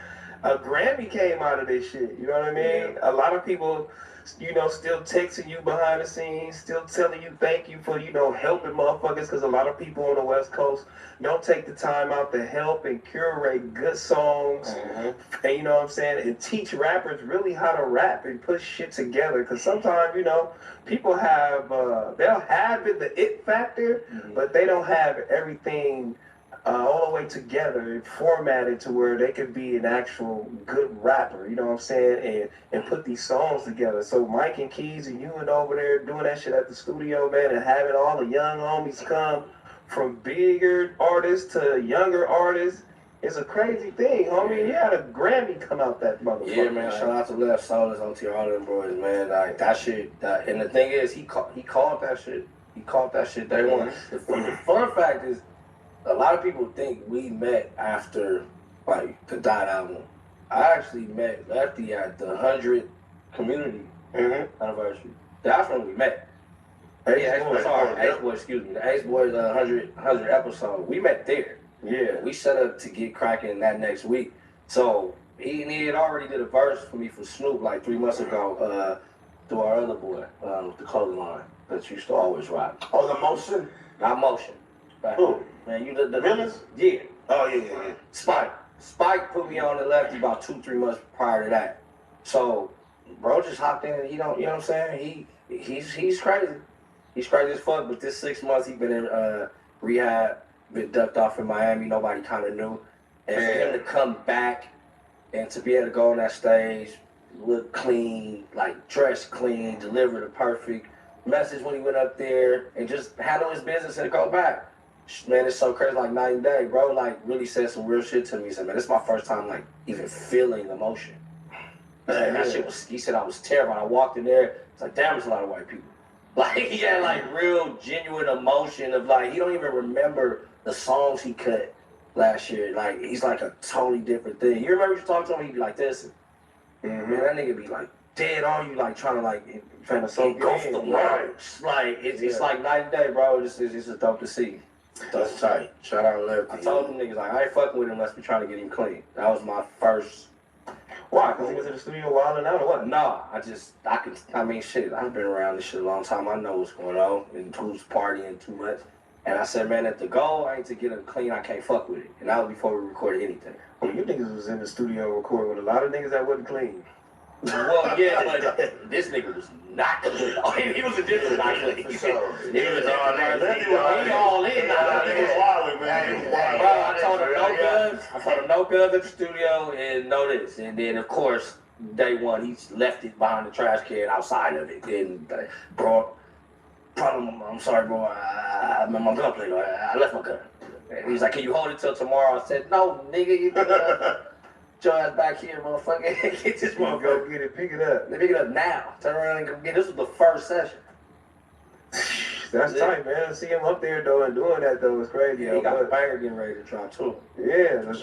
S3: A Grammy came out of this shit, you know what I mean? Yeah. A lot of people, still texting you behind the scenes, still telling you thank you for, helping motherfuckers, because a lot of people on the West Coast don't take the time out to help and curate good songs, and you know what I'm saying, and teach rappers really how to rap and put shit together, because sometimes, people have, they'll have the it factor, but they don't have everything all the way together and formatted to where they could be an actual good rapper, you know what I'm saying, and put these songs together. So Mike and Keys and you and over there doing that shit at the studio, man, and having all the young homies come from bigger artists to younger artists is a crazy thing, homie. You had a Grammy come out that motherfucker.
S5: Yeah, man. Shout out to Left Solus, OTR, all them boys, man. Like that shit. And the thing is, he called that shit. He called that shit day one. The fun fact is, a lot of people think we met after, like, the Dot album. I actually met Lefty at the 100th community anniversary. That's when we met.
S1: Ace Boy, excuse me. The Ace Boys 100 episode. We met there.
S4: Yeah.
S1: We set up to get cracking that next week. So he had already did a verse for me for Snoop like 3 months ago to our other boy, the clothing line that used to always rock.
S16: Oh, the Motion?
S1: Not Motion.
S16: Who?
S1: Man, you the
S16: Villains?
S1: Yeah.
S16: Oh, yeah.
S1: Spike. Spike put me on the left about 2-3 months prior to that. So, bro just hopped in and he don't, you know what I'm saying? He's crazy. He's crazy as fuck, but this 6 months he been in rehab, been ducked off in Miami, nobody kind of knew. And for him to come back and to be able to go on that stage, look clean, like dress clean, deliver the perfect message when he went up there, and just handle his business and go back. Man, it's so crazy, like night and day, bro. Like, really said some real shit to me. He said, man, this is my first time, like, even feeling emotion. Man, that shit was, he said I was terrible. I walked in there, it's like, damn, there's a lot of white people. Like, he had, like, real genuine emotion of, like, he don't even remember the songs he cut last year. Like, he's like a totally different thing. You remember you talk to him, he'd be like this. Man, that nigga be like dead on you, like trying to like engulf the world. Like it's like night and day, bro. It's just dope to see.
S16: That's tight. Shout out Lefty.
S1: I told them niggas like I ain't fucking with him unless we trying to get him clean. That was my first.
S4: Why? Because he was in the studio wilding out or what?
S1: No, I mean shit. I've been around this shit a long time. I know what's going on and who's partying too much. And I said, man, if the goal ain't to get him clean, I can't fuck with it. And that was before we recorded anything.
S4: Well, you niggas was in the studio recording with a lot of niggas that wasn't clean.
S1: Well, yeah, but this nigga was not clean. Oh, he was a different not clean. He was all in. He all in. Bro, I told him no guns. I told him no guns at the studio and no this. And then, of course, day one, he left it behind the trash can outside of it. And, bro, I'm sorry, bro. My gun plate. I left my gun. And he's like, can you hold it till tomorrow? I said, no, nigga, you your ass back here, motherfucker. Get this motherfucker.
S4: Go get it, pick it up.
S1: Pick it up now. Turn around and go get it. This was the first session.
S4: That's tight, man. See him up there, though, and doing that, though, is crazy.
S1: Yeah, he got a banger getting ready to drop, too.
S4: Yeah, that's